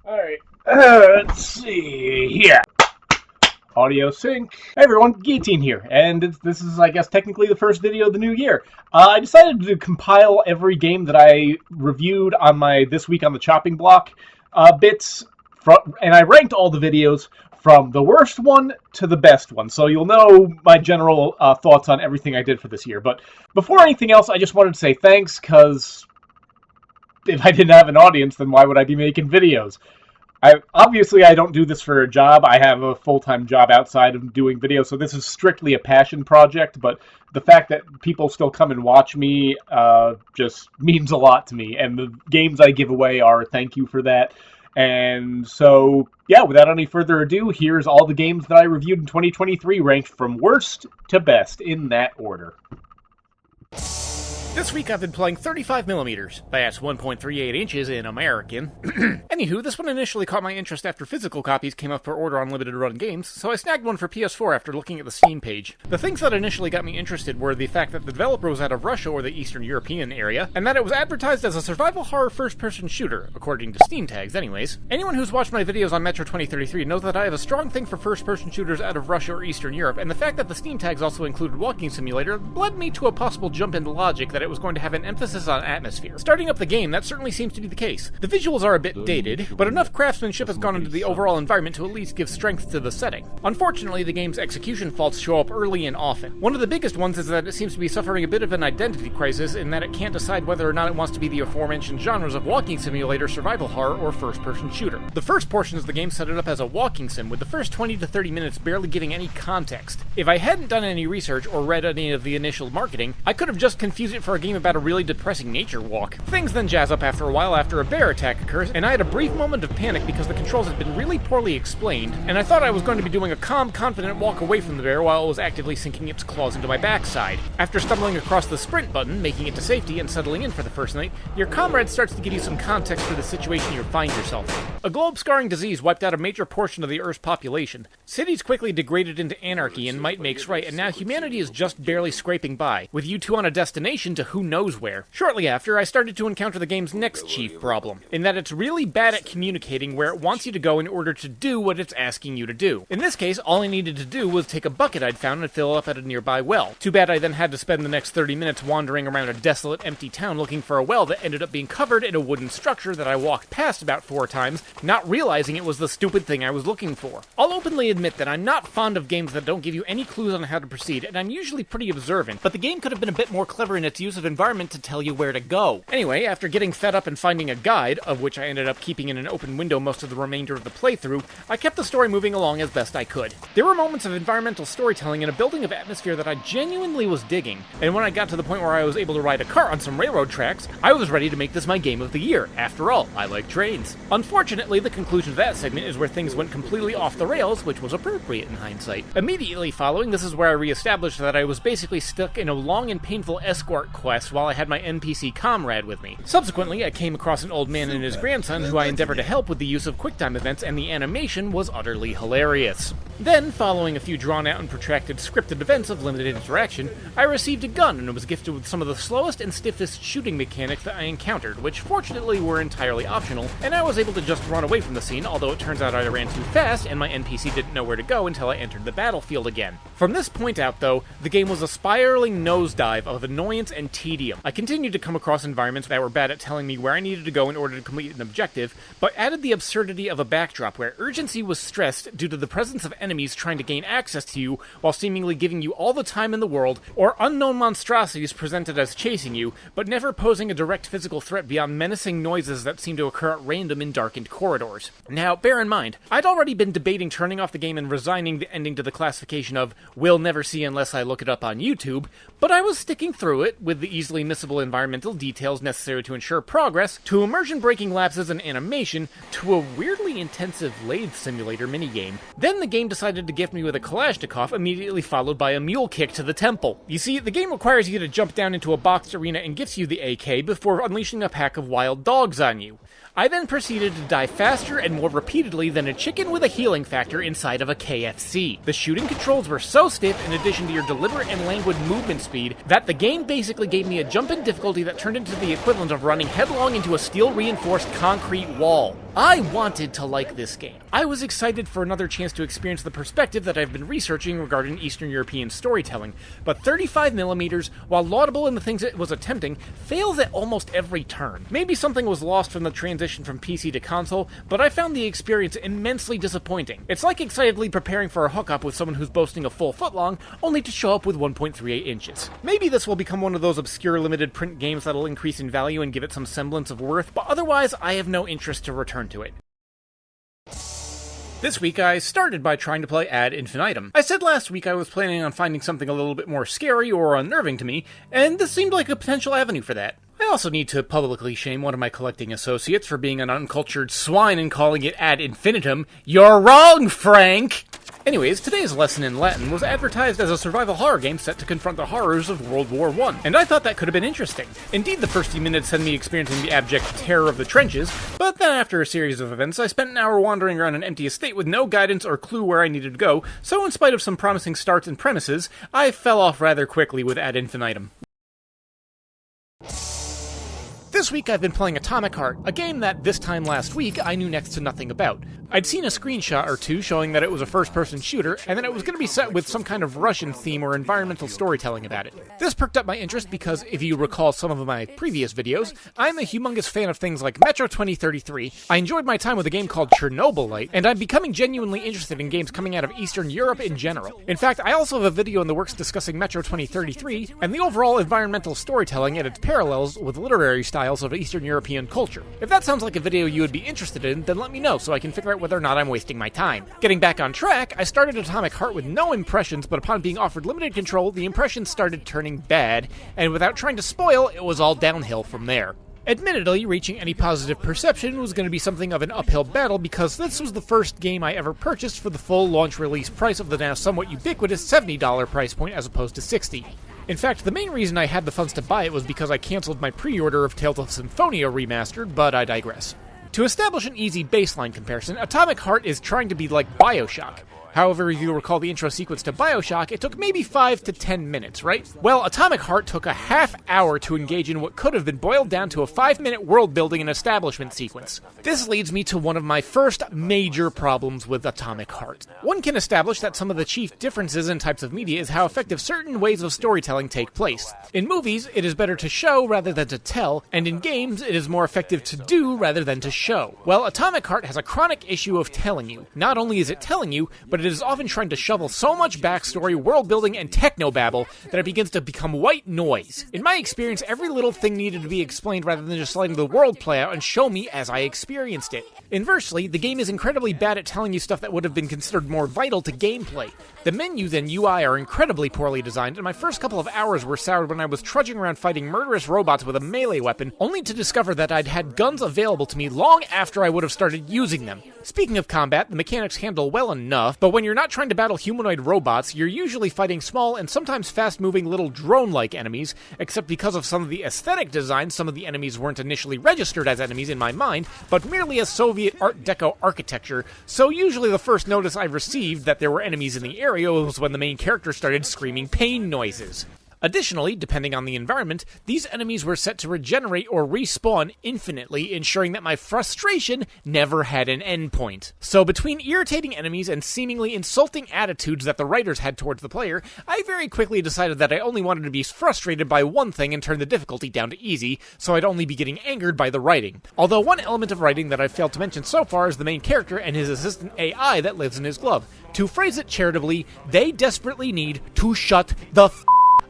Alright, let's see. Yeah. Audio sync. Hey everyone, Gheeotine here, and this is, I guess, technically the first video of the new year. I decided to compile every game that I reviewed on my This Week on the Chopping Block bits, and I ranked all the videos from the worst one to the best one, so you'll know my general thoughts on everything I did for this year. But before anything else, I just wanted to say thanks, because if I didn't have an audience, then why would I be making videos? Obviously, I don't do this for a job. I have a full-time job outside of doing videos, so this is strictly a passion project, but the fact that people still come and watch me just means a lot to me, and the games I give away are a thank you for that. And so, yeah, without any further ado, here's all the games that I reviewed in 2023, ranked from worst to best in that order. This week I've been playing 35mm, that's 1.38 inches in American. Anywho, this one initially caught my interest after physical copies came up for order on limited run games, so I snagged one for PS4 after looking at the Steam page. The things that initially got me interested were the fact that the developer was out of Russia or the Eastern European area, and that it was advertised as a survival horror first-person shooter, according to Steam tags anyways. Anyone who's watched my videos on Metro 2033 knows that I have a strong thing for first-person shooters out of Russia or Eastern Europe, and the fact that the Steam tags also included Walking Simulator led me to a possible jump into logic that it was going to have an emphasis on atmosphere. Starting up the game, that certainly seems to be the case. The visuals are a bit dated, but enough craftsmanship has gone into the overall environment to at least give strength to the setting. Unfortunately, the game's execution faults show up early and often. One of the biggest ones is that it seems to be suffering a bit of an identity crisis in that it can't decide whether or not it wants to be the aforementioned genres of walking simulator, survival horror, or first-person shooter. The first portions of the game set it up as a walking sim, with the first 20 to 30 minutes barely giving any context. If I hadn't done any research or read any of the initial marketing, I could have just confused it for a game about a really depressing nature walk. Things then jazz up after a while after a bear attack occurs, and I had a brief moment of panic because the controls had been really poorly explained, and I thought I was going to be doing a calm, confident walk away from the bear while it was actively sinking its claws into my backside. After stumbling across the sprint button, making it to safety, and settling in for the first night, your comrade starts to give you some context for the situation you find yourself in. A globe-scarring disease wiped out a major portion of the Earth's population. Cities quickly degraded into anarchy, and might makes right, and now humanity is just barely scraping by, with you two on a destination to who knows where. Shortly after, I started to encounter the game's next chief problem, in that it's really bad at communicating where it wants you to go in order to do what it's asking you to do. In this case, all I needed to do was take a bucket I'd found and fill up at a nearby well. Too bad I then had to spend the next 30 minutes wandering around a desolate, empty town looking for a well that ended up being covered in a wooden structure that I walked past about 4 times, not realizing it was the stupid thing I was looking for. I'll openly admit that I'm not fond of games that don't give you any clues on how to proceed, and I'm usually pretty observant, but the game could have been a bit more clever in its use of environment to tell you where to go. Anyway, after getting fed up and finding a guide, of which I ended up keeping in an open window most of the remainder of the playthrough, I kept the story moving along as best I could. There were moments of environmental storytelling and a building of atmosphere that I genuinely was digging, and when I got to the point where I was able to ride a car on some railroad tracks, I was ready to make this my game of the year. After all, I like trains. Unfortunately, the conclusion of that segment is where things went completely off the rails, which was appropriate in hindsight. Immediately following, this is where I reestablished that I was basically stuck in a long and painful escort quest while I had my NPC comrade with me. Subsequently, I came across an old man and his grandson who I endeavored to help with the use of QuickTime events, and the animation was utterly hilarious. Then, following a few drawn-out and protracted scripted events of limited interaction, I received a gun and was gifted with some of the slowest and stiffest shooting mechanics that I encountered, which fortunately were entirely optional, and I was able to just run away from the scene, although it turns out I ran too fast and my NPC didn't know where to go until I entered the battlefield again. From this point out, though, the game was a spiraling nosedive of annoyance and tedium. I continued to come across environments that were bad at telling me where I needed to go in order to complete an objective, but added the absurdity of a backdrop where urgency was stressed due to the presence of enemies trying to gain access to you while seemingly giving you all the time in the world, or unknown monstrosities presented as chasing you, but never posing a direct physical threat beyond menacing noises that seem to occur at random in darkened corridors. Now, bear in mind, I'd already been debating turning off the game and resigning the ending to the classification of "will never see unless I look it up on YouTube," but I was sticking through it with the easily missable environmental details necessary to ensure progress, to immersion-breaking lapses in animation, to a weirdly intensive lathe simulator minigame. Then the game decided to gift me with a Kalashnikov, immediately followed by a mule kick to the temple. You see, the game requires you to jump down into a boxed arena and gifts you the AK before unleashing a pack of wild dogs on you. I then proceeded to die faster and more repeatedly than a chicken with a healing factor inside of a KFC. The shooting controls were so stiff, in addition to your deliberate and languid movement speed, that the game basically gave me a jump in difficulty that turned into the equivalent of running headlong into a steel-reinforced concrete wall. I wanted to like this game. I was excited for another chance to experience the perspective that I've been researching regarding Eastern European storytelling, but 35mm, while laudable in the things it was attempting, fails at almost every turn. Maybe something was lost from the transition from PC to console, but I found the experience immensely disappointing. It's like excitedly preparing for a hookup with someone who's boasting a full foot long, only to show up with 1.38 inches. Maybe this will become one of those obscure limited print games that'll increase in value and give it some semblance of worth, but otherwise I have no interest to return to it. This week I started by trying to play Ad Infinitum. I said last week I was planning on finding something a little bit more scary or unnerving to me, and this seemed like a potential avenue for that. I also need to publicly shame one of my collecting associates for being an uncultured swine and calling it Ad Infinitum. You're wrong, Frank! Anyways, today's lesson in Latin was advertised as a survival horror game set to confront the horrors of World War I, and I thought that could have been interesting. Indeed, the first few minutes had me experiencing the abject terror of the trenches, but then after a series of events, I spent an hour wandering around an empty estate with no guidance or clue where I needed to go, so in spite of some promising starts and premises, I fell off rather quickly with Ad Infinitum. This week I've been playing Atomic Heart, a game that this time last week I knew next to nothing about. I'd seen a screenshot or two showing that it was a first-person shooter, and that it was going to be set with some kind of Russian theme or environmental storytelling about it. This perked up my interest because, if you recall some of my previous videos, I'm a humongous fan of things like Metro 2033, I enjoyed my time with a game called Chernobylite, and I'm becoming genuinely interested in games coming out of Eastern Europe in general. In fact, I also have a video in the works discussing Metro 2033, and the overall environmental storytelling and its parallels with literary styles of Eastern European culture. If that sounds like a video you would be interested in, then let me know so I can figure out whether or not I'm wasting my time. Getting back on track, I started Atomic Heart with no impressions, but upon being offered limited control, the impressions started turning bad, and without trying to spoil, it was all downhill from there. Admittedly, reaching any positive perception was going to be something of an uphill battle because this was the first game I ever purchased for the full launch release price of the now somewhat ubiquitous $70 price point as opposed to $60. In fact, the main reason I had the funds to buy it was because I canceled my pre-order of Tales of Symphonia Remastered, but I digress. To establish an easy baseline comparison, Atomic Heart is trying to be like BioShock. However, if you recall the intro sequence to BioShock, it took maybe 5 to 10 minutes, right? Well, Atomic Heart took a half hour to engage in what could have been boiled down to a 5-minute world building and establishment sequence. This leads me to one of my first major problems with Atomic Heart. One can establish that some of the chief differences in types of media is how effective certain ways of storytelling take place. In movies, it is better to show rather than to tell, and in games, it is more effective to do rather than to show. Well, Atomic Heart has a chronic issue of telling you. Not only is it telling you, but it is often trying to shovel so much backstory, world building, and technobabble that it begins to become white noise. In my experience, every little thing needed to be explained rather than just letting the world play out and show me as I experienced it. Inversely, the game is incredibly bad at telling you stuff that would have been considered more vital to gameplay. The menus and UI are incredibly poorly designed, and my first couple of hours were soured when I was trudging around fighting murderous robots with a melee weapon, only to discover that I'd had guns available to me long after I would have started using them. Speaking of combat, the mechanics handle well enough, but when you're not trying to battle humanoid robots, you're usually fighting small and sometimes fast-moving little drone-like enemies, except because of some of the aesthetic design, some of the enemies weren't initially registered as enemies in my mind, but merely as Soviet Art Deco architecture, so usually the first notice I received that there were enemies in the area was when the main character started screaming pain noises. Additionally, depending on the environment, these enemies were set to regenerate or respawn infinitely, ensuring that my frustration never had an endpoint. So between irritating enemies and seemingly insulting attitudes that the writers had towards the player, I very quickly decided that I only wanted to be frustrated by one thing and turn the difficulty down to easy, so I'd only be getting angered by the writing. Although one element of writing that I've failed to mention so far is the main character and his assistant AI that lives in his glove. To phrase it charitably, they desperately need to shut the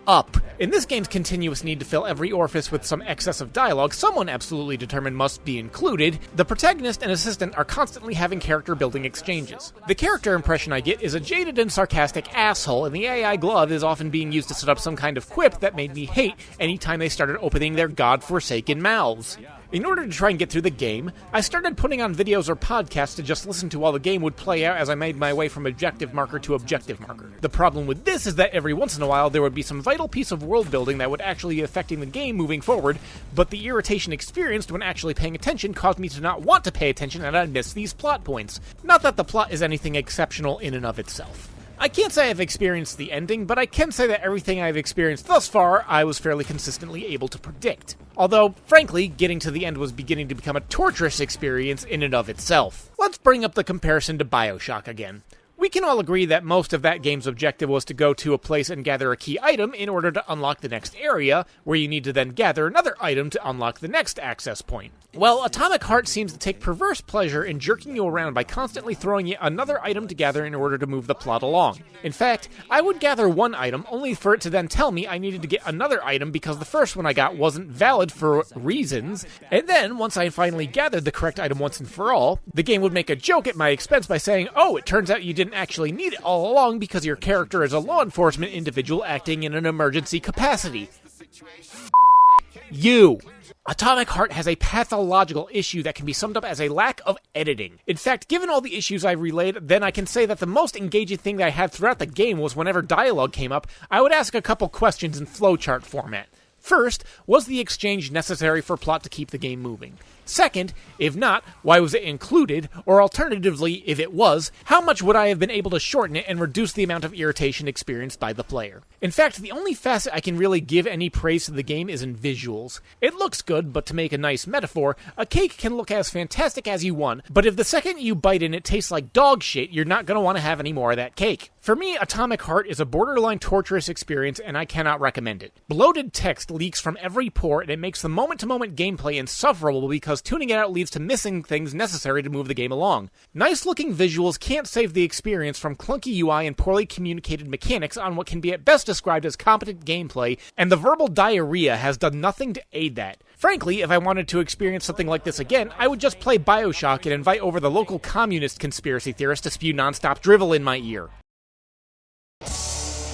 up. In this game's continuous need to fill every orifice with some excess of dialogue someone absolutely determined must be included, the protagonist and assistant are constantly having character-building exchanges. The character impression I get is a jaded and sarcastic asshole, and the AI glove is often being used to set up some kind of quip that made me hate any time they started opening their godforsaken mouths. In order to try and get through the game, I started putting on videos or podcasts to just listen to while the game would play out as I made my way from objective marker to objective marker. The problem with this is that every once in a while there would be some vital piece of world building that would actually be affecting the game moving forward, but the irritation experienced when actually paying attention caused me to not want to pay attention and I'd miss these plot points. Not that the plot is anything exceptional in and of itself. I can't say I've experienced the ending, but I can say that everything I've experienced thus far, I was fairly consistently able to predict. Although, frankly, getting to the end was beginning to become a torturous experience in and of itself. Let's bring up the comparison to BioShock again. We can all agree that most of that game's objective was to go to a place and gather a key item in order to unlock the next area, where you need to then gather another item to unlock the next access point. Well, Atomic Heart seems to take perverse pleasure in jerking you around by constantly throwing you another item to gather in order to move the plot along. In fact, I would gather one item only for it to then tell me I needed to get another item because the first one I got wasn't valid for reasons, and then, once I finally gathered the correct item once and for all, the game would make a joke at my expense by saying, oh, it turns out you didn't actually need it all along because your character is a law enforcement individual acting in an emergency capacity. You! Atomic Heart has a pathological issue that can be summed up as a lack of editing. In fact, given all the issues I relayed, then I can say that the most engaging thing that I had throughout the game was whenever dialogue came up, I would ask a couple questions in flowchart format. First, was the exchange necessary for plot to keep the game moving? Second, if not, why was it included? Or alternatively, if it was, how much would I have been able to shorten it and reduce the amount of irritation experienced by the player? In fact, the only facet I can really give any praise to the game is in visuals. It looks good, but to make a nice metaphor, a cake can look as fantastic as you want, but if the second you bite in it tastes like dog shit, you're not going to want to have any more of that cake. For me, Atomic Heart is a borderline torturous experience, and I cannot recommend it. Bloated text leaks from every pore, and it makes the moment-to-moment gameplay insufferable because tuning it out leads to missing things necessary to move the game along. Nice-looking visuals can't save the experience from clunky UI and poorly communicated mechanics on what can be at best described as competent gameplay, and the verbal diarrhea has done nothing to aid that. Frankly, if I wanted to experience something like this again, I would just play BioShock and invite over the local communist conspiracy theorist to spew non-stop drivel in my ear.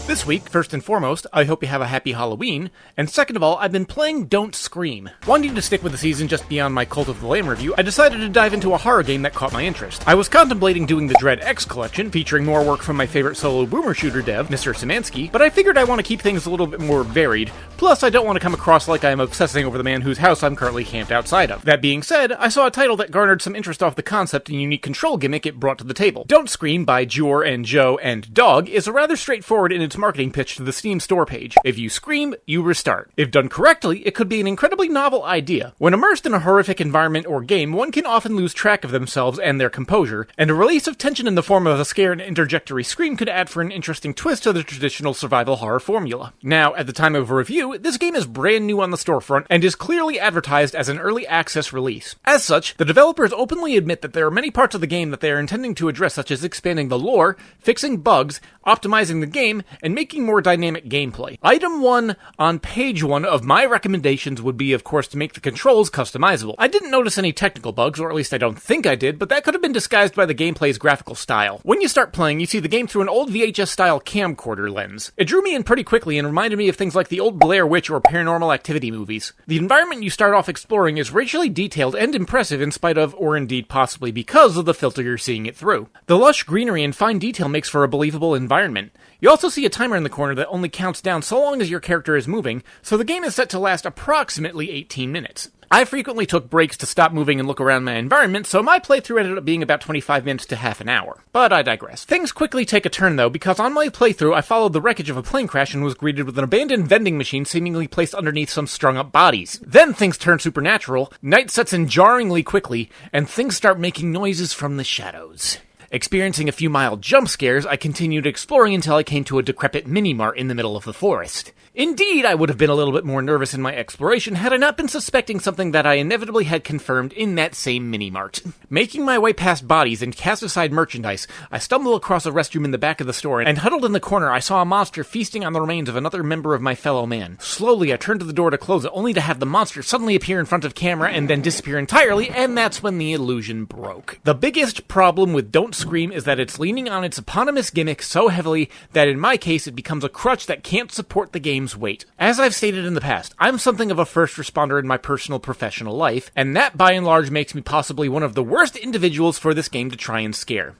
This week, first and foremost, I hope you have a happy Halloween, and second of all, I've been playing Don't Scream. Wanting to stick with the season just beyond my Cult of the Lamb review, I decided to dive into a horror game that caught my interest. I was contemplating doing the Dread X collection, featuring more work from my favorite solo boomer shooter dev, Mr. Szymanski, but I figured I want to keep things a little bit more varied, plus I don't want to come across like I am obsessing over the man whose house I'm currently camped outside of. That being said, I saw a title that garnered some interest off the concept and unique control gimmick it brought to the table. Don't Scream by Jor and Joe and Dog is a rather straightforward in its marketing pitch to the Steam store page. If you scream, you restart. If done correctly, it could be an incredibly novel idea. When immersed in a horrific environment or game, one can often lose track of themselves and their composure, and a release of tension in the form of a scare and interjectory scream could add for an interesting twist to the traditional survival horror formula. Now, at the time of review, this game is brand new on the storefront and is clearly advertised as an early access release. As such, the developers openly admit that there are many parts of the game that they are intending to address, such as expanding the lore, fixing bugs, optimizing the game, and making more dynamic gameplay. Item 1 on page 1 of my recommendations would be, of course, to make the controls customizable. I didn't notice any technical bugs, or at least I don't think I did, but that could have been disguised by the gameplay's graphical style. When you start playing, you see the game through an old VHS-style camcorder lens. It drew me in pretty quickly and reminded me of things like the old Blair Witch or Paranormal Activity movies. The environment you start off exploring is racially detailed and impressive in spite of, or indeed possibly because of, the filter you're seeing it through. The lush greenery and fine detail makes for a believable environment. You also see a timer in the corner that only counts down so long as your character is moving, so the game is set to last approximately 18 minutes. I frequently took breaks to stop moving and look around my environment, so my playthrough ended up being about 25 minutes to half an hour. But I digress. Things quickly take a turn though, because on my playthrough I followed the wreckage of a plane crash and was greeted with an abandoned vending machine seemingly placed underneath some strung up bodies. Then things turn supernatural, night sets in jarringly quickly, and things start making noises from the shadows. Experiencing a few mild jump scares, I continued exploring until I came to a decrepit mini-mart in the middle of the forest. Indeed, I would have been a little bit more nervous in my exploration had I not been suspecting something that I inevitably had confirmed in that same mini-mart. Making my way past bodies and cast-aside merchandise, I stumbled across a restroom in the back of the store, and huddled in the corner I saw a monster feasting on the remains of another member of my fellow man. Slowly, I turned to the door to close it, only to have the monster suddenly appear in front of camera and then disappear entirely, and that's when the illusion broke. The biggest problem with Don't Scream is that it's leaning on its eponymous gimmick so heavily that in my case it becomes a crutch that can't support the game's weight. As I've stated in the past, I'm something of a first responder in my personal professional life, and that by and large makes me possibly one of the worst individuals for this game to try and scare.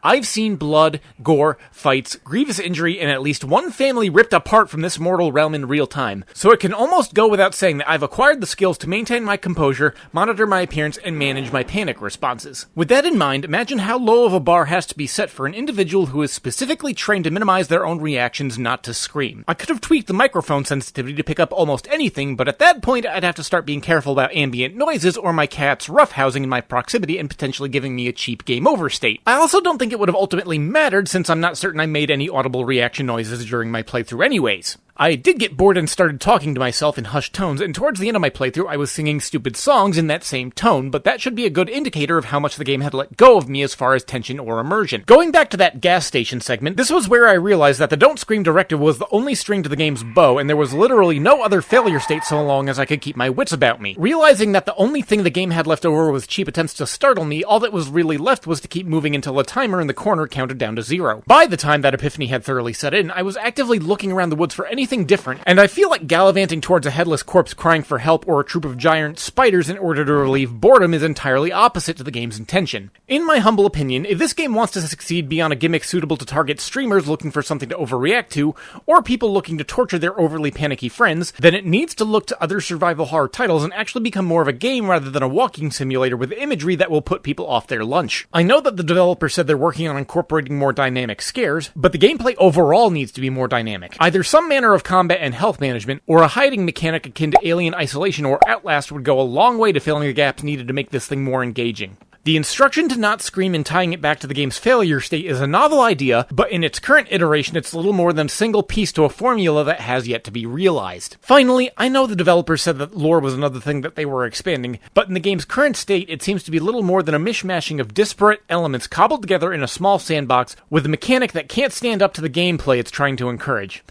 I've seen blood, gore, fights, grievous injury, and at least one family ripped apart from this mortal realm in real time, so it can almost go without saying that I've acquired the skills to maintain my composure, monitor my appearance, and manage my panic responses. With that in mind, imagine how low of a bar has to be set for an individual who is specifically trained to minimize their own reactions not to scream. I could have tweaked the microphone sensitivity to pick up almost anything, but at that point I'd have to start being careful about ambient noises or my cat's roughhousing in my proximity and potentially giving me a cheap game over state. I also don't think it would have ultimately mattered since I'm not certain I made any audible reaction noises during my playthrough anyways. I did get bored and started talking to myself in hushed tones, and towards the end of my playthrough I was singing stupid songs in that same tone, but that should be a good indicator of how much the game had let go of me as far as tension or immersion. Going back to that gas station segment, this was where I realized that the Don't Scream directive was the only string to the game's bow, and there was literally no other failure state so long as I could keep my wits about me. Realizing that the only thing the game had left over was cheap attempts to startle me, all that was really left was to keep moving until a timer in the corner counted down to 0. By the time that epiphany had thoroughly set in, I was actively looking around the woods for anything different, and I feel like gallivanting towards a headless corpse crying for help or a troop of giant spiders in order to relieve boredom is entirely opposite to the game's intention. In my humble opinion, if this game wants to succeed beyond a gimmick suitable to target streamers looking for something to overreact to, or people looking to torture their overly panicky friends, then it needs to look to other survival horror titles and actually become more of a game rather than a walking simulator with imagery that will put people off their lunch. I know that the developer said they're working on incorporating more dynamic scares, but the gameplay overall needs to be more dynamic. Either some manner of combat and health management, or a hiding mechanic akin to Alien Isolation or Outlast would go a long way to filling the gaps needed to make this thing more engaging. The instruction to not scream and tying it back to the game's failure state is a novel idea, but in its current iteration it's little more than a single piece to a formula that has yet to be realized. Finally, I know the developers said that lore was another thing that they were expanding, but in the game's current state it seems to be little more than a mishmashing of disparate elements cobbled together in a small sandbox with a mechanic that can't stand up to the gameplay it's trying to encourage.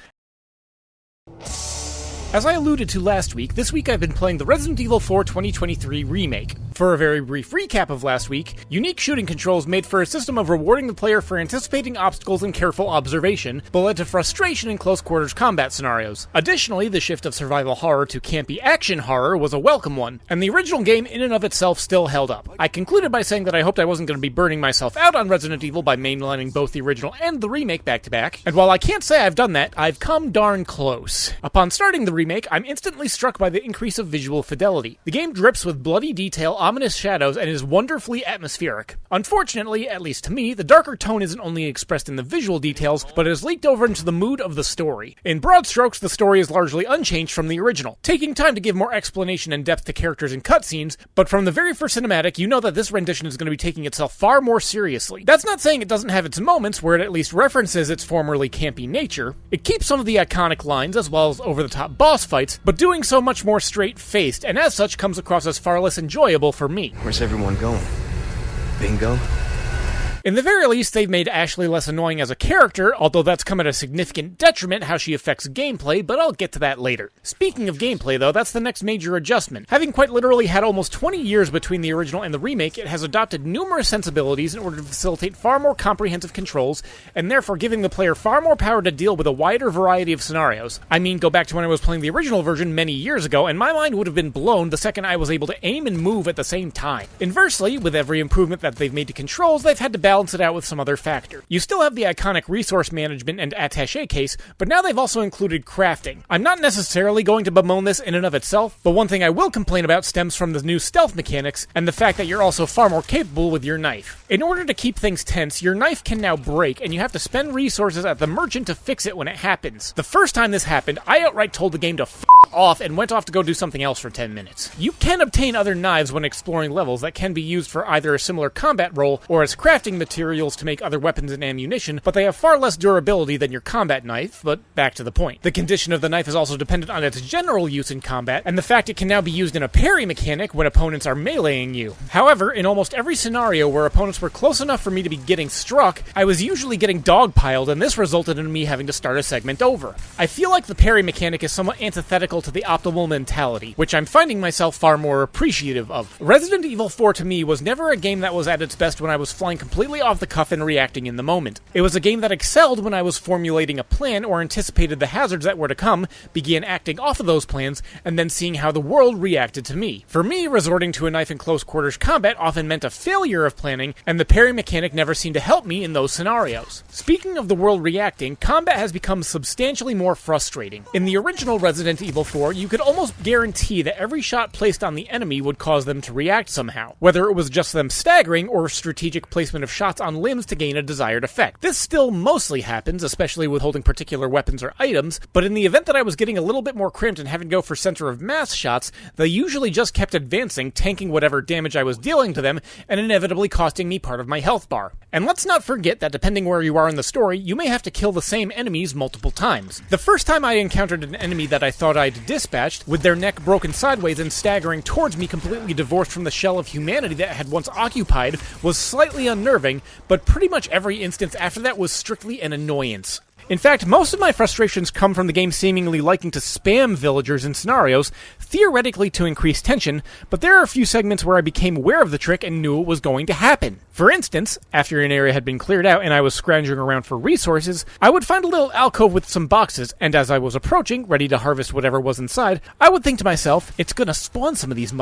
As I alluded to last week, this week I've been playing the Resident Evil 4 2023 remake. For a very brief recap of last week, unique shooting controls made for a system of rewarding the player for anticipating obstacles and careful observation, but led to frustration in close-quarters combat scenarios. Additionally, the shift of survival horror to campy action horror was a welcome one, and the original game in and of itself still held up. I concluded by saying that I hoped I wasn't going to be burning myself out on Resident Evil by mainlining both the original and the remake back-to-back, and while I can't say I've done that, I've come darn close. Upon starting the remake, I'm instantly struck by the increase of visual fidelity. The game drips with bloody detail, ominous shadows, and is wonderfully atmospheric. Unfortunately, at least to me, the darker tone isn't only expressed in the visual details, but is leaked over into the mood of the story. In broad strokes, the story is largely unchanged from the original, taking time to give more explanation and depth to characters and cutscenes, but from the very first cinematic, you know that this rendition is going to be taking itself far more seriously. That's not saying it doesn't have its moments where it at least references its formerly campy nature. It keeps some of the iconic lines as well as over-the-top boss fights, but doing so much more straight-faced, and as such comes across as far less enjoyable for me. Where's everyone going? Bingo? In the very least, they've made Ashley less annoying as a character, although that's come at a significant detriment how she affects gameplay, but I'll get to that later. Speaking of gameplay though, that's the next major adjustment. Having quite literally had almost 20 years between the original and the remake, it has adopted numerous sensibilities in order to facilitate far more comprehensive controls, and therefore giving the player far more power to deal with a wider variety of scenarios. I mean, go back to when I was playing the original version many years ago, and my mind would have been blown the second I was able to aim and move at the same time. Inversely, with every improvement that they've made to controls, they've had to balance it out with some other factor. You still have the iconic resource management and attaché case, but now they've also included crafting. I'm not necessarily going to bemoan this in and of itself, but one thing I will complain about stems from the new stealth mechanics and the fact that you're also far more capable with your knife. In order to keep things tense, your knife can now break, and you have to spend resources at the merchant to fix it when it happens. The first time this happened, I outright told the game to f*** off and went off to go do something else for 10 minutes. You can obtain other knives when exploring levels that can be used for either a similar combat role or as crafting materials to make other weapons and ammunition, but they have far less durability than your combat knife, but back to the point. The condition of the knife is also dependent on its general use in combat, and the fact it can now be used in a parry mechanic when opponents are meleeing you. However, in almost every scenario where opponents were close enough for me to be getting struck, I was usually getting dogpiled, and this resulted in me having to start a segment over. I feel like the parry mechanic is somewhat antithetical theoretical to the optimal mentality, which I'm finding myself far more appreciative of. Resident Evil 4 to me was never a game that was at its best when I was flying completely off the cuff and reacting in the moment. It was a game that excelled when I was formulating a plan or anticipated the hazards that were to come, began acting off of those plans, and then seeing how the world reacted to me. For me, resorting to a knife in close quarters combat often meant a failure of planning, and the parry mechanic never seemed to help me in those scenarios. Speaking of the world reacting, combat has become substantially more frustrating. In the original Resident Evil 4, you could almost guarantee that every shot placed on the enemy would cause them to react somehow, whether it was just them staggering or strategic placement of shots on limbs to gain a desired effect. This still mostly happens, especially with holding particular weapons or items, but in the event that I was getting a little bit more cramped and having to go for center of mass shots, they usually just kept advancing, tanking whatever damage I was dealing to them, and inevitably costing me part of my health bar. And let's not forget that depending where you are in the story, you may have to kill the same enemies multiple times. The first time I encountered an enemy that I thought I'd dispatched, with their neck broken sideways and staggering towards me completely divorced from the shell of humanity that had once occupied, was slightly unnerving, but pretty much every instance after that was strictly an annoyance. In fact, most of my frustrations come from the game seemingly liking to spam villagers in scenarios, theoretically to increase tension, but there are a few segments where I became aware of the trick and knew it was going to happen. For instance, after an area had been cleared out and I was scrounging around for resources, I would find a little alcove with some boxes, and as I was approaching, ready to harvest whatever was inside, I would think to myself, it's gonna spawn some of these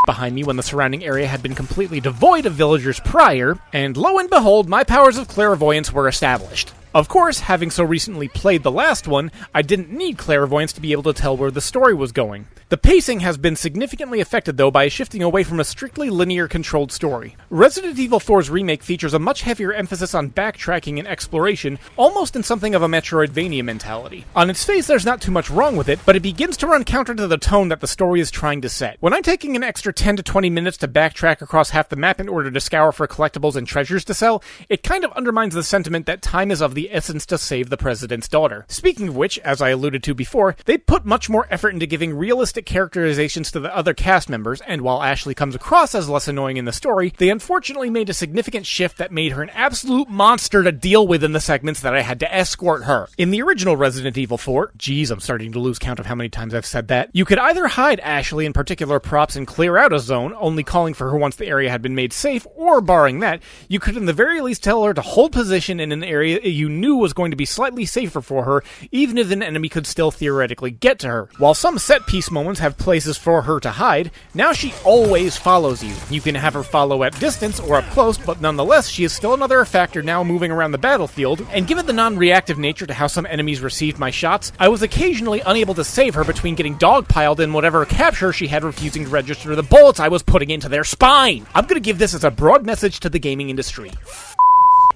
behind me when the surrounding area had been completely devoid of villagers prior, and lo and behold, my powers of clairvoyance were established. Of course, having so recently played the last one, I didn't need clairvoyance to be able to tell where the story was going. The pacing has been significantly affected though by shifting away from a strictly linear controlled story. Resident Evil 4's remake features a much heavier emphasis on backtracking and exploration, almost in something of a Metroidvania mentality. On its face there's not too much wrong with it, but it begins to run counter to the tone that the story is trying to set. When I'm taking an extra 10 to 20 minutes to backtrack across half the map in order to scour for collectibles and treasures to sell, it kind of undermines the sentiment that time is of the essence to save the president's daughter. Speaking of which, as I alluded to before, they put much more effort into giving realistic characterizations to the other cast members, and while Ashley comes across as less annoying in the story, they unfortunately made a significant shift that made her an absolute monster to deal with in the segments that I had to escort her. In the original Resident Evil 4, geez, I'm starting to lose count of how many times I've said that, you could either hide Ashley in particular props and clear out a zone, only calling for her once the area had been made safe, or barring that, you could in the very least tell her to hold position in an area you knew was going to be slightly safer for her, even if an enemy could still theoretically get to her. While some set-piece moments have places for her to hide, now she always follows you. You can have her follow at distance or up close, but nonetheless, she is still another factor now moving around the battlefield, and given the non-reactive nature to how some enemies received my shots, I was occasionally unable to save her between getting dogpiled in whatever capture she had refusing to register the bullets I was putting into their spine. I'm gonna give this as a broad message to the gaming industry.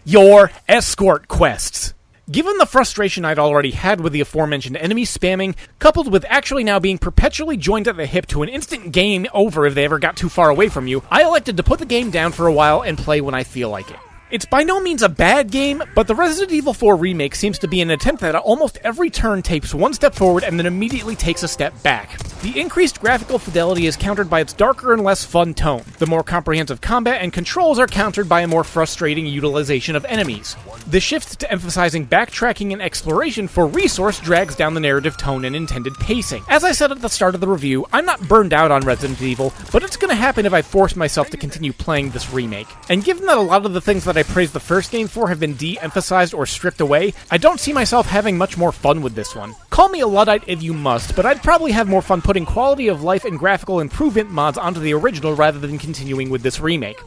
Your escort quests. Given the frustration I'd already had with the aforementioned enemy spamming, coupled with actually now being perpetually joined at the hip to an instant game over if they ever got too far away from you, I elected to put the game down for a while and play when I feel like it. It's by no means a bad game, but the Resident Evil 4 remake seems to be an attempt that at almost every turn takes one step forward and then immediately takes a step back. The increased graphical fidelity is countered by its darker and less fun tone. The more comprehensive combat and controls are countered by a more frustrating utilization of enemies. The shift to emphasizing backtracking and exploration for resource drags down the narrative tone and intended pacing. As I said at the start of the review, I'm not burned out on Resident Evil, but it's gonna happen if I force myself to continue playing this remake. And given that a lot of the things that I praised the first game for have been de-emphasized or stripped away, I don't see myself having much more fun with this one. Call me a Luddite if you must, but I'd probably have more fun putting quality of life and graphical improvement mods onto the original rather than continuing with this remake.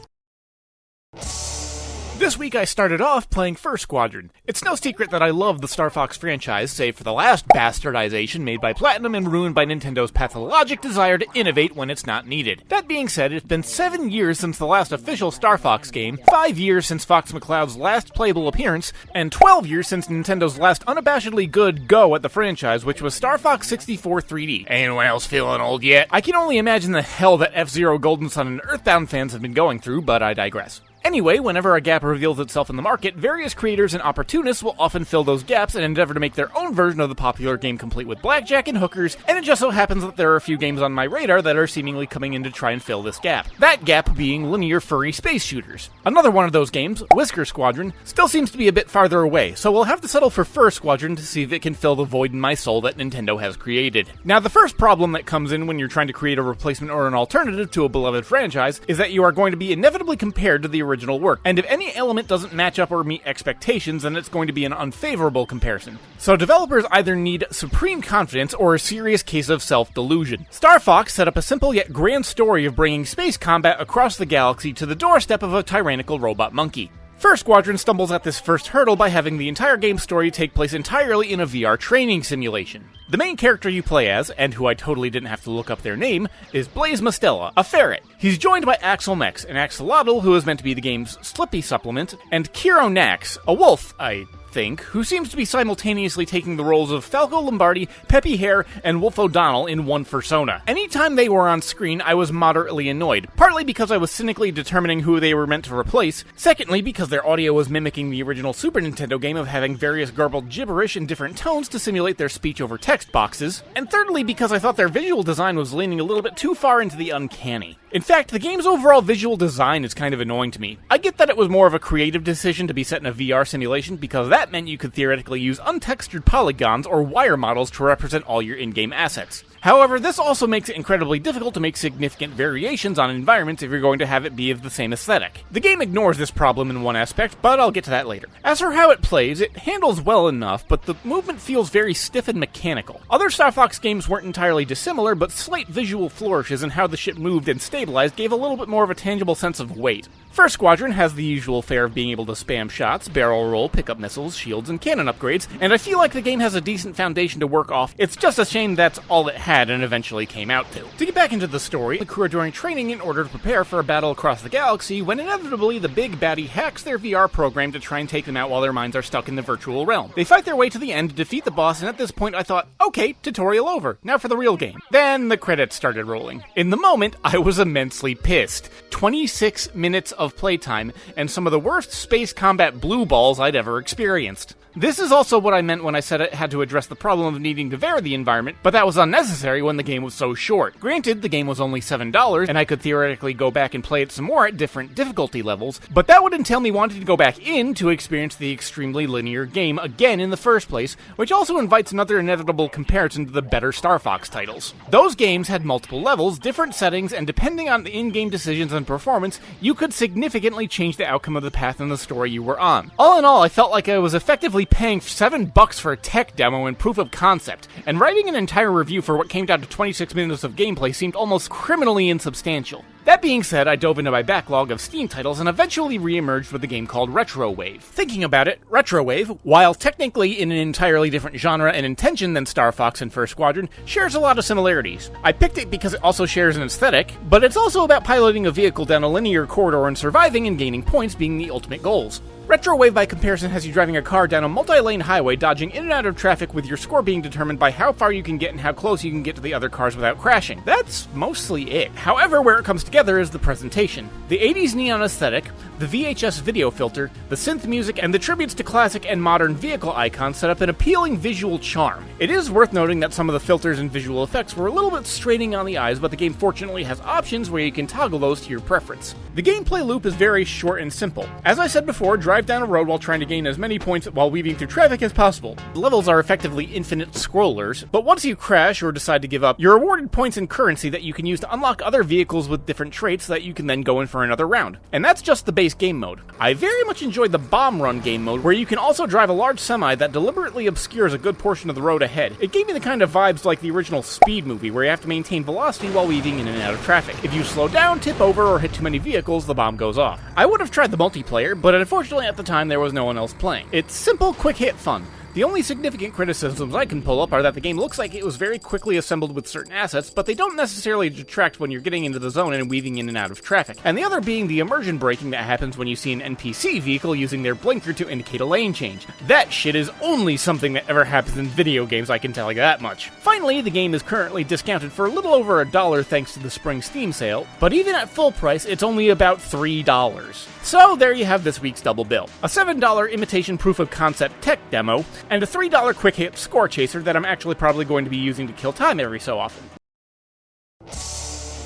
This week I started off playing First Squadron. It's no secret that I love the Star Fox franchise, save for the last bastardization made by Platinum and ruined by Nintendo's pathologic desire to innovate when it's not needed. That being said, it's been 7 years since the last official Star Fox game, 5 years since Fox McCloud's last playable appearance, and 12 years since Nintendo's last unabashedly good go at the franchise, which was Star Fox 64 3D. Anyone else feeling old yet? I can only imagine the hell that F-Zero Golden Sun and Earthbound fans have been going through, but I digress. Anyway, whenever a gap reveals itself in the market, various creators and opportunists will often fill those gaps and endeavor to make their own version of the popular game complete with blackjack and hookers, and it just so happens that there are a few games on my radar that are seemingly coming in to try and fill this gap. That gap being linear furry space shooters. Another one of those games, Whisker Squadron, still seems to be a bit farther away, so we'll have to settle for Fur Squadron to see if it can fill the void in my soul that Nintendo has created. Now, the first problem that comes in when you're trying to create a replacement or an alternative to a beloved franchise is that you are going to be inevitably compared to the original work, and if any element doesn't match up or meet expectations, then it's going to be an unfavorable comparison. So developers either need supreme confidence or a serious case of self-delusion. Star Fox set up a simple yet grand story of bringing space combat across the galaxy to the doorstep of a tyrannical robot monkey. Fur Squadron stumbles at this first hurdle by having the entire game story take place entirely in a VR training simulation. The main character you play as, and who I totally didn't have to look up their name, is Blaze Mastella, a ferret. He's joined by Axel Mex, an axolotl who is meant to be the game's Slippy supplement, and Kiro Nax, a wolf, I think, who seems to be simultaneously taking the roles of Falco Lombardi, Peppy Hare, and Wolf O'Donnell in one persona. Anytime they were on screen, I was moderately annoyed, partly because I was cynically determining who they were meant to replace, secondly because their audio was mimicking the original Super Nintendo game of having various garbled gibberish in different tones to simulate their speech over text boxes, and thirdly because I thought their visual design was leaning a little bit too far into the uncanny. In fact, the game's overall visual design is kind of annoying to me. I get that it was more of a creative decision to be set in a VR simulation because that meant you could theoretically use untextured polygons or wire models to represent all your in-game assets. However, this also makes it incredibly difficult to make significant variations on environments if you're going to have it be of the same aesthetic. The game ignores this problem in one aspect, but I'll get to that later. As for how it plays, it handles well enough, but the movement feels very stiff and mechanical. Other Star Fox games weren't entirely dissimilar, but slight visual flourishes in how the ship moved and stabilized gave a little bit more of a tangible sense of weight. Fur Squadron has the usual fare of being able to spam shots, barrel roll, pick up missiles, shields, and cannon upgrades, and I feel like the game has a decent foundation to work off. It's just a shame that's all it had and eventually came out to. To get back into the story, the crew are during training in order to prepare for a battle across the galaxy when inevitably the big baddie hacks their VR program to try and take them out while their minds are stuck in the virtual realm. They fight their way to the end, defeat the boss, and at this point I thought, okay, tutorial over, now for the real game. Then the credits started rolling. In the moment, I was immensely pissed. 26 minutes of playtime, and some of the worst space combat blue balls I'd ever experienced. This is also what I meant when I said it had to address the problem of needing to vary the environment, but that was unnecessary when the game was so short. Granted, the game was only $7, and I could theoretically go back and play it some more at different difficulty levels, but that would entail me wanting to go back in to experience the extremely linear game again in the first place, which also invites another inevitable comparison to the better Star Fox titles. Those games had multiple levels, different settings, and depending on the in-game decisions and performance, you could significantly change the outcome of the path in the story you were on. All in all, I felt like I was effectively paying $7 for a tech demo and proof of concept, and writing an entire review for what came down to 26 minutes of gameplay seemed almost criminally insubstantial. That being said, I dove into my backlog of Steam titles and eventually re-emerged with a game called Retrowave. Thinking about it, Retrowave, while technically in an entirely different genre and intention than Star Fox and Fur Squadron, shares a lot of similarities. I picked it because it also shares an aesthetic, but it's also about piloting a vehicle down a linear corridor and surviving and gaining points being the ultimate goals. Retrowave, by comparison, has you driving a car down a multi-lane highway, dodging in and out of traffic with your score being determined by how far you can get and how close you can get to the other cars without crashing. That's mostly it. However, where it comes together is the presentation. The 80s neon aesthetic, the VHS video filter, the synth music, and the tributes to classic and modern vehicle icons set up an appealing visual charm. It is worth noting that some of the filters and visual effects were a little bit straining on the eyes, but the game fortunately has options where you can toggle those to your preference. The gameplay loop is very short and simple. As I said before, drive down a road while trying to gain as many points while weaving through traffic as possible. The levels are effectively infinite scrollers, but once you crash or decide to give up, you're awarded points and currency that you can use to unlock other vehicles with different traits that you can then go in for another round. And that's just the base game mode. I very much enjoyed the bomb run game mode, where you can also drive a large semi that deliberately obscures a good portion of the road ahead. It gave me the kind of vibes like the original Speed movie, where you have to maintain velocity while weaving in and out of traffic. If you slow down, tip over, or hit too many vehicles, the bomb goes off. I would have tried the multiplayer, but unfortunately at the time there was no one else playing. It's simple, quick hit fun. The only significant criticisms I can pull up are that the game looks like it was very quickly assembled with certain assets, but they don't necessarily detract when you're getting into the zone and weaving in and out of traffic. And the other being the immersion braking that happens when you see an NPC vehicle using their blinker to indicate a lane change. That shit is only something that ever happens in video games, I can tell you that much. Finally, the game is currently discounted for a little over $1 thanks to the spring Steam sale, but even at full price, it's only about $3. So there you have this week's double bill. A $7 imitation proof of concept tech demo, and a $3 quick hit score chaser that I'm actually probably going to be using to kill time every so often.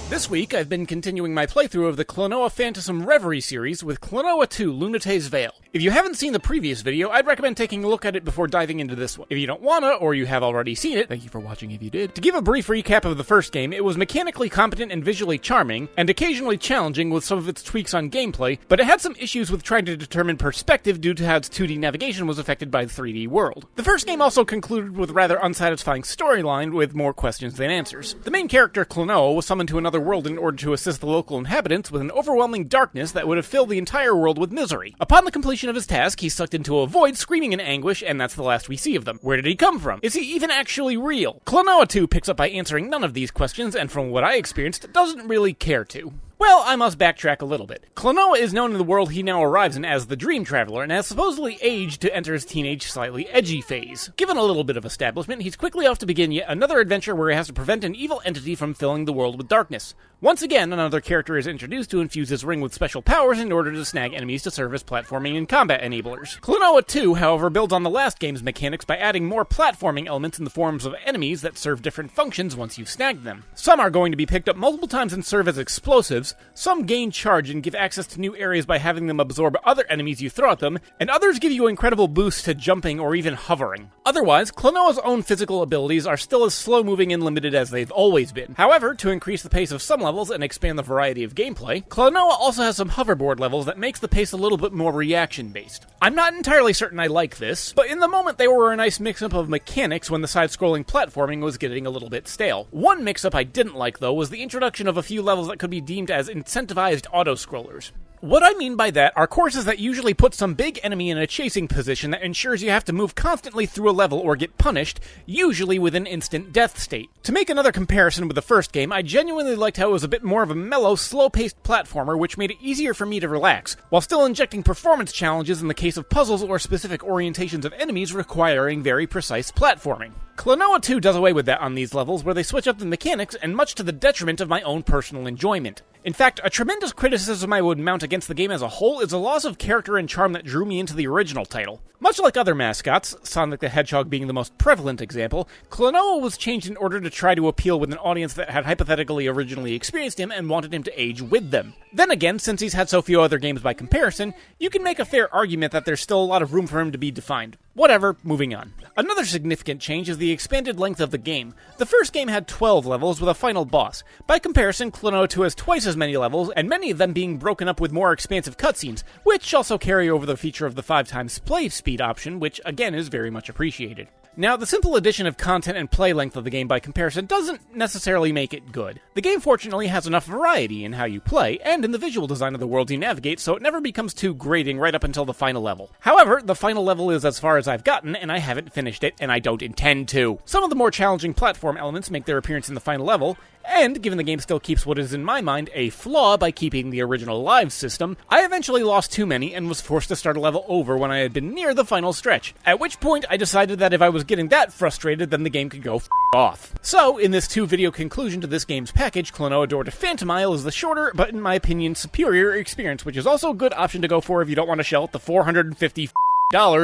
This week, I've been continuing my playthrough of the Klonoa Phantasm Reverie series with Klonoa 2 Lunate's Veil. If you haven't seen the previous video, I'd recommend taking a look at it before diving into this one. If you don't wanna, or you have already seen it, thank you for watching if you did. To give a brief recap of the first game, it was mechanically competent and visually charming, and occasionally challenging with some of its tweaks on gameplay, but it had some issues with trying to determine perspective due to how its 2D navigation was affected by the 3D world. The first game also concluded with a rather unsatisfying storyline with more questions than answers. The main character, Klonoa, was summoned to another world in order to assist the local inhabitants with an overwhelming darkness that would have filled the entire world with misery. Upon the completion of his task, he's sucked into a void, screaming in anguish, and that's the last we see of them. Where did he come from? Is he even actually real? Klonoa 2 picks up by answering none of these questions, and from what I experienced, doesn't really care to. Well, I must backtrack a little bit. Klonoa is known in the world he now arrives in as the Dream Traveler, and has supposedly aged to enter his teenage, slightly edgy phase. Given a little bit of establishment, he's quickly off to begin yet another adventure where he has to prevent an evil entity from filling the world with darkness. Once again, another character is introduced to infuse his ring with special powers in order to snag enemies to serve as platforming and combat enablers. Klonoa 2, however, builds on the last game's mechanics by adding more platforming elements in the forms of enemies that serve different functions once you've snagged them. Some are going to be picked up multiple times and serve as explosives, some gain charge and give access to new areas by having them absorb other enemies you throw at them, and others give you incredible boosts to jumping or even hovering. Otherwise, Klonoa's own physical abilities are still as slow-moving and limited as they've always been. However, to increase the pace of some levels and expand the variety of gameplay, Klonoa also has some hoverboard levels that makes the pace a little bit more reaction-based. I'm not entirely certain I like this, but in the moment they were a nice mix-up of mechanics when the side-scrolling platforming was getting a little bit stale. One mix-up I didn't like, though, was the introduction of a few levels that could be deemed as incentivized auto-scrollers. What I mean by that are courses that usually put some big enemy in a chasing position that ensures you have to move constantly through a level or get punished, usually with an instant death state. To make another comparison with the first game, I genuinely liked how it was a bit more of a mellow, slow-paced platformer which made it easier for me to relax, while still injecting performance challenges in the case of puzzles or specific orientations of enemies requiring very precise platforming. Klonoa 2 does away with that on these levels, where they switch up the mechanics, and much to the detriment of my own personal enjoyment. In fact, a tremendous criticism I would mount against the game as a whole is a loss of character and charm that drew me into the original title. Much like other mascots, Sonic the Hedgehog being the most prevalent example, Klonoa was changed in order to try to appeal with an audience that had hypothetically originally experienced him and wanted him to age with them. Then again, since he's had so few other games by comparison, you can make a fair argument that there's still a lot of room for him to be defined. Whatever, moving on. Another significant change is the expanded length of the game. The first game had 12 levels with a final boss. By comparison, Klonoa 2 has twice as many levels, and many of them being broken up with more expansive cutscenes, which also carry over the feature of the 5x play speed option, which again is very much appreciated. Now, the simple addition of content and play length of the game by comparison doesn't necessarily make it good. The game fortunately has enough variety in how you play, and in the visual design of the world you navigate, so it never becomes too grating right up until the final level. However, the final level is as far as I've gotten, and I haven't finished it, and I don't intend to. Some of the more challenging platform elements make their appearance in the final level, and given the game still keeps what is in my mind a flaw by keeping the original lives system, I eventually lost too many and was forced to start a level over when I had been near the final stretch, at which point I decided that if I was getting that frustrated, then the game could go off. So, in this 2-video conclusion to this game's package, Klonoa Door to Phantom Isle is the shorter, but in my opinion, superior experience, which is also a good option to go for if you don't want to shell out the $450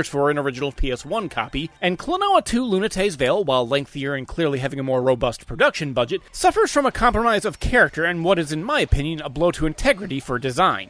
for an original PS1 copy, and Klonoa 2 Lunate's Veil, while lengthier and clearly having a more robust production budget, suffers from a compromise of character and what is, in my opinion, a blow to integrity for design.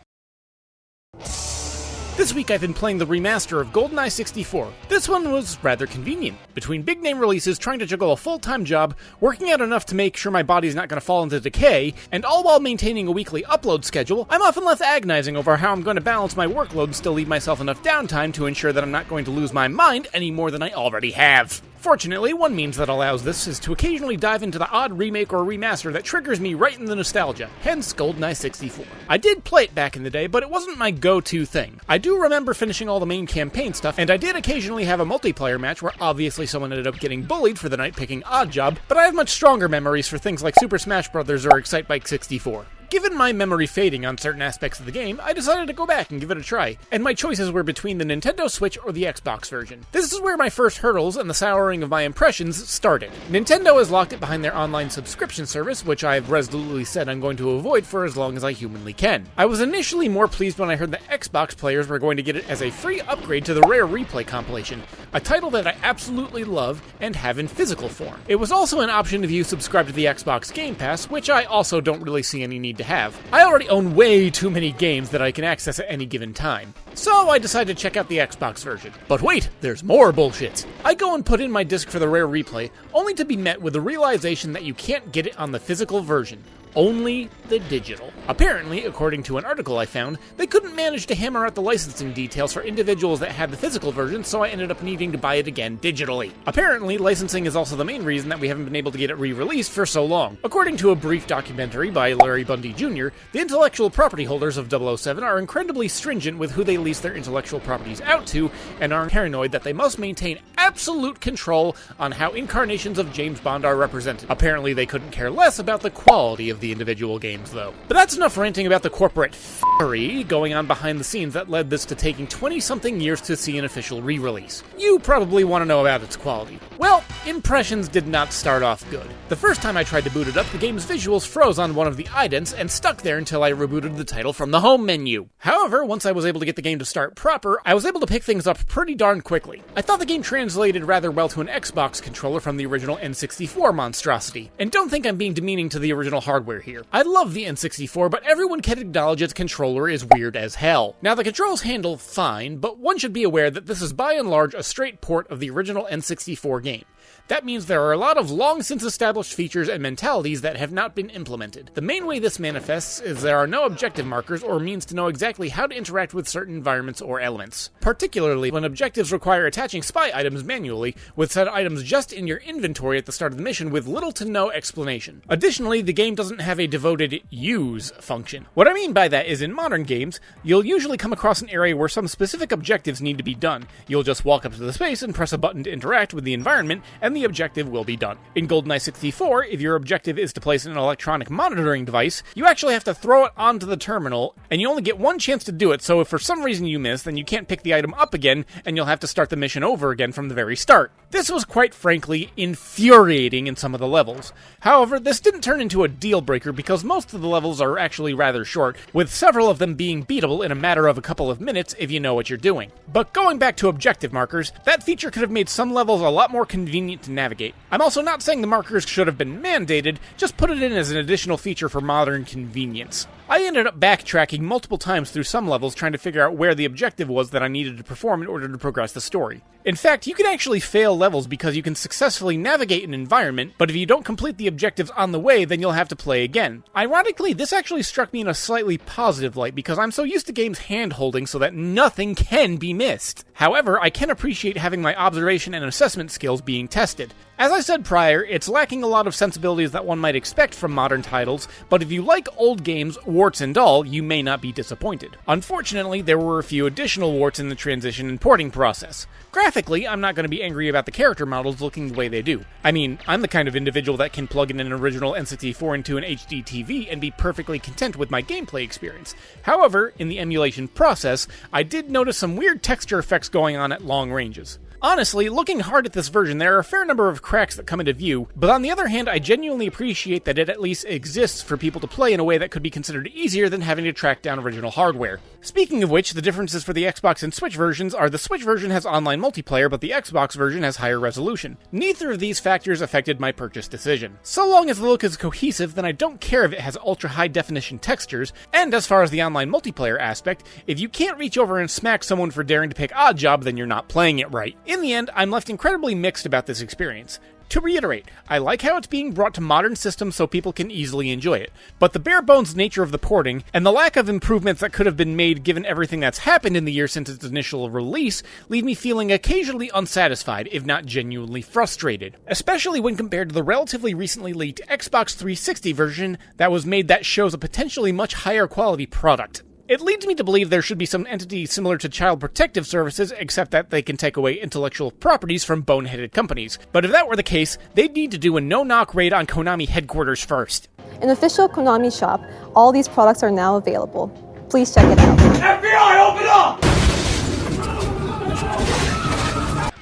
This week I've been playing the remaster of GoldenEye 64. This one was rather convenient. Between big name releases, trying to juggle a full-time job, working out enough to make sure my body's not going to fall into decay, and all while maintaining a weekly upload schedule, I'm often left agonizing over how I'm going to balance my workload and still leave myself enough downtime to ensure that I'm not going to lose my mind any more than I already have. Fortunately, one means that allows this is to occasionally dive into the odd remake or remaster that triggers me right in the nostalgia, hence GoldenEye 64. I did play it back in the day, but it wasn't my go-to thing. I do remember finishing all the main campaign stuff, and I did occasionally have a multiplayer match where obviously someone ended up getting bullied for the night picking Oddjob, but I have much stronger memories for things like Super Smash Bros. Or Excitebike 64. Given my memory fading on certain aspects of the game, I decided to go back and give it a try, and my choices were between the Nintendo Switch or the Xbox version. This is where my first hurdles and the souring of my impressions started. Nintendo has locked it behind their online subscription service, which I've resolutely said I'm going to avoid for as long as I humanly can. I was initially more pleased when I heard that Xbox players were going to get it as a free upgrade to the Rare Replay compilation, a title that I absolutely love and have in physical form. It was also an option if you subscribe to the Xbox Game Pass, which I also don't really see any need to have. I already own way too many games that I can access at any given time. So I decided to check out the Xbox version. But wait, there's more bullshit. I go and put in my disc for the Rare Replay, only to be met with the realization that you can't get it on the physical version. Only the digital. Apparently, according to an article I found, they couldn't manage to hammer out the licensing details for individuals that had the physical version, so I ended up needing to buy it again digitally. Apparently, licensing is also the main reason that we haven't been able to get it re-released for so long. According to a brief documentary by Larry Bundy Jr., the intellectual property holders of 007 are incredibly stringent with who they lease their intellectual properties out to, and are paranoid that they must maintain absolute control on how incarnations of James Bond are represented. Apparently, they couldn't care less about the quality of the individual games, though. But that's enough ranting about the corporate f***ery going on behind the scenes that led this to taking 20-something years to see an official re-release. You probably want to know about its quality. Well, impressions did not start off good. The first time I tried to boot it up, the game's visuals froze on one of the idents and stuck there until I rebooted the title from the home menu. However, once I was able to get the game to start proper, I was able to pick things up pretty darn quickly. I thought the game translated rather well to an Xbox controller from the original N64 monstrosity. And don't think I'm being demeaning to the original hardware here. I love the N64, but everyone can acknowledge its controller is weird as hell. Now, the controls handle fine, but one should be aware that this is by and large a straight port of the original N64 game. That means there are a lot of long-since established features and mentalities that have not been implemented. The main way this manifests is there are no objective markers or means to know exactly how to interact with certain environments or elements, particularly when objectives require attaching spy items manually, with said items just in your inventory at the start of the mission with little to no explanation. Additionally, the game doesn't have a devoted use function. What I mean by that is in modern games, you'll usually come across an area where some specific objectives need to be done. You'll just walk up to the space and press a button to interact with the environment, and the objective will be done. In GoldenEye 64, if your objective is to place an electronic monitoring device, you actually have to throw it onto the terminal, and you only get one chance to do it, so if for some reason you miss, then you can't pick the item up again, and you'll have to start the mission over again from the very start. This was quite frankly infuriating in some of the levels. However, this didn't turn into a deal breaker because most of the levels are actually rather short, with several of them being beatable in a matter of a couple of minutes if you know what you're doing. But going back to objective markers, that feature could have made some levels a lot more convenient to navigate. I'm also not saying the markers should have been mandated, just put it in as an additional feature for modern convenience. I ended up backtracking multiple times through some levels trying to figure out where the objective was that I needed to perform in order to progress the story. In fact, you can actually fail levels because you can successfully navigate an environment, but if you don't complete the objectives on the way, then you'll have to play again. Ironically, this actually struck me in a slightly positive light because I'm so used to games hand-holding so that nothing can be missed. However, I can appreciate having my observation and assessment skills being tested. As I said prior, it's lacking a lot of sensibilities that one might expect from modern titles, but if you like old games, warts and all, you may not be disappointed. Unfortunately, there were a few additional warts in the transition and porting process. Graphically, I'm not going to be angry about the character models looking the way they do. I mean, I'm the kind of individual that can plug in an original N64 into an HD TV and be perfectly content with my gameplay experience. However, in the emulation process, I did notice some weird texture effects going on at long ranges. Honestly, looking hard at this version, there are a fair number of cracks that come into view, but on the other hand, I genuinely appreciate that it at least exists for people to play in a way that could be considered easier than having to track down original hardware. Speaking of which, the differences for the Xbox and Switch versions are the Switch version has online multiplayer, but the Xbox version has higher resolution. Neither of these factors affected my purchase decision. So long as the look is cohesive, then I don't care if it has ultra-high definition textures, and as far as the online multiplayer aspect, if you can't reach over and smack someone for daring to pick Oddjob, then you're not playing it right. In the end, I'm left incredibly mixed about this experience. To reiterate, I like how it's being brought to modern systems so people can easily enjoy it, but the bare-bones nature of the porting, and the lack of improvements that could have been made given everything that's happened in the year since its initial release, leave me feeling occasionally unsatisfied, if not genuinely frustrated. Especially when compared to the relatively recently leaked Xbox 360 version that was made that shows a potentially much higher quality product. It leads me to believe there should be some entity similar to Child Protective Services, except that they can take away intellectual properties from boneheaded companies. But if that were the case, they'd need to do a no-knock raid on Konami headquarters first. In the official Konami shop, all these products are now available. Please check it out. FBI, open up!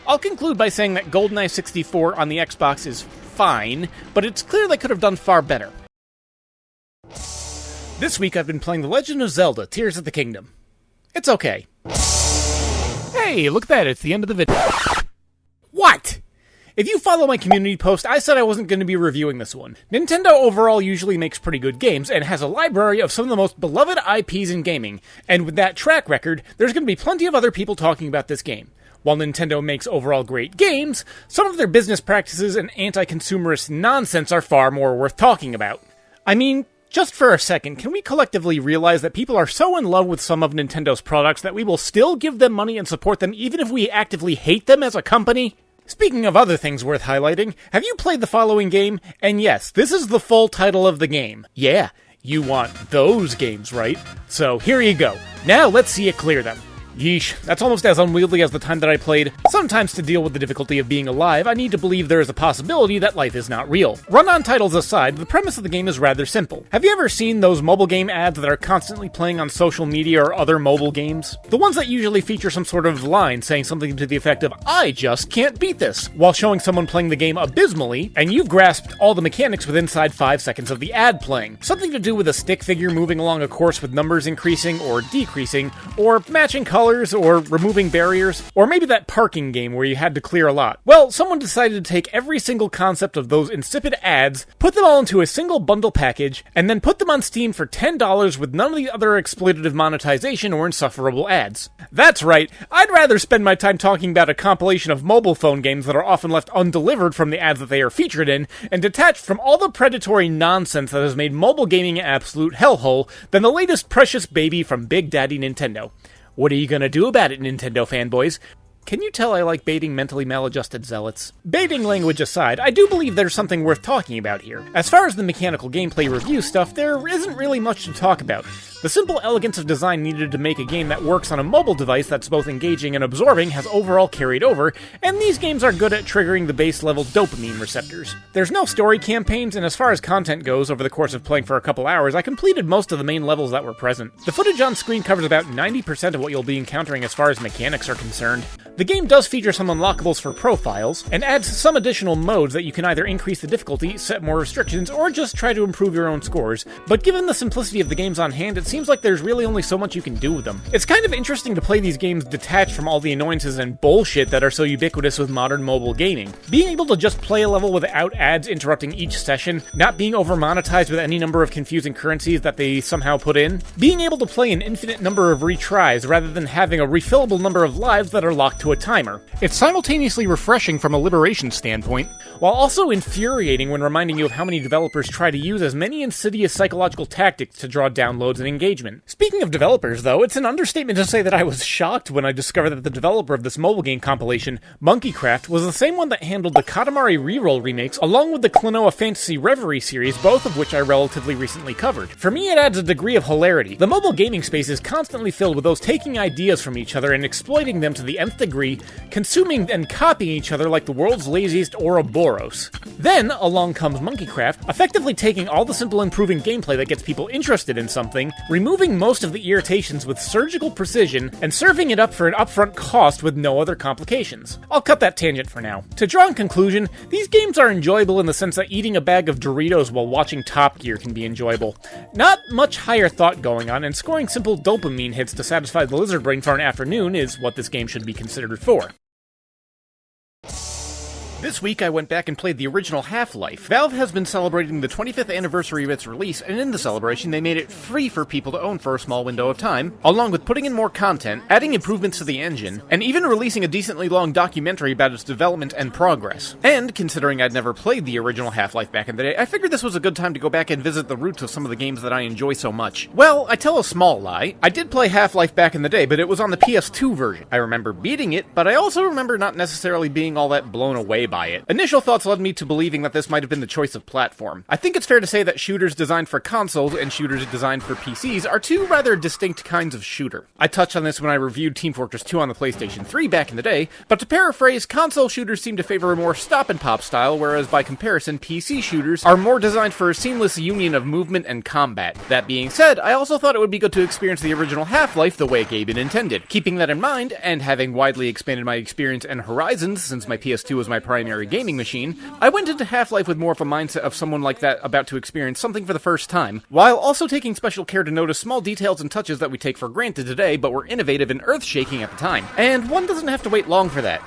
I'll conclude by saying that GoldenEye 64 on the Xbox is fine, but it's clear they could have done far better. This week I've been playing The Legend of Zelda: Tears of the Kingdom. It's okay. Hey, look at that, it's the end of the video. What? If you follow my community post, I said I wasn't going to be reviewing this one. Nintendo overall usually makes pretty good games, and has a library of some of the most beloved IPs in gaming, and with that track record, there's going to be plenty of other people talking about this game. While Nintendo makes overall great games, some of their business practices and anti-consumerist nonsense are far more worth talking about. I mean, just for a second, can we collectively realize that people are so in love with some of Nintendo's products that we will still give them money and support them even if we actively hate them as a company? Speaking of other things worth highlighting, have you played the following game? And yes, this is the full title of the game. Yeah, you want those games, right? So here you go. Now let's see you clear them. Yeesh, that's almost as unwieldy as the time that I played. Sometimes to deal with the difficulty of being alive, I need to believe there is a possibility that life is not real. Run-on titles aside, the premise of the game is rather simple. Have you ever seen those mobile game ads that are constantly playing on social media or other mobile games? The ones that usually feature some sort of line saying something to the effect of, "I just can't beat this," while showing someone playing the game abysmally, and you've grasped all the mechanics within inside 5 seconds of the ad playing. Something to do with a stick figure moving along a course with numbers increasing or decreasing, or matching colors, or removing barriers, or maybe that parking game where you had to clear a lot. Well, someone decided to take every single concept of those insipid ads, put them all into a single bundle package, and then put them on Steam for $10 with none of the other exploitative monetization or insufferable ads. That's right, I'd rather spend my time talking about a compilation of mobile phone games that are often left undelivered from the ads that they are featured in, and detached from all the predatory nonsense that has made mobile gaming an absolute hellhole, than the latest precious baby from Big Daddy Nintendo. What are you gonna do about it, Nintendo fanboys? Can you tell I like baiting mentally maladjusted zealots? Baiting language aside, I do believe there's something worth talking about here. As far as the mechanical gameplay review stuff, there isn't really much to talk about. The simple elegance of design needed to make a game that works on a mobile device that's both engaging and absorbing has overall carried over, and these games are good at triggering the base level dopamine receptors. There's no story campaigns, and as far as content goes, over the course of playing for a couple hours, I completed most of the main levels that were present. The footage on screen covers about 90% of what you'll be encountering as far as mechanics are concerned. The game does feature some unlockables for profiles, and adds some additional modes that you can either increase the difficulty, set more restrictions, or just try to improve your own scores, but given the simplicity of the games on hand, it seems like there's really only so much you can do with them. It's kind of interesting to play these games detached from all the annoyances and bullshit that are so ubiquitous with modern mobile gaming. Being able to just play a level without ads interrupting each session, not being over-monetized with any number of confusing currencies that they somehow put in, being able to play an infinite number of retries rather than having a refillable number of lives that are locked to a timer. It's simultaneously refreshing from a liberation standpoint, while also infuriating when reminding you of how many developers try to use as many insidious psychological tactics to draw downloads and engagement. Speaking of developers, though, it's an understatement to say that I was shocked when I discovered that the developer of this mobile game compilation, Monkeycraft, was the same one that handled the Katamari Reroll remakes, along with the Klonoa Fantasy Reverie series, both of which I relatively recently covered. For me, it adds a degree of hilarity. The mobile gaming space is constantly filled with those taking ideas from each other and exploiting them to the nth degree, consuming and copying each other like the world's laziest Ouroboros. Then, along comes Monkeycraft, effectively taking all the simple improving gameplay that gets people interested in something, removing most of the irritations with surgical precision, and serving it up for an upfront cost with no other complications. I'll cut that tangent for now. To draw in conclusion, these games are enjoyable in the sense that eating a bag of Doritos while watching Top Gear can be enjoyable. Not much higher thought going on, and scoring simple dopamine hits to satisfy the lizard brain for an afternoon is what this game should be considered for. This week I went back and played the original Half-Life. Valve has been celebrating the 25th anniversary of its release, and in the celebration they made it free for people to own for a small window of time, along with putting in more content, adding improvements to the engine, and even releasing a decently long documentary about its development and progress. And, considering I'd never played the original Half-Life back in the day, I figured this was a good time to go back and visit the roots of some of the games that I enjoy so much. Well, I tell a small lie. I did play Half-Life back in the day, but it was on the PS2 version. I remember beating it, but I also remember not necessarily being all that blown away by it. Initial thoughts led me to believing that this might have been the choice of platform. I think it's fair to say that shooters designed for consoles and shooters designed for PCs are two rather distinct kinds of shooter. I touched on this when I reviewed Team Fortress 2 on the PlayStation 3 back in the day, but to paraphrase, console shooters seem to favor a more stop-and-pop style, whereas by comparison, PC shooters are more designed for a seamless union of movement and combat. That being said, I also thought it would be good to experience the original Half-Life the way Gaben intended. Keeping that in mind, and having widely expanded my experience and horizons since my PS2 was my primary gaming machine, I went into Half-Life with more of a mindset of someone like that about to experience something for the first time, while also taking special care to notice small details and touches that we take for granted today but were innovative and earth-shaking at the time. And one doesn't have to wait long for that.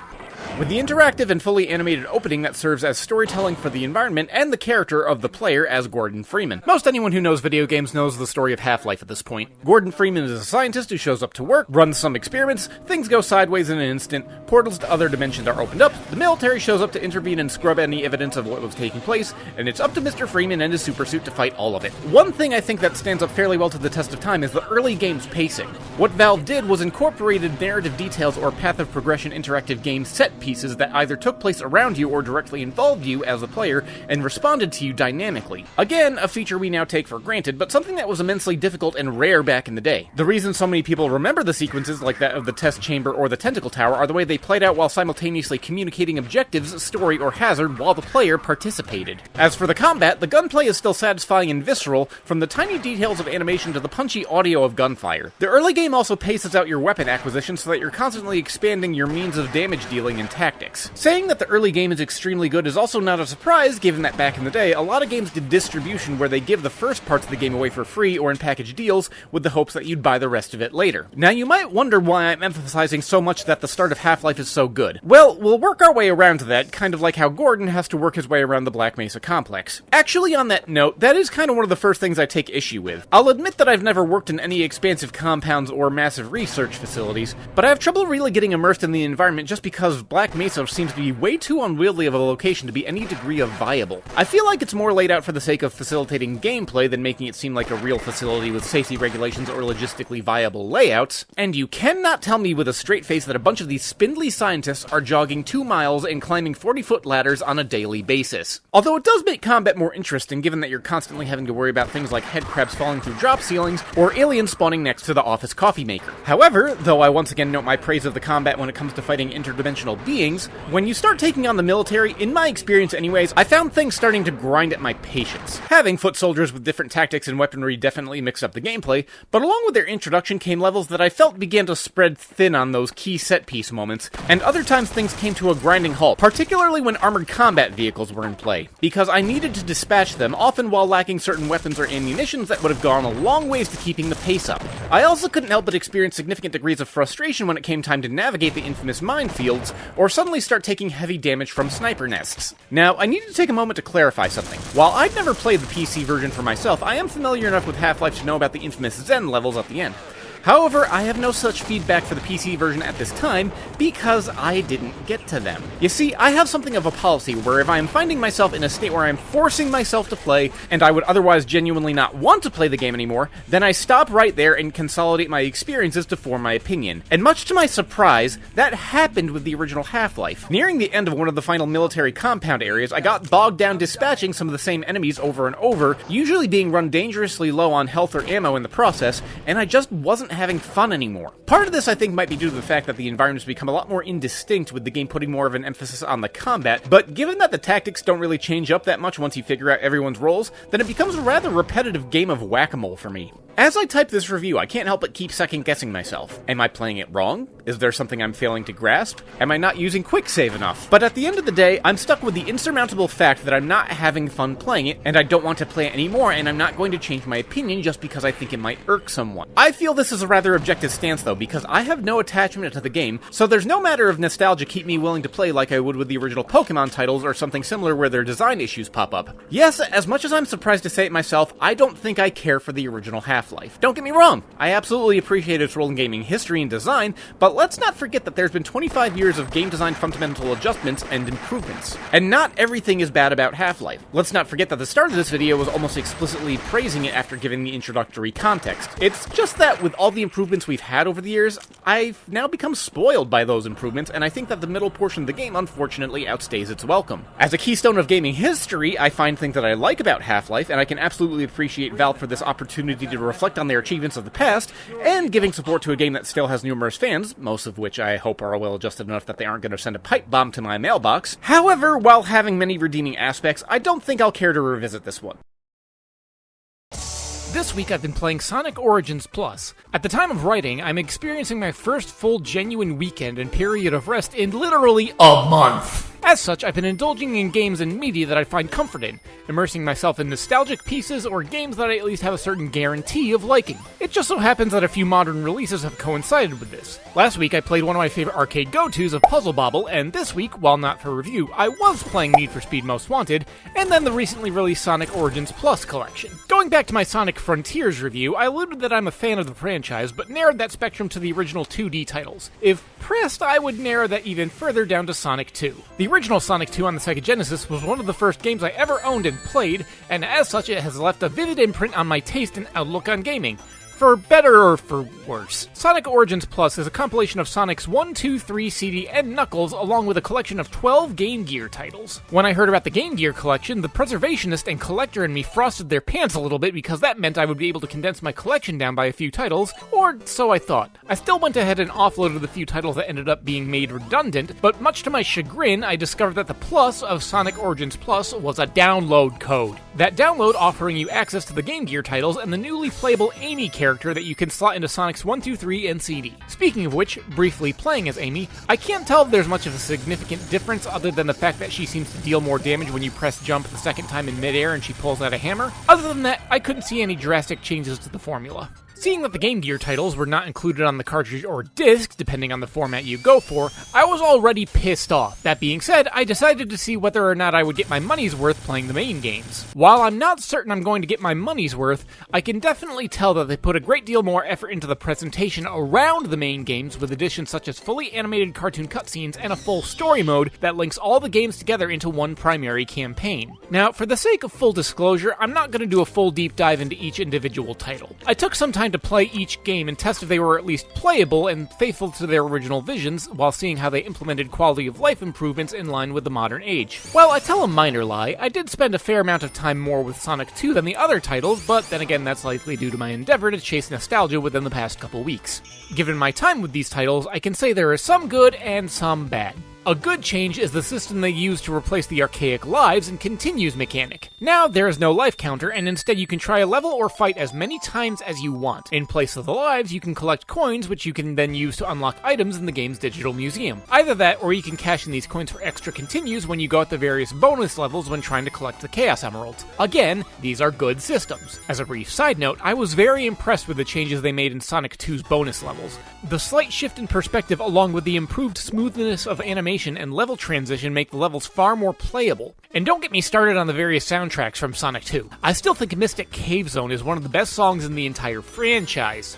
With the interactive and fully animated opening that serves as storytelling for the environment and the character of the player as Gordon Freeman. Most anyone who knows video games knows the story of Half-Life at this point. Gordon Freeman is a scientist who shows up to work, runs some experiments, things go sideways in an instant, portals to other dimensions are opened up, the military shows up to intervene and scrub any evidence of what was taking place, and it's up to Mr. Freeman and his supersuit to fight all of it. One thing I think that stands up fairly well to the test of time is the early game's pacing. What Valve did was incorporated narrative details or path of progression interactive game set pieces that either took place around you or directly involved you as a player and responded to you dynamically. Again, a feature we now take for granted, but something that was immensely difficult and rare back in the day. The reason so many people remember the sequences like that of the test chamber or the tentacle tower are the way they played out while simultaneously communicating objectives, story, or hazard while the player participated. As for the combat, the gunplay is still satisfying and visceral, from the tiny details of animation to the punchy audio of gunfire. The early game also paces out your weapon acquisition so that you're constantly expanding your means of damage dealing and tactics. Saying that the early game is extremely good is also not a surprise, given that back in the day, a lot of games did distribution where they give the first parts of the game away for free or in package deals with the hopes that you'd buy the rest of it later. Now you might wonder why I'm emphasizing so much that the start of Half-Life is so good. Well, we'll work our way around to that, kind of like how Gordon has to work his way around the Black Mesa complex. Actually, on that note, that is kind of one of the first things I take issue with. I'll admit that I've never worked in any expansive compounds or massive research facilities, but I have trouble really getting immersed in the environment just because Black Mesa seems to be way too unwieldy of a location to be any degree of viable. I feel like it's more laid out for the sake of facilitating gameplay than making it seem like a real facility with safety regulations or logistically viable layouts, and you cannot tell me with a straight face that a bunch of these spindly scientists are jogging 2 miles and climbing 40-foot ladders on a daily basis. Although it does make combat more interesting given that you're constantly having to worry about things like head crabs falling through drop ceilings or aliens spawning next to the office coffee maker. However, though I once again note my praise of the combat when it comes to fighting interdimensional beings, when you start taking on the military, in my experience anyways, I found things starting to grind at my patience. Having foot soldiers with different tactics and weaponry definitely mixed up the gameplay, but along with their introduction came levels that I felt began to spread thin on those key set-piece moments, and other times things came to a grinding halt, particularly when armored combat vehicles were in play, because I needed to dispatch them, often while lacking certain weapons or ammunitions that would have gone a long ways to keeping the pace up. I also couldn't help but experience significant degrees of frustration when it came time to navigate the infamous minefields, or suddenly start taking heavy damage from sniper nests. Now, I need to take a moment to clarify something. While I've never played the PC version for myself, I am familiar enough with Half-Life to know about the infamous Zen levels at the end. However, I have no such feedback for the PC version at this time, because I didn't get to them. You see, I have something of a policy where if I am finding myself in a state where I'm forcing myself to play, and I would otherwise genuinely not want to play the game anymore, then I stop right there and consolidate my experiences to form my opinion. And much to my surprise, that happened with the original Half-Life. Nearing the end of one of the final military compound areas, I got bogged down dispatching some of the same enemies over and over, usually being run dangerously low on health or ammo in the process, and I just wasn't having fun anymore. Part of this I think might be due to the fact that the environments become a lot more indistinct with the game putting more of an emphasis on the combat, but given that the tactics don't really change up that much once you figure out everyone's roles, then it becomes a rather repetitive game of whack-a-mole for me. As I type this review, I can't help but keep second-guessing myself. Am I playing it wrong? Is there something I'm failing to grasp? Am I not using quick save enough? But at the end of the day, I'm stuck with the insurmountable fact that I'm not having fun playing it, and I don't want to play it anymore, and I'm not going to change my opinion just because I think it might irk someone. I feel this is a rather objective stance though, because I have no attachment to the game, so there's no matter of nostalgia keep me willing to play like I would with the original Pokemon titles or something similar where their design issues pop up. Yes, as much as I'm surprised to say it myself, I don't think I care for the original Half-Life. Don't get me wrong, I absolutely appreciate its role in gaming history and design, but let's not forget that there's been 25 years of game design fundamental adjustments and improvements. And not everything is bad about Half-Life. Let's not forget that the start of this video was almost explicitly praising it after giving the introductory context. It's just that with all the improvements we've had over the years, I've now become spoiled by those improvements, and I think that the middle portion of the game unfortunately outstays its welcome. As a keystone of gaming history, I find things that I like about Half-Life, and I can absolutely appreciate Valve for this opportunity to reflect on their achievements of the past, and giving support to a game that still has numerous fans, most of which I hope are well-adjusted enough that they aren't going to send a pipe bomb to my mailbox. However, while having many redeeming aspects, I don't think I'll care to revisit this one. This week I've been playing Sonic Origins Plus. At the time of writing, I'm experiencing my first full genuine weekend and period of rest in literally a month. As such, I've been indulging in games and media that I find comfort in, immersing myself in nostalgic pieces or games that I at least have a certain guarantee of liking. It just so happens that a few modern releases have coincided with this. Last week I played one of my favorite arcade go-tos of Puzzle Bobble, and this week, while not for review, I was playing Need for Speed Most Wanted, and then the recently released Sonic Origins Plus collection. Going back to my Sonic Frontiers review, I alluded that I'm a fan of the franchise, but narrowed that spectrum to the original 2D titles. If pressed, I would narrow that even further down to Sonic 2. The original Sonic 2 on the Sega Genesis was one of the first games I ever owned and played, and as such it has left a vivid imprint on my taste and outlook on gaming. For better or for worse. Sonic Origins Plus is a compilation of Sonic's 1, 2, 3 CD and Knuckles, along with a collection of 12 Game Gear titles. When I heard about the Game Gear collection, the preservationist and collector in me frosted their pants a little bit because that meant I would be able to condense my collection down by a few titles, or so I thought. I still went ahead and offloaded the few titles that ended up being made redundant, but much to my chagrin, I discovered that the plus of Sonic Origins Plus was a download code. That download offering you access to the Game Gear titles and the newly playable Amy character that you can slot into Sonic's 1, 2, 3, and CD. Speaking of which, briefly playing as Amy, I can't tell if there's much of a significant difference other than the fact that she seems to deal more damage when you press jump the second time in midair and she pulls out a hammer. Other than that, I couldn't see any drastic changes to the formula. Seeing that the Game Gear titles were not included on the cartridge or disc, depending on the format you go for, I was already pissed off. That being said, I decided to see whether or not I would get my money's worth playing the main games. While I'm not certain I'm going to get my money's worth, I can definitely tell that they put a great deal more effort into the presentation around the main games with additions such as fully animated cartoon cutscenes and a full story mode that links all the games together into one primary campaign. Now, for the sake of full disclosure, I'm not going to do a full deep dive into each individual title. I took some time to play each game and test if they were at least playable and faithful to their original visions, while seeing how they implemented quality of life improvements in line with the modern age. Well, I tell a minor lie, I did spend a fair amount of time more with Sonic 2 than the other titles, but then again that's likely due to my endeavor to chase nostalgia within the past couple weeks. Given my time with these titles, I can say there is some good and some bad. A good change is the system they use to replace the archaic lives and continues mechanic. Now, there is no life counter, and instead you can try a level or fight as many times as you want. In place of the lives, you can collect coins, which you can then use to unlock items in the game's digital museum. Either that, or you can cash in these coins for extra continues when you go at the various bonus levels when trying to collect the Chaos Emeralds. Again, these are good systems. As a brief side note, I was very impressed with the changes they made in Sonic 2's bonus levels. The slight shift in perspective along with the improved smoothness of animation and level transition make the levels far more playable. And don't get me started on the various soundtracks from Sonic 2. I still think Mystic Cave Zone is one of the best songs in the entire franchise.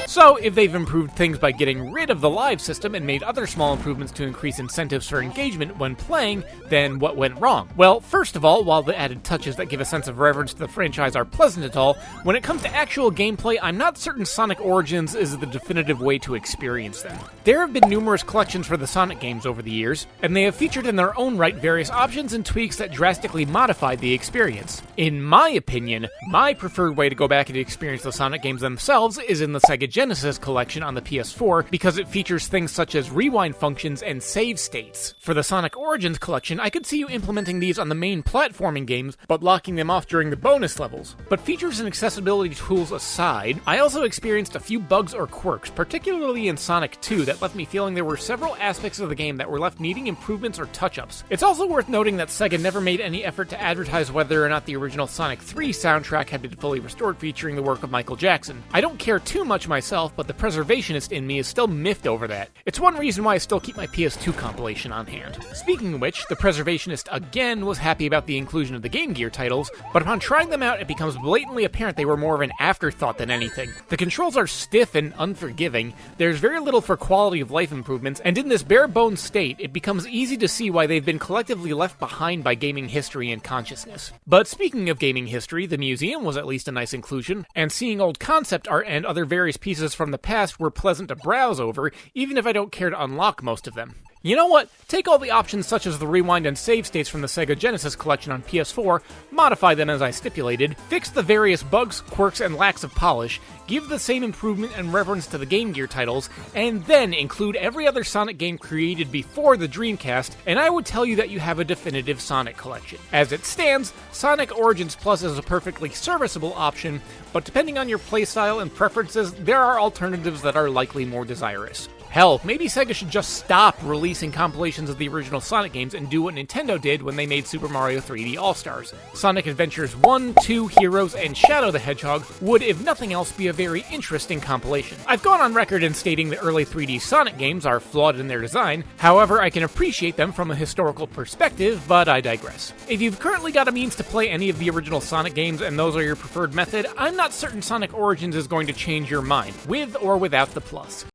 So, if they've improved things by getting rid of the live system and made other small improvements to increase incentives for engagement when playing, then what went wrong? Well, first of all, while the added touches that give a sense of reverence to the franchise are pleasant at all, when it comes to actual gameplay, I'm not certain Sonic Origins is the definitive way to experience them. There have been numerous collections for the Sonic games over the years, and they have featured in their own right various options and tweaks that drastically modified the experience. In my opinion, my preferred way to go back and experience the Sonic games themselves is in the Sega Genesis Genesis collection on the PS4 because it features things such as rewind functions and save states. For the Sonic Origins collection, I could see you implementing these on the main platforming games, but locking them off during the bonus levels. But features and accessibility tools aside, I also experienced a few bugs or quirks, particularly in Sonic 2, that left me feeling there were several aspects of the game that were left needing improvements or touch-ups. It's also worth noting that Sega never made any effort to advertise whether or not the original Sonic 3 soundtrack had been fully restored featuring the work of Michael Jackson. I don't care too much myself, but the preservationist in me is still miffed over that. It's one reason why I still keep my PS2 compilation on hand. Speaking of which, the preservationist again was happy about the inclusion of the Game Gear titles, but upon trying them out it becomes blatantly apparent they were more of an afterthought than anything. The controls are stiff and unforgiving, there's very little for quality of life improvements, and in this bare-bones state, it becomes easy to see why they've been collectively left behind by gaming history and consciousness. But speaking of gaming history, the museum was at least a nice inclusion, and seeing old concept art and other various pieces from the past were pleasant to browse over, even if I don't care to unlock most of them. You know what? Take all the options such as the rewind and save states from the Sega Genesis collection on PS4, modify them as I stipulated, fix the various bugs, quirks, and lacks of polish, give the same improvement and reverence to the Game Gear titles, and then include every other Sonic game created before the Dreamcast, and I would tell you that you have a definitive Sonic collection. As it stands, Sonic Origins Plus is a perfectly serviceable option, but depending on your playstyle and preferences, there are alternatives that are likely more desirous. Hell, maybe Sega should just stop releasing compilations of the original Sonic games and do what Nintendo did when they made Super Mario 3D All-Stars. Sonic Adventures 1, 2, Heroes, and Shadow the Hedgehog would, if nothing else, be a very interesting compilation. I've gone on record in stating the early 3D Sonic games are flawed in their design, however, I can appreciate them from a historical perspective, but I digress. If you've currently got a means to play any of the original Sonic games and those are your preferred method, I'm not certain Sonic Origins is going to change your mind, with or without the plus.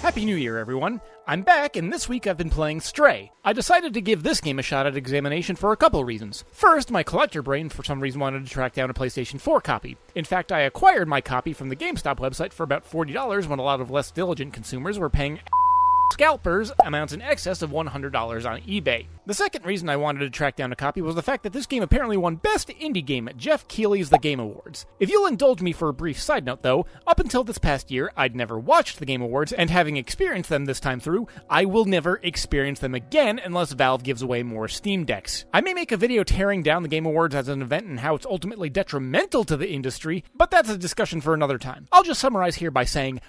Happy New Year, everyone! I'm back, and this week I've been playing Stray. I decided to give this game a shot at examination for a couple reasons. First, my collector brain for some reason wanted to track down a PlayStation 4 copy. In fact, I acquired my copy from the GameStop website for about $40 when a lot of less diligent consumers were paying scalpers amounts in excess of $100 on eBay. The second reason I wanted to track down a copy was the fact that this game apparently won Best Indie Game at Jeff Keighley's The Game Awards. If you'll indulge me for a brief side note though, up until this past year, I'd never watched The Game Awards, and having experienced them this time through, I will never experience them again unless Valve gives away more Steam Decks. I may make a video tearing down The Game Awards as an event and how it's ultimately detrimental to the industry, but that's a discussion for another time. I'll just summarize here by saying,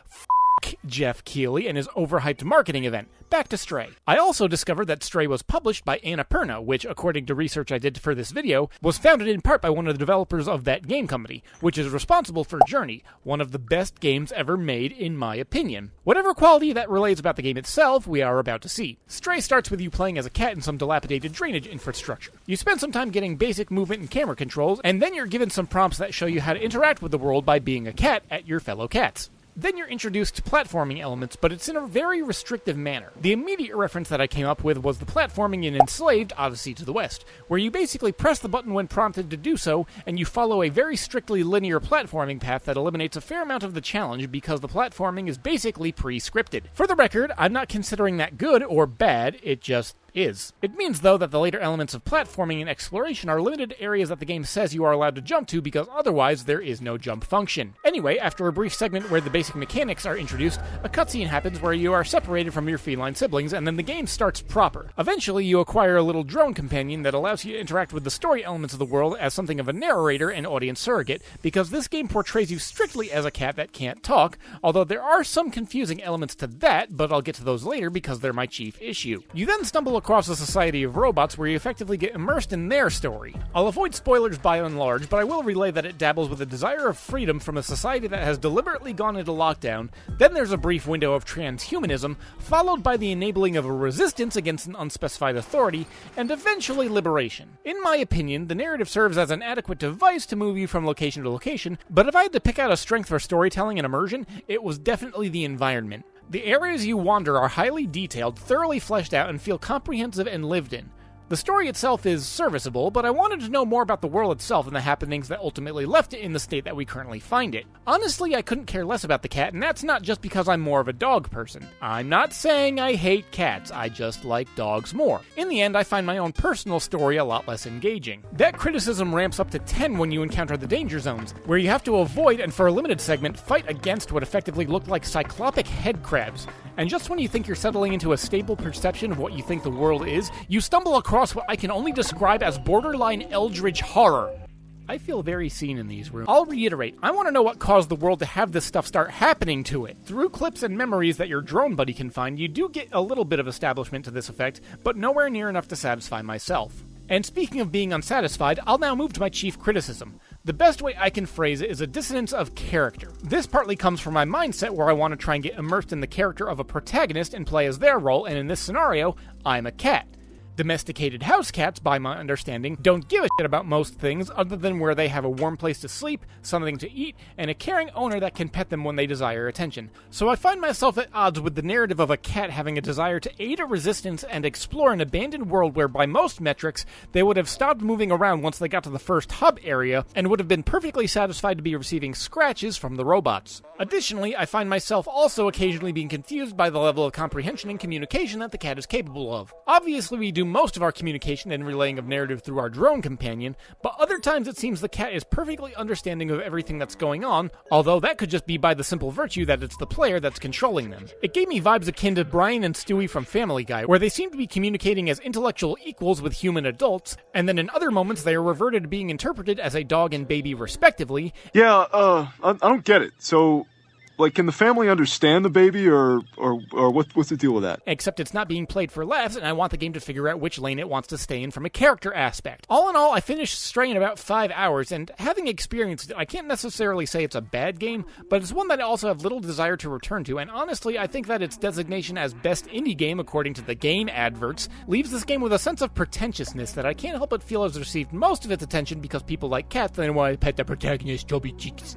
Jeff Keighley and his overhyped marketing event. Back to Stray. I also discovered that Stray was published by Annapurna, which, according to research I did for this video, was founded in part by one of the developers of that game company, which is responsible for Journey, one of the best games ever made in my opinion. Whatever quality that relates about the game itself, we are about to see. Stray starts with you playing as a cat in some dilapidated drainage infrastructure. You spend some time getting basic movement and camera controls, and then you're given some prompts that show you how to interact with the world by being a cat at your fellow cats. Then you're introduced to platforming elements, but it's in a very restrictive manner. The immediate reference that I came up with was the platforming in Enslaved Odyssey to the West, where you basically press the button when prompted to do so, and you follow a very strictly linear platforming path that eliminates a fair amount of the challenge because the platforming is basically pre-scripted. For the record, I'm not considering that good or bad, it just is. It means, though, that the later elements of platforming and exploration are limited to areas that the game says you are allowed to jump to because otherwise there is no jump function. Anyway, after a brief segment where the basic mechanics are introduced, a cutscene happens where you are separated from your feline siblings and then the game starts proper. Eventually, you acquire a little drone companion that allows you to interact with the story elements of the world as something of a narrator and audience surrogate, because this game portrays you strictly as a cat that can't talk, although there are some confusing elements to that, but I'll get to those later because they're my chief issue. You then stumble across a society of robots where you effectively get immersed in their story. I'll avoid spoilers by and large, but I will relay that it dabbles with a desire of freedom from a society that has deliberately gone into lockdown. Then there's a brief window of transhumanism, followed by the enabling of a resistance against an unspecified authority, and eventually liberation. In my opinion, the narrative serves as an adequate device to move you from location to location, but if I had to pick out a strength for storytelling and immersion, it was definitely the environment. The areas you wander are highly detailed, thoroughly fleshed out, and feel comprehensive and lived in. The story itself is serviceable, but I wanted to know more about the world itself and the happenings that ultimately left it in the state that we currently find it. Honestly, I couldn't care less about the cat, and that's not just because I'm more of a dog person. I'm not saying I hate cats, I just like dogs more. In the end, I find my own personal story a lot less engaging. That criticism ramps up to 10 when you encounter the danger zones, where you have to avoid and for a limited segment, fight against what effectively looked like cyclopic head crabs. And just when you think you're settling into a stable perception of what you think the world is, you stumble across what I can only describe as borderline eldritch horror. I feel very seen in these rooms. I'll reiterate, I want to know what caused the world to have this stuff start happening to it. Through clips and memories that your drone buddy can find, you do get a little bit of establishment to this effect, but nowhere near enough to satisfy myself. And speaking of being unsatisfied, I'll now move to my chief criticism. The best way I can phrase it is a dissonance of character. This partly comes from my mindset where I want to try and get immersed in the character of a protagonist and play as their role, and in this scenario, I'm a cat. Domesticated house cats, by my understanding, don't give a shit about most things other than where they have a warm place to sleep, something to eat, and a caring owner that can pet them when they desire attention. So I find myself at odds with the narrative of a cat having a desire to aid a resistance and explore an abandoned world where by most metrics, they would have stopped moving around once they got to the first hub area and would have been perfectly satisfied to be receiving scratches from the robots. Additionally, I find myself also occasionally being confused by the level of comprehension and communication that the cat is capable of. Obviously, we do most of our communication and relaying of narrative through our drone companion, but other times it seems the cat is perfectly understanding of everything that's going on, although that could just be by the simple virtue that it's the player that's controlling them. It gave me vibes akin to Brian and Stewie from Family Guy, where they seem to be communicating as intellectual equals with human adults, and then in other moments they are reverted to being interpreted as a dog and baby respectively. Yeah, I don't get it. So, like, can the family understand the baby, or what's the deal with that? Except it's not being played for laughs, and I want the game to figure out which lane it wants to stay in from a character aspect. All in all, I finished Stray in about 5 hours, and having experienced it, I can't necessarily say it's a bad game, but it's one that I also have little desire to return to, and honestly, I think that its designation as Best Indie Game, according to the game adverts, leaves this game with a sense of pretentiousness that I can't help but feel has received most of its attention because people like cats and want to pet the protagonist chubby cheeks.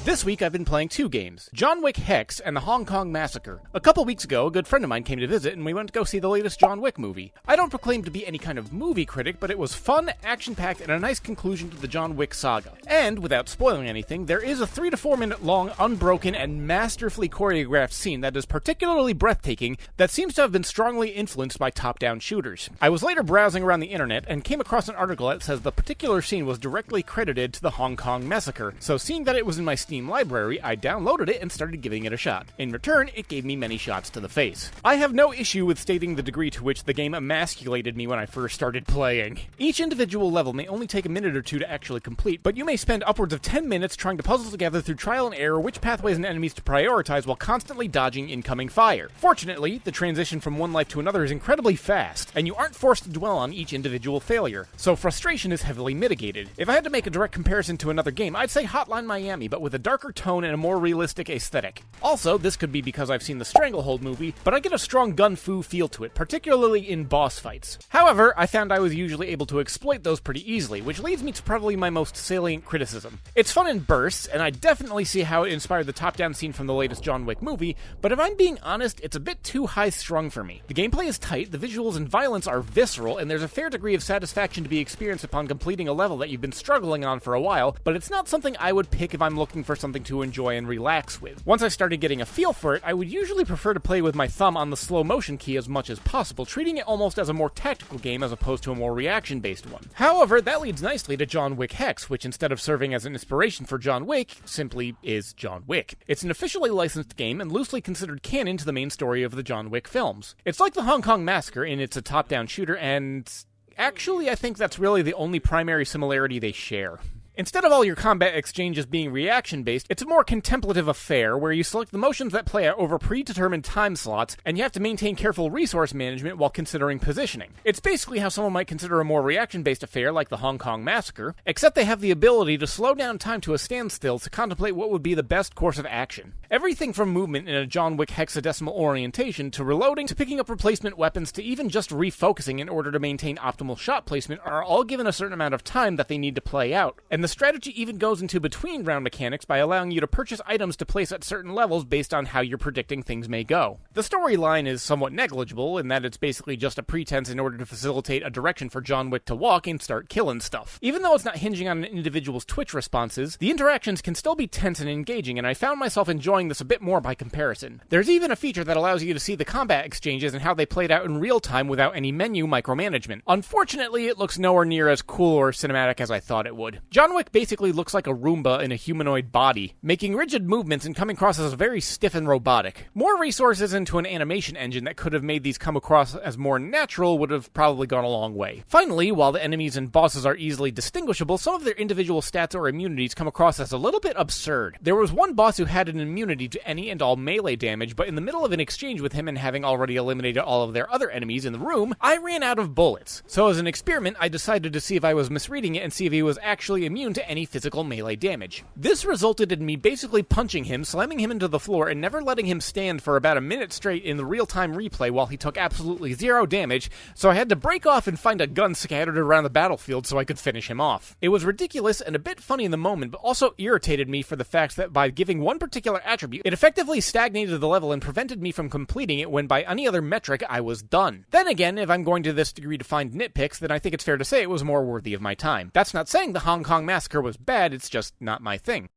This week I've been playing 2 games, John Wick Hex and the Hong Kong Massacre. A couple weeks ago, a good friend of mine came to visit and we went to go see the latest John Wick movie. I don't proclaim to be any kind of movie critic, but it was fun, action-packed, and a nice conclusion to the John Wick saga. And, without spoiling anything, there is a 3 to 4 minute long, unbroken, and masterfully choreographed scene that is particularly breathtaking that seems to have been strongly influenced by top-down shooters. I was later browsing around the internet and came across an article that says the particular scene was directly credited to the Hong Kong Massacre, so seeing that it was in my Steam library, I downloaded it and started giving it a shot. In return, it gave me many shots to the face. I have no issue with stating the degree to which the game emasculated me when I first started playing. Each individual level may only take a minute or two to actually complete, but you may spend upwards of 10 minutes trying to puzzle together through trial and error which pathways and enemies to prioritize while constantly dodging incoming fire. Fortunately, the transition from one life to another is incredibly fast, and you aren't forced to dwell on each individual failure, so frustration is heavily mitigated. If I had to make a direct comparison to another game, I'd say Hotline Miami, but with a darker tone and a more realistic aesthetic. Also, this could be because I've seen the Stranglehold movie, but I get a strong gun-fu feel to it, particularly in boss fights. However, I found I was usually able to exploit those pretty easily, which leads me to probably my most salient criticism. It's fun in bursts, and I definitely see how it inspired the top-down scene from the latest John Wick movie, but if I'm being honest, it's a bit too high-strung for me. The gameplay is tight, the visuals and violence are visceral, and there's a fair degree of satisfaction to be experienced upon completing a level that you've been struggling on for a while, but it's not something I would pick if I'm looking for something to enjoy and relax with. Once I started getting a feel for it, I would usually prefer to play with my thumb on the slow motion key as much as possible, treating it almost as a more tactical game as opposed to a more reaction-based one. However, that leads nicely to John Wick Hex, which instead of serving as an inspiration for John Wick, simply is John Wick. It's an officially licensed game and loosely considered canon to the main story of the John Wick films. It's like the Hong Kong Massacre in it's a top-down shooter, and actually I think that's really the only primary similarity they share. Instead of all your combat exchanges being reaction-based, it's a more contemplative affair where you select the motions that play out over predetermined time slots, and you have to maintain careful resource management while considering positioning. It's basically how someone might consider a more reaction-based affair like the Hong Kong Massacre, except they have the ability to slow down time to a standstill to contemplate what would be the best course of action. Everything from movement in a John Wick hexadecimal orientation to reloading to picking up replacement weapons to even just refocusing in order to maintain optimal shot placement are all given a certain amount of time that they need to play out, and and the strategy even goes into between round mechanics by allowing you to purchase items to place at certain levels based on how you're predicting things may go. The storyline is somewhat negligible in that it's basically just a pretense in order to facilitate a direction for John Wick to walk and start killing stuff. Even though it's not hinging on an individual's Twitch responses, the interactions can still be tense and engaging, and I found myself enjoying this a bit more by comparison. There's even a feature that allows you to see the combat exchanges and how they played out in real time without any menu micromanagement. Unfortunately, it looks nowhere near as cool or cinematic as I thought it would. John Wick basically looks like a Roomba in a humanoid body, making rigid movements and coming across as very stiff and robotic. More resources into an animation engine that could have made these come across as more natural would have probably gone a long way. Finally, while the enemies and bosses are easily distinguishable, some of their individual stats or immunities come across as a little bit absurd. There was one boss who had an immunity to any and all melee damage, but in the middle of an exchange with him and having already eliminated all of their other enemies in the room, I ran out of bullets. So as an experiment, I decided to see if I was misreading it and see if he was actually immune to any physical melee damage. This resulted in me basically punching him, slamming him into the floor, and never letting him stand for about a minute straight in the real-time replay while he took absolutely zero damage, so I had to break off and find a gun scattered around the battlefield so I could finish him off. It was ridiculous and a bit funny in the moment, but also irritated me for the fact that by giving one particular attribute, it effectively stagnated the level and prevented me from completing it when by any other metric I was done. Then again, if I'm going to this degree to find nitpicks, then I think it's fair to say it was more worthy of my time. That's not saying the Hong Kong Massacre was bad, it's just not my thing.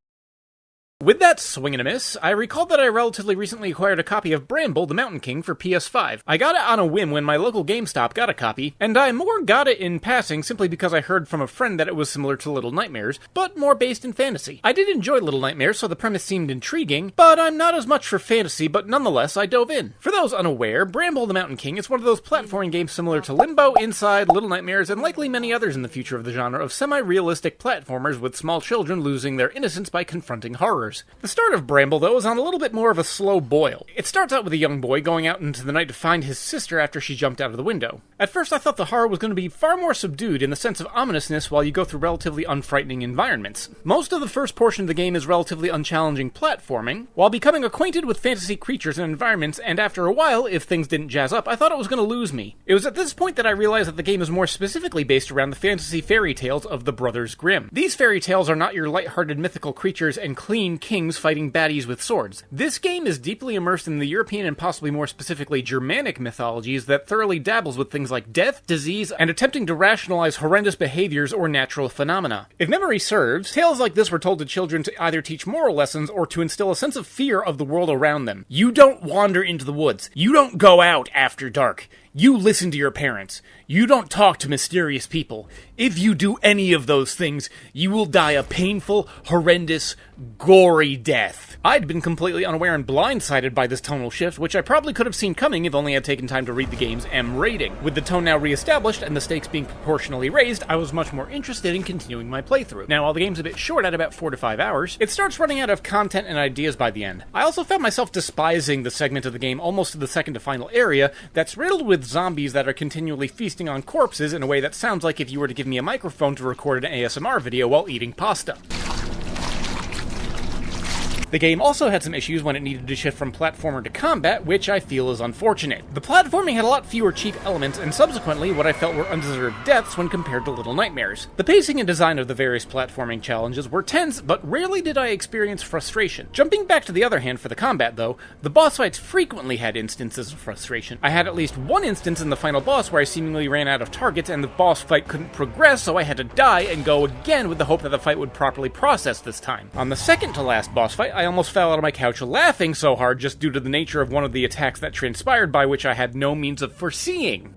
With that swing and a miss, I recalled that I relatively recently acquired a copy of Bramble, the Mountain King for PS5. I got it on a whim when my local GameStop got a copy, and I more got it in passing simply because I heard from a friend that it was similar to Little Nightmares, but more based in fantasy. I did enjoy Little Nightmares, so the premise seemed intriguing, but I'm not as much for fantasy, but nonetheless I dove in. For those unaware, Bramble, the Mountain King is one of those platforming games similar to Limbo, Inside, Little Nightmares, and likely many others in the future of the genre of semi-realistic platformers with small children losing their innocence by confronting horrors. The start of Bramble, though, is on a little bit more of a slow boil. It starts out with a young boy going out into the night to find his sister after she jumped out of the window. At first I thought the horror was going to be far more subdued in the sense of ominousness while you go through relatively unfrightening environments. Most of the first portion of the game is relatively unchallenging platforming, while becoming acquainted with fantasy creatures and environments, and after a while, if things didn't jazz up, I thought it was going to lose me. It was at this point that I realized that the game is more specifically based around the fantasy fairy tales of the Brothers Grimm. These fairy tales are not your lighthearted mythical creatures and clean kings fighting baddies with swords. This game is deeply immersed in the European and possibly more specifically Germanic mythologies that thoroughly dabbles with things like death, disease, and attempting to rationalize horrendous behaviors or natural phenomena. If memory serves, tales like this were told to children to either teach moral lessons or to instill a sense of fear of the world around them. You don't wander into the woods. You don't go out after dark. You listen to your parents. You don't talk to mysterious people. If you do any of those things, you will die a painful, horrendous, gory death. I'd been completely unaware and blindsided by this tonal shift, which I probably could have seen coming if only I'd taken time to read the game's M rating. With the tone now re-established and the stakes being proportionally raised, I was much more interested in continuing my playthrough. Now, while the game's a bit short at about 4 to 5 hours, it starts running out of content and ideas by the end. I also found myself despising the segment of the game almost to the second to final area that's riddled with zombies that are continually feasting on corpses in a way that sounds like if you were to give me a microphone to record an ASMR video while eating pasta. The game also had some issues when it needed to shift from platformer to combat, which I feel is unfortunate. The platforming had a lot fewer cheap elements, and subsequently what I felt were undeserved deaths when compared to Little Nightmares. The pacing and design of the various platforming challenges were tense, but rarely did I experience frustration. Jumping back to the other hand for the combat, though, the boss fights frequently had instances of frustration. I had at least one instance in the final boss where I seemingly ran out of targets and the boss fight couldn't progress, so I had to die and go again with the hope that the fight would properly process this time. On the second to last boss fight, I almost fell out of my couch laughing so hard just due to the nature of one of the attacks that transpired by which I had no means of foreseeing.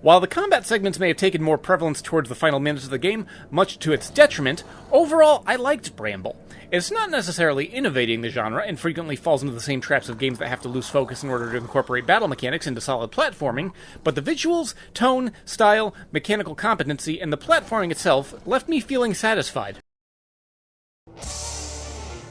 While the combat segments may have taken more prevalence towards the final minutes of the game, much to its detriment, overall I liked Bramble. It's not necessarily innovating the genre, and frequently falls into the same traps of games that have to lose focus in order to incorporate battle mechanics into solid platforming, but the visuals, tone, style, mechanical competency, and the platforming itself left me feeling satisfied.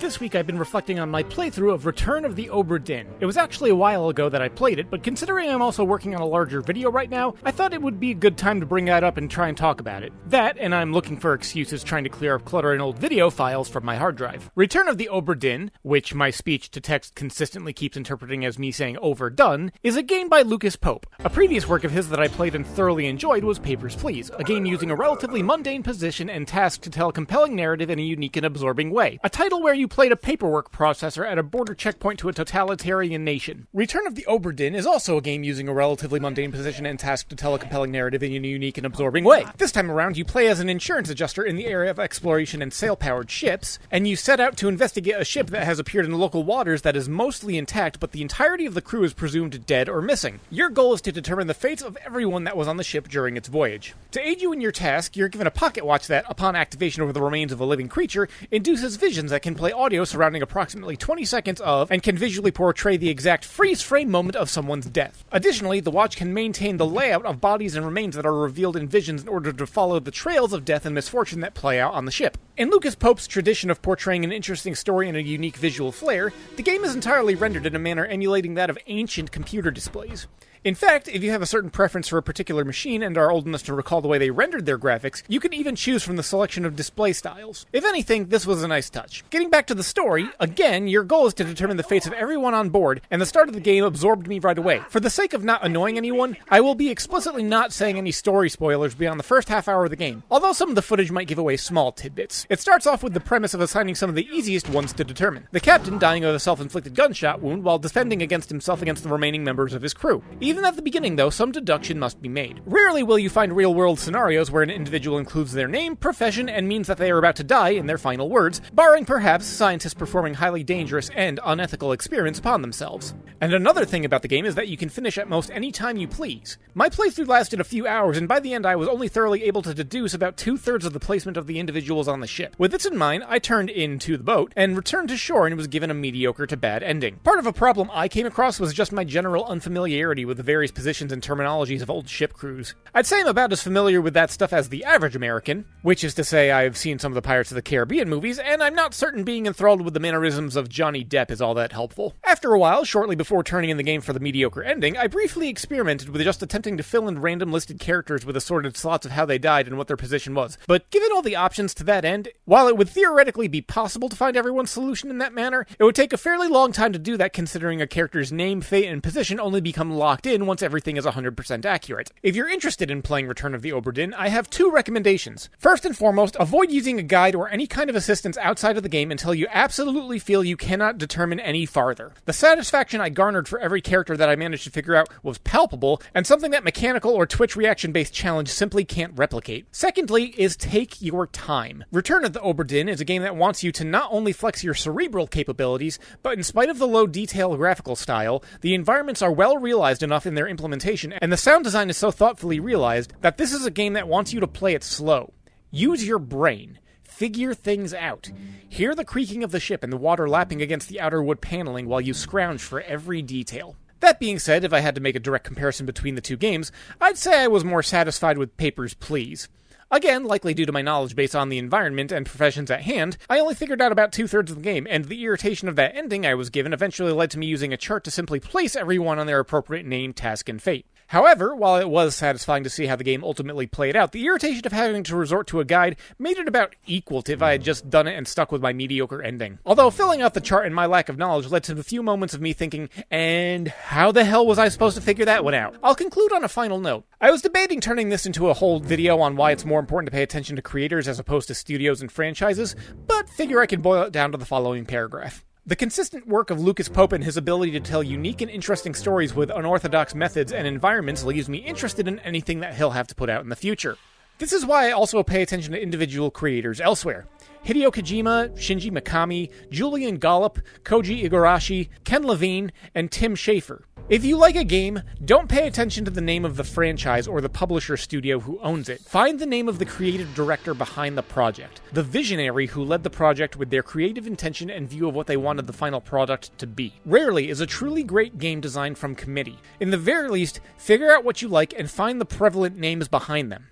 this week I've been reflecting on my playthrough of Return of the Obra Dinn. It was actually a while ago that I played it, but considering I'm also working on a larger video right now, I thought it would be a good time to bring that up and try and talk about it. That, and I'm looking for excuses trying to clear up clutter in old video files from my hard drive. Return of the Obra Dinn, which my speech-to-text consistently keeps interpreting as me saying overdone, is a game by Lucas Pope. A previous work of his that I played and thoroughly enjoyed was Papers, Please, a game using a relatively mundane position and task to tell a compelling narrative in a unique and absorbing way. A title where you played a paperwork processor at a border checkpoint to a totalitarian nation. Return of the Obra Dinn is also a game using a relatively mundane position and task to tell a compelling narrative in a unique and absorbing way. This time around, you play as an insurance adjuster in the area of exploration and sail-powered ships, and you set out to investigate a ship that has appeared in local waters that is mostly intact, but the entirety of the crew is presumed dead or missing. Your goal is to determine the fates of everyone that was on the ship during its voyage. To aid you in your task, you're given a pocket watch that, upon activation over the remains of a living creature, induces visions that can play audio surrounding approximately 20 seconds of, and can visually portray the exact freeze-frame moment of someone's death. Additionally, the watch can maintain the layout of bodies and remains that are revealed in visions in order to follow the trails of death and misfortune that play out on the ship. In Lucas Pope's tradition of portraying an interesting story and a unique visual flair, the game is entirely rendered in a manner emulating that of ancient computer displays. In fact, if you have a certain preference for a particular machine and are old enough to recall the way they rendered their graphics, you can even choose from the selection of display styles. If anything, this was a nice touch. Getting back to the story, again, your goal is to determine the fates of everyone on board, and the start of the game absorbed me right away. For the sake of not annoying anyone, I will be explicitly not saying any story spoilers beyond the first half hour of the game, although some of the footage might give away small tidbits. It starts off with the premise of assigning some of the easiest ones to determine. The captain dying of a self-inflicted gunshot wound while defending against himself against the remaining members of his crew. Even at the beginning, though, some deduction must be made. Rarely will you find real-world scenarios where an individual includes their name, profession, and means that they are about to die in their final words, barring perhaps scientists performing highly dangerous and unethical experiments upon themselves. And another thing about the game is that you can finish at most any time you please. My playthrough lasted a few hours, and by the end I was only thoroughly able to deduce about 2/3 of the placement of the individuals on the ship. With this in mind, I turned into the boat and returned to shore and was given a mediocre to bad ending. Part of a problem I came across was just my general unfamiliarity with the various positions and terminologies of old ship crews. I'd say I'm about as familiar with that stuff as the average American, which is to say I've seen some of the Pirates of the Caribbean movies, and I'm not certain being enthralled with the mannerisms of Johnny Depp is all that helpful. After a while, shortly before turning in the game for the mediocre ending, I briefly experimented with just attempting to fill in random listed characters with assorted slots of how they died and what their position was. But given all the options to that end, while it would theoretically be possible to find everyone's solution in that manner, it would take a fairly long time to do that considering a character's name, fate, and position only become locked in once everything is 100% accurate. If you're interested in playing Return of the Obra Dinn, I have two recommendations. First and foremost, avoid using a guide or any kind of assistance outside of the game until you absolutely feel you cannot determine any farther. The satisfaction I garnered for every character that I managed to figure out was palpable, and something that mechanical or Twitch reaction-based challenge simply can't replicate. Secondly is take your time. Return of the Obra Dinn is a game that wants you to not only flex your cerebral capabilities, but in spite of the low detail graphical style, the environments are well realized enough in their implementation, and the sound design is so thoughtfully realized that this is a game that wants you to play it slow. Use your brain. Figure things out. Hear the creaking of the ship and the water lapping against the outer wood paneling while you scrounge for every detail. That being said, if I had to make a direct comparison between the two games, I'd say I was more satisfied with Papers, Please. Again, likely due to my knowledge base on the environment and professions at hand, I only figured out about 2/3 of the game, and the irritation of that ending I was given eventually led to me using a chart to simply place everyone on their appropriate name, task, and fate. However, while it was satisfying to see how the game ultimately played out, the irritation of having to resort to a guide made it about equal to if I had just done it and stuck with my mediocre ending. Although filling out the chart and my lack of knowledge led to a few moments of me thinking, and how the hell was I supposed to figure that one out? I'll conclude on a final note. I was debating turning this into a whole video on why it's more important to pay attention to creators as opposed to studios and franchises, but figure I can boil it down to the following paragraph. The consistent work of Lucas Pope and his ability to tell unique and interesting stories with unorthodox methods and environments leaves me interested in anything that he'll have to put out in the future. This is why I also pay attention to individual creators elsewhere. Hideo Kojima, Shinji Mikami, Julian Gollop, Koji Igarashi, Ken Levine, and Tim Schafer. If you like a game, don't pay attention to the name of the franchise or the publisher studio who owns it. Find the name of the creative director behind the project, the visionary who led the project with their creative intention and view of what they wanted the final product to be. Rarely is a truly great game designed from committee. In the very least, figure out what you like and find the prevalent names behind them.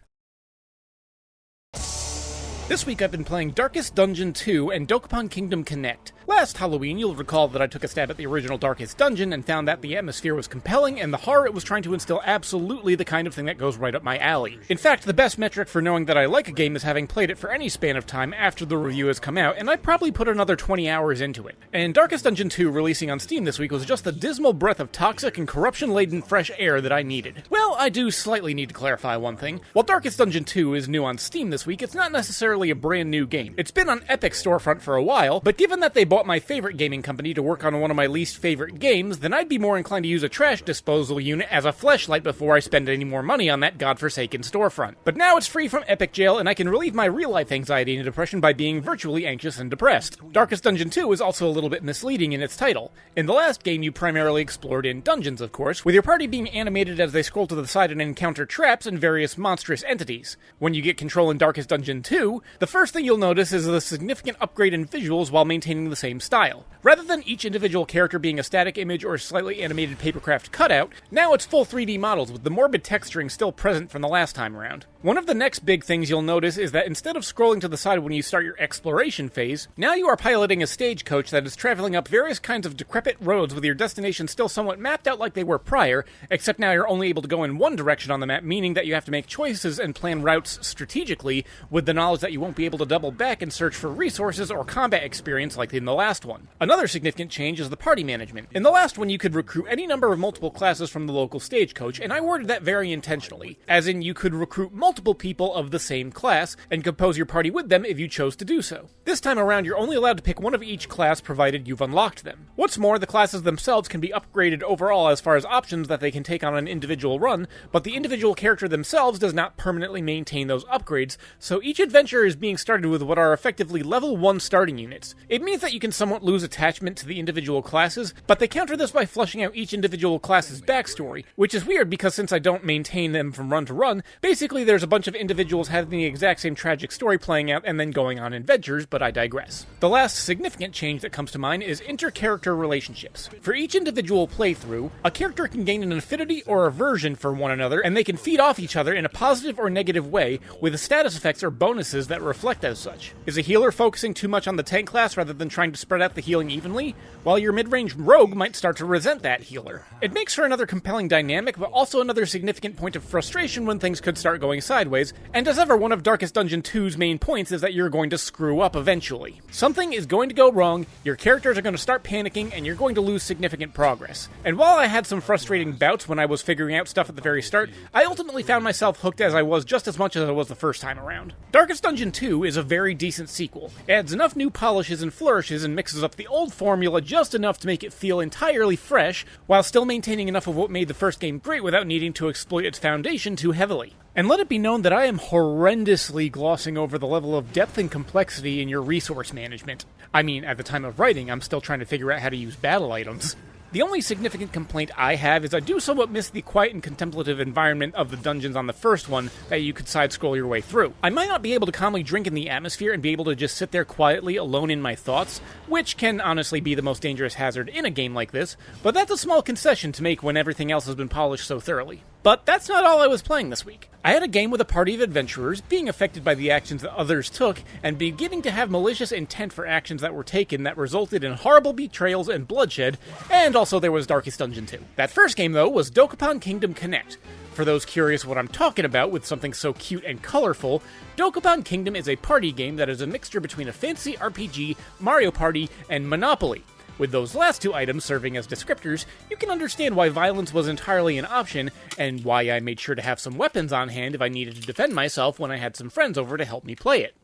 This week I've been playing Darkest Dungeon 2 and Dokapon Kingdom Connect. Last Halloween, you'll recall that I took a stab at the original Darkest Dungeon and found that the atmosphere was compelling and the horror it was trying to instill absolutely the kind of thing that goes right up my alley. In fact, the best metric for knowing that I like a game is having played it for any span of time after the review has come out, and I'd probably put another 20 hours into it. And Darkest Dungeon 2 releasing on Steam this week was just the dismal breath of toxic and corruption-laden fresh air that I needed. Well, I do slightly need to clarify one thing. While Darkest Dungeon 2 is new on Steam this week, it's not necessarily a brand new game. It's been on Epic's storefront for a while, but given that they bought my favorite gaming company to work on one of my least favorite games, then I'd be more inclined to use a trash disposal unit as a fleshlight before I spend any more money on that godforsaken storefront. But now it's free from Epic jail, and I can relieve my real-life anxiety and depression by being virtually anxious and depressed. Darkest Dungeon 2 is also a little bit misleading in its title. In the last game, you primarily explored in dungeons, of course, with your party being animated as they scroll to the side and encounter traps and various monstrous entities. When you get control in Darkest Dungeon 2, the first thing you'll notice is the significant upgrade in visuals while maintaining the same style. Rather than each individual character being a static image or a slightly animated papercraft cutout, now it's full 3D models with the morbid texturing still present from the last time around. One of the next big things you'll notice is that instead of scrolling to the side when you start your exploration phase, now you are piloting a stagecoach that is traveling up various kinds of decrepit roads with your destination still somewhat mapped out like they were prior, except now you're only able to go in one direction on the map, meaning that you have to make choices and plan routes strategically with the knowledge that you won't be able to double back and search for resources or combat experience like in the last one. Another significant change is the party management. In the last one, you could recruit any number of multiple classes from the local stagecoach, and I worded that very intentionally, as in you could recruit multiple people of the same class and compose your party with them if you chose to do so. This time around, you're only allowed to pick one of each class provided you've unlocked them. What's more, the classes themselves can be upgraded overall as far as options that they can take on an individual run, but the individual character themselves does not permanently maintain those upgrades, so each adventure is being started with what are effectively level 1 starting units. It means that you can somewhat lose attachment to the individual classes, but they counter this by fleshing out each individual class's backstory, which is weird because since I don't maintain them from run to run, basically there's a bunch of individuals having the exact same tragic story playing out and then going on adventures, but I digress. The last significant change that comes to mind is inter-character relationships. For each individual playthrough, a character can gain an affinity or aversion for one another, and they can feed off each other in a positive or negative way, with status effects or bonuses that reflect as such. Is a healer focusing too much on the tank class rather than trying to spread out the healing evenly? While your mid-range rogue might start to resent that healer. It makes for another compelling dynamic, but also another significant point of frustration when things could start going sideways, and as ever, one of Darkest Dungeon 2's main points is that you're going to screw up eventually. Something is going to go wrong, your characters are going to start panicking, and you're going to lose significant progress. And while I had some frustrating bouts when I was figuring out stuff at the very start, I ultimately found myself hooked as I was just as much as I was the first time around. Darkest Dungeon 2 is a very decent sequel. It adds enough new polishes and flourishes and mixes up the old formula just enough to make it feel entirely fresh, while still maintaining enough of what made the first game great without needing to exploit its foundation too heavily. And let it be known that I am horrendously glossing over the level of depth and complexity in your resource management. I mean, at the time of writing, I'm still trying to figure out how to use battle items. The only significant complaint I have is I do somewhat miss the quiet and contemplative environment of the dungeons on the first one that you could side-scroll your way through. I might not be able to calmly drink in the atmosphere and be able to just sit there quietly alone in my thoughts, which can honestly be the most dangerous hazard in a game like this, but that's a small concession to make when everything else has been polished so thoroughly. But that's not all I was playing this week. I had a game with a party of adventurers being affected by the actions that others took and beginning to have malicious intent for actions that were taken that resulted in horrible betrayals and bloodshed, and also there was Darkest Dungeon 2. That first game, though, was Dokapon Kingdom Connect. For those curious what I'm talking about with something so cute and colorful, Dokapon Kingdom is a party game that is a mixture between a fantasy RPG, Mario Party, and Monopoly. With those last two items serving as descriptors, you can understand why violence was entirely an option, and why I made sure to have some weapons on hand if I needed to defend myself when I had some friends over to help me play it.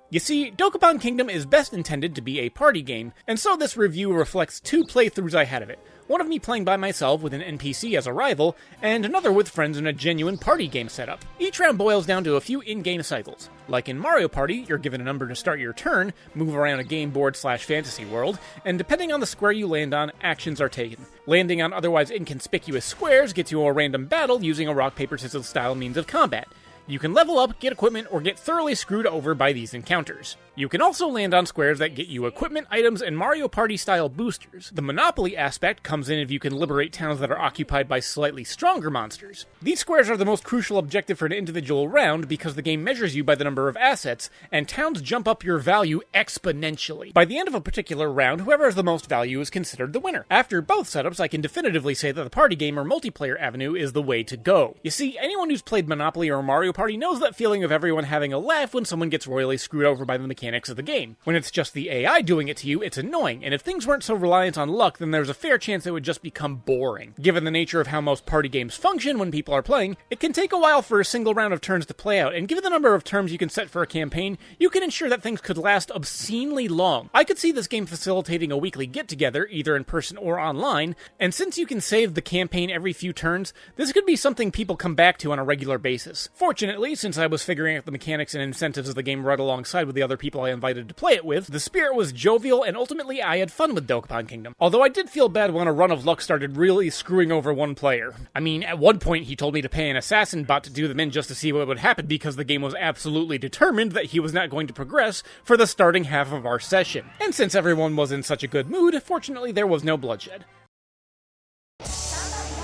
You see, Dokapon Kingdom is best intended to be a party game, and so this review reflects two playthroughs I had of it. One of me playing by myself with an NPC as a rival, and another with friends in a genuine party game setup. Each round boils down to a few in-game cycles. Like in Mario Party, you're given a number to start your turn, move around a game board/fantasy world, and depending on the square you land on, actions are taken. Landing on otherwise inconspicuous squares gets you a random battle using a rock-paper-scissors style means of combat. You can level up, get equipment, or get thoroughly screwed over by these encounters. You can also land on squares that get you equipment, items, and Mario Party-style boosters. The Monopoly aspect comes in if you can liberate towns that are occupied by slightly stronger monsters. These squares are the most crucial objective for an individual round because the game measures you by the number of assets, and towns jump up your value exponentially. By the end of a particular round, whoever has the most value is considered the winner. After both setups, I can definitively say that the party game or multiplayer avenue is the way to go. You see, anyone who's played Monopoly or Mario Party knows that feeling of everyone having a laugh when someone gets royally screwed over by the mechanics of the game. When it's just the AI doing it to you, it's annoying, and if things weren't so reliant on luck, then there's a fair chance it would just become boring. Given the nature of how most party games function when people are playing, it can take a while for a single round of turns to play out, and given the number of terms you can set for a campaign, you can ensure that things could last obscenely long. I could see this game facilitating a weekly get-together, either in person or online, and since you can save the campaign every few turns, this could be something people come back to on a regular basis. Fortunately, since I was figuring out the mechanics and incentives of the game right alongside with the other people I invited to play it with, the spirit was jovial and ultimately I had fun with Dokapon Kingdom. Although I did feel bad when a run of luck started really screwing over one player. I mean, at one point he told me to pay an assassin bot to do them in just to see what would happen because the game was absolutely determined that he was not going to progress for the starting half of our session. And since everyone was in such a good mood, fortunately there was no bloodshed.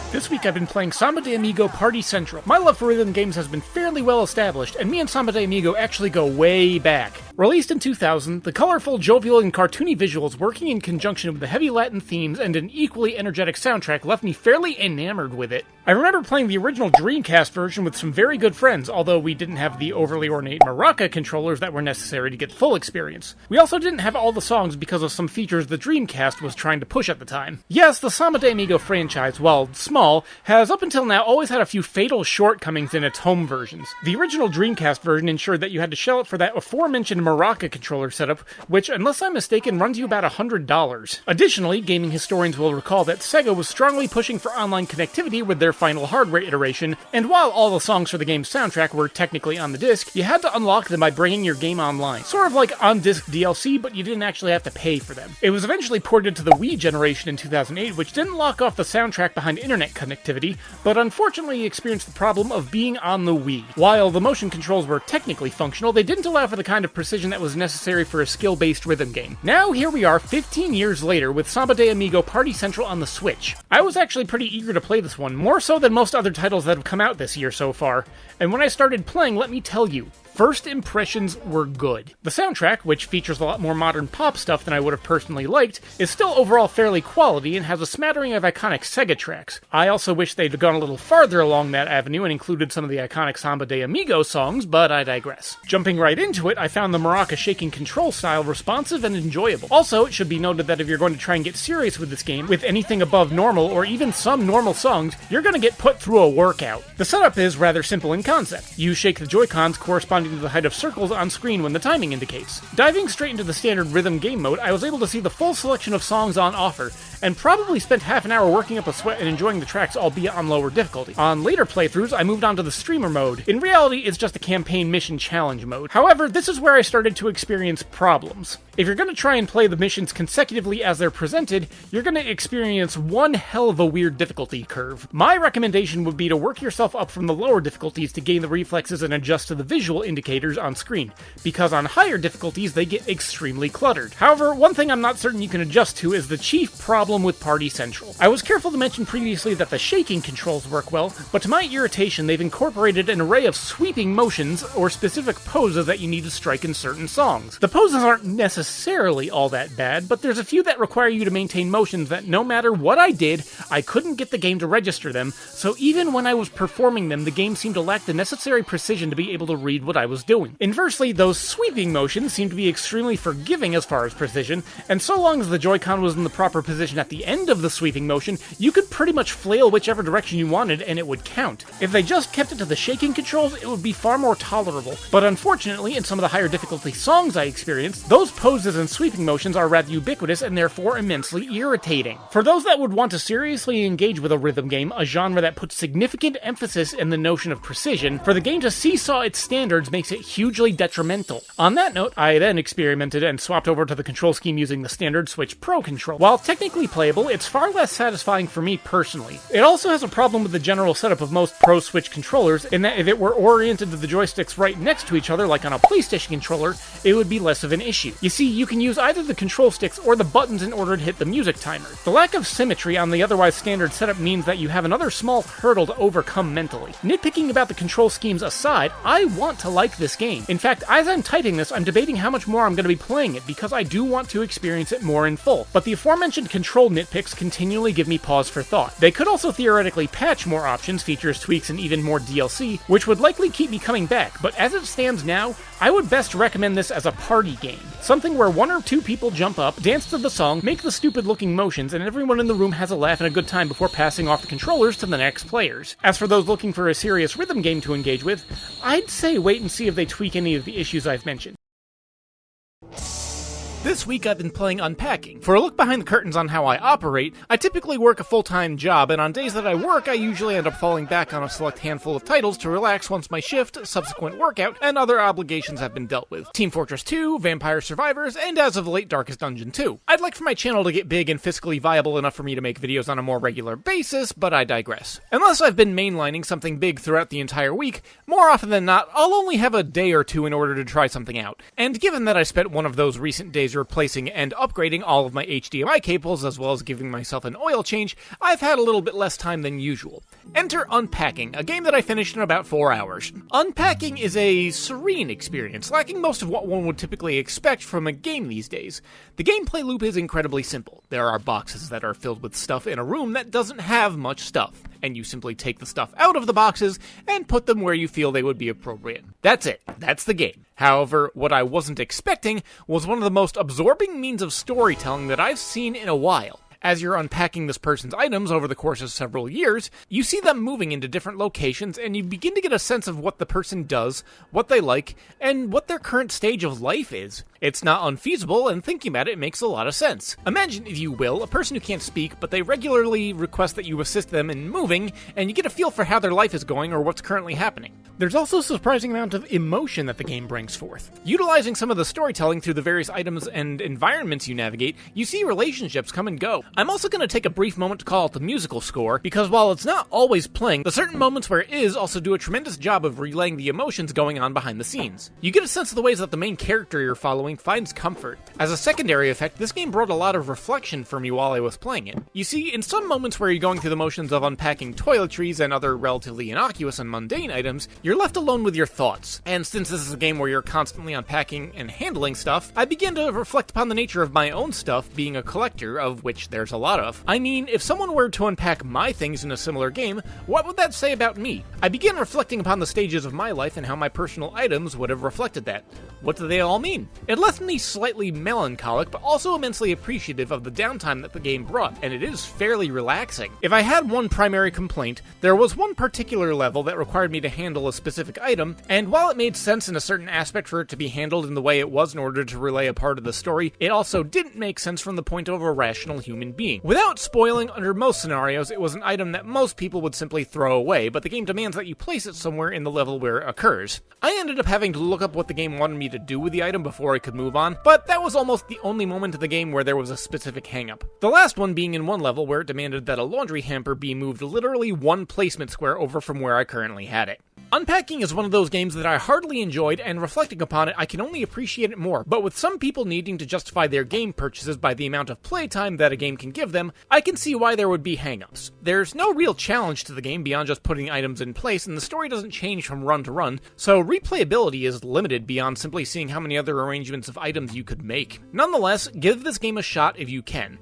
This week I've been playing Samba de Amigo Party Central. My love for rhythm games has been fairly well established, and me and Samba de Amigo actually go way back. Released in 2000, the colorful, jovial, and cartoony visuals working in conjunction with the heavy Latin themes and an equally energetic soundtrack left me fairly enamored with it. I remember playing the original Dreamcast version with some very good friends, although we didn't have the overly ornate maraca controllers that were necessary to get full experience. We also didn't have all the songs because of some features the Dreamcast was trying to push at the time. Yes, the Samba de Amigo franchise, while small, has up until now always had a few fatal shortcomings in its home versions. The original Dreamcast version ensured that you had to shell out for that aforementioned maraca controller setup, which, unless I'm mistaken, runs you about $100. Additionally, gaming historians will recall that Sega was strongly pushing for online connectivity with their final hardware iteration, and while all the songs for the game's soundtrack were technically on the disc, you had to unlock them by bringing your game online. Sort of like on-disc DLC, but you didn't actually have to pay for them. It was eventually ported to the Wii generation in 2008, which didn't lock off the soundtrack behind internet connectivity, but unfortunately experienced the problem of being on the Wii. While the motion controls were technically functional, they didn't allow for the kind of precision that was necessary for a skill-based rhythm game. Now here we are 15 years later with Samba de Amigo Party Central on the Switch. I was actually pretty eager to play this one, more so than most other titles that have come out this year so far, and when I started playing, let me tell you, first impressions were good. The soundtrack, which features a lot more modern pop stuff than I would have personally liked, is still overall fairly quality and has a smattering of iconic Sega tracks. I also wish they'd gone a little farther along that avenue and included some of the iconic Samba de Amigo songs, but I digress. Jumping right into it, I found the maraca shaking control style responsive and enjoyable. Also, it should be noted that if you're going to try and get serious with this game, with anything above normal or even some normal songs, you're going to get put through a workout. The setup is rather simple in concept. You shake the Joy-Cons corresponding to the height of circles on screen when the timing indicates. Diving straight into the standard rhythm game mode, I was able to see the full selection of songs on offer, and probably spent half an hour working up a sweat and enjoying the tracks, albeit on lower difficulty. On later playthroughs, I moved on to the streamer mode. In reality, it's just a campaign mission challenge mode. However, this is where I started to experience problems. If you're going to try and play the missions consecutively as they're presented, you're going to experience one hell of a weird difficulty curve. My recommendation would be to work yourself up from the lower difficulties to gain the reflexes and adjust to the visual indicators on screen, because on higher difficulties they get extremely cluttered. However, one thing I'm not certain you can adjust to is the chief problem with Party Central. I was careful to mention previously that the shaking controls work well, but to my irritation they've incorporated an array of sweeping motions or specific poses that you need to strike in certain songs. The poses aren't necessarily all that bad, but there's a few that require you to maintain motions that no matter what I did, I couldn't get the game to register them, so even when I was performing them, the game seemed to lack the necessary precision to be able to read what I was doing. Inversely, those sweeping motions seemed to be extremely forgiving as far as precision, and so long as the Joy-Con was in the proper position at the end of the sweeping motion, you could pretty much flail whichever direction you wanted and it would count. If they just kept it to the shaking controls, it would be far more tolerable, but unfortunately, in some of the higher difficulty songs I experienced, those poses and sweeping motions are rather ubiquitous and therefore immensely irritating. For those that would want to seriously engage with a rhythm game, a genre that puts significant emphasis in the notion of precision, for the game to seesaw its standards makes it hugely detrimental. On that note, I then experimented and swapped over to the control scheme using the standard Switch Pro control. While technically fully playable, it's far less satisfying for me personally. It also has a problem with the general setup of most Pro Switch controllers, in that if it were oriented to the joysticks right next to each other like on a PlayStation controller, it would be less of an issue. You see, you can use either the control sticks or the buttons in order to hit the music timer. The lack of symmetry on the otherwise standard setup means that you have another small hurdle to overcome mentally. Nitpicking about the control schemes aside, I want to like this game. In fact, as I'm typing this, I'm debating how much more I'm going to be playing it because I do want to experience it more in full. But the aforementioned control nitpicks continually give me pause for thought. They could also theoretically patch more options, features, tweaks, and even more DLC, which would likely keep me coming back, but as it stands now, I would best recommend this as a party game. Something where 1 or 2 people jump up, dance to the song, make the stupid looking motions, and everyone in the room has a laugh and a good time before passing off the controllers to the next players. As for those looking for a serious rhythm game to engage with, I'd say wait and see if they tweak any of the issues I've mentioned. This week I've been playing Unpacking. For a look behind the curtains on how I operate, I typically work a full-time job, and on days that I work, I usually end up falling back on a select handful of titles to relax once my shift, subsequent workout, and other obligations have been dealt with. Team Fortress 2, Vampire Survivors, and as of late, Darkest Dungeon 2. I'd like for my channel to get big and fiscally viable enough for me to make videos on a more regular basis, but I digress. Unless I've been mainlining something big throughout the entire week, more often than not, I'll only have a day or two in order to try something out. And given that I spent one of those recent days replacing and upgrading all of my HDMI cables as well as giving myself an oil change, I've had a little bit less time than usual. Enter Unpacking, a game that I finished in about 4 hours. Unpacking is a serene experience, lacking most of what one would typically expect from a game these days. The gameplay loop is incredibly simple. There are boxes that are filled with stuff in a room that doesn't have much stuff, and you simply take the stuff out of the boxes and put them where you feel they would be appropriate. That's it. That's the game. However, what I wasn't expecting was one of the most absorbing means of storytelling that I've seen in a while. As you're unpacking this person's items over the course of several years, you see them moving into different locations, and you begin to get a sense of what the person does, what they like, and what their current stage of life is. It's not unfeasible, and thinking about it makes a lot of sense. Imagine, if you will, a person who can't speak, but they regularly request that you assist them in moving, and you get a feel for how their life is going or what's currently happening. There's also a surprising amount of emotion that the game brings forth. Utilizing some of the storytelling through the various items and environments you navigate, you see relationships come and go. I'm also going to take a brief moment to call out the musical score, because while it's not always playing, the certain moments where it is also do a tremendous job of relaying the emotions going on behind the scenes. You get a sense of the ways that the main character you're following finds comfort. As a secondary effect, this game brought a lot of reflection for me while I was playing it. You see, in some moments where you're going through the motions of unpacking toiletries and other relatively innocuous and mundane items, you're left alone with your thoughts. And since this is a game where you're constantly unpacking and handling stuff, I began to reflect upon the nature of my own stuff, being a collector, of which there's a lot of. I mean, if someone were to unpack my things in a similar game, what would that say about me? I began reflecting upon the stages of my life and how my personal items would have reflected that. What do they all mean? It left me slightly melancholic, but also immensely appreciative of the downtime that the game brought, and it is fairly relaxing. If I had one primary complaint, there was one particular level that required me to handle a specific item, and while it made sense in a certain aspect for it to be handled in the way it was in order to relay a part of the story, it also didn't make sense from the point of a rational human being. Without spoiling, under most scenarios, it was an item that most people would simply throw away, but the game demands that you place it somewhere in the level where it occurs. I ended up having to look up what the game wanted me to do with the item before I could move on, but that was almost the only moment of the game where there was a specific hang-up. The last one being in one level where it demanded that a laundry hamper be moved literally one placement square over from where I currently had it. Unpacking is one of those games that I heartily enjoyed, and reflecting upon it, I can only appreciate it more. But with some people needing to justify their game purchases by the amount of playtime that a game can give them, I can see why there would be hang-ups. There's no real challenge to the game beyond just putting items in place, and the story doesn't change from run to run, so replayability is limited beyond simply seeing how many other arrangements of items you could make. Nonetheless, give this game a shot if you can.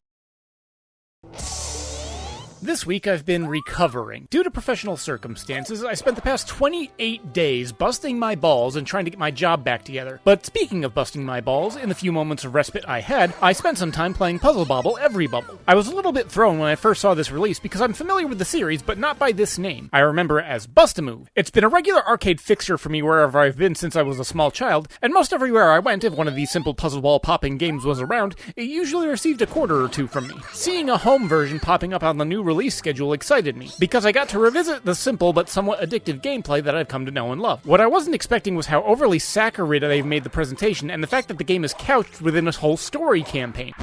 This week I've been recovering. Due to professional circumstances, I spent the past 28 days busting my balls and trying to get my job back together. But speaking of busting my balls, in the few moments of respite I had, I spent some time playing Puzzle Bobble Every Bubble. I was a little bit thrown when I first saw this release because I'm familiar with the series, but not by this name. I remember it as Bust-A-Move. It's been a regular arcade fixture for me wherever I've been since I was a small child, and most everywhere I went, if one of these simple puzzle ball popping games was around, it usually received a quarter or two from me. Seeing a home version popping up on the new release schedule excited me, because I got to revisit the simple but somewhat addictive gameplay that I've come to know and love. What I wasn't expecting was how overly saccharine they've made the presentation, and the fact that the game is couched within a whole story campaign.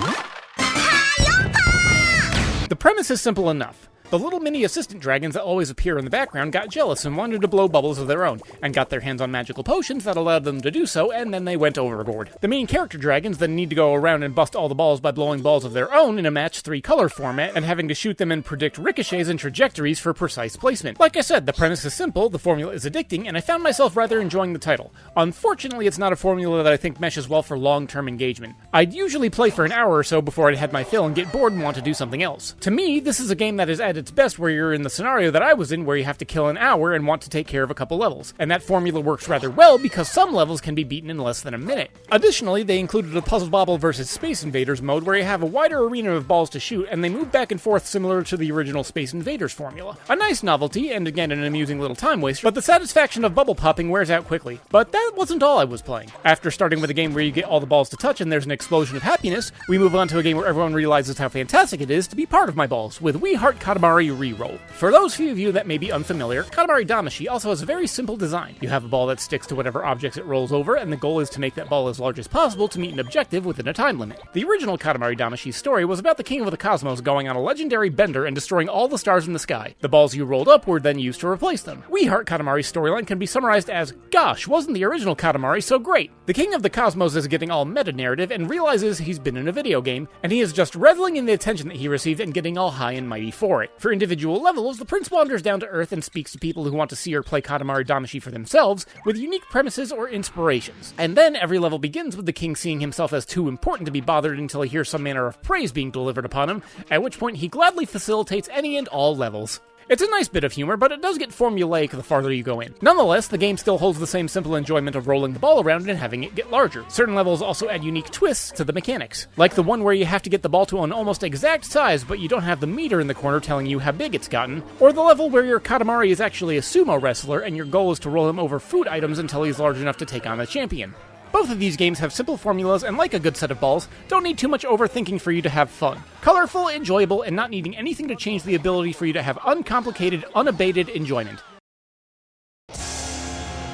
The premise is simple enough. The little mini assistant dragons that always appear in the background got jealous and wanted to blow bubbles of their own, and got their hands on magical potions that allowed them to do so, and then they went overboard. The main character dragons then need to go around and bust all the balls by blowing balls of their own in a match 3 color format, and having to shoot them and predict ricochets and trajectories for precise placement. Like I said, the premise is simple, the formula is addicting, and I found myself rather enjoying the title. Unfortunately, it's not a formula that I think meshes well for long-term engagement. I'd usually play for an hour or so before I'd had my fill and get bored and want to do something else. To me, this is a game that is at its best where you're in the scenario that I was in, where you have to kill an hour and want to take care of a couple levels, and that formula works rather well because some levels can be beaten in less than a minute. Additionally, they included a Puzzle Bobble vs. Space Invaders mode where you have a wider arena of balls to shoot, and they move back and forth similar to the original Space Invaders formula. A nice novelty, and again an amusing little time waster, but the satisfaction of bubble popping wears out quickly. But that wasn't all I was playing. After starting with a game where you get all the balls to touch and there's an explosion of happiness, we move on to a game where everyone realizes how fantastic it is to be part of my balls, with We Heart Katamari Reroll. For those few of you that may be unfamiliar, Katamari Damacy also has a very simple design. You have a ball that sticks to whatever objects it rolls over, and the goal is to make that ball as large as possible to meet an objective within a time limit. The original Katamari Damacy story was about the king of the cosmos going on a legendary bender and destroying all the stars in the sky. The balls you rolled up were then used to replace them. We Heart Katamari's storyline can be summarized as, gosh, wasn't the original Katamari so great? The king of the cosmos is getting all meta-narrative and realizes he's been in a video game, and he is just reveling in the attention that he received and getting all high and mighty for it. For individual levels, the prince wanders down to Earth and speaks to people who want to see or play Katamari Damacy for themselves, with unique premises or inspirations. And then every level begins with the king seeing himself as too important to be bothered until he hears some manner of praise being delivered upon him, at which point he gladly facilitates any and all levels. It's a nice bit of humor, but it does get formulaic the farther you go in. Nonetheless, the game still holds the same simple enjoyment of rolling the ball around and having it get larger. Certain levels also add unique twists to the mechanics, like the one where you have to get the ball to an almost exact size, but you don't have the meter in the corner telling you how big it's gotten, or the level where your Katamari is actually a sumo wrestler and your goal is to roll him over food items until he's large enough to take on the champion. Both of these games have simple formulas and, like a good set of balls, don't need too much overthinking for you to have fun. Colorful, enjoyable, and not needing anything to change the ability for you to have uncomplicated, unabated enjoyment.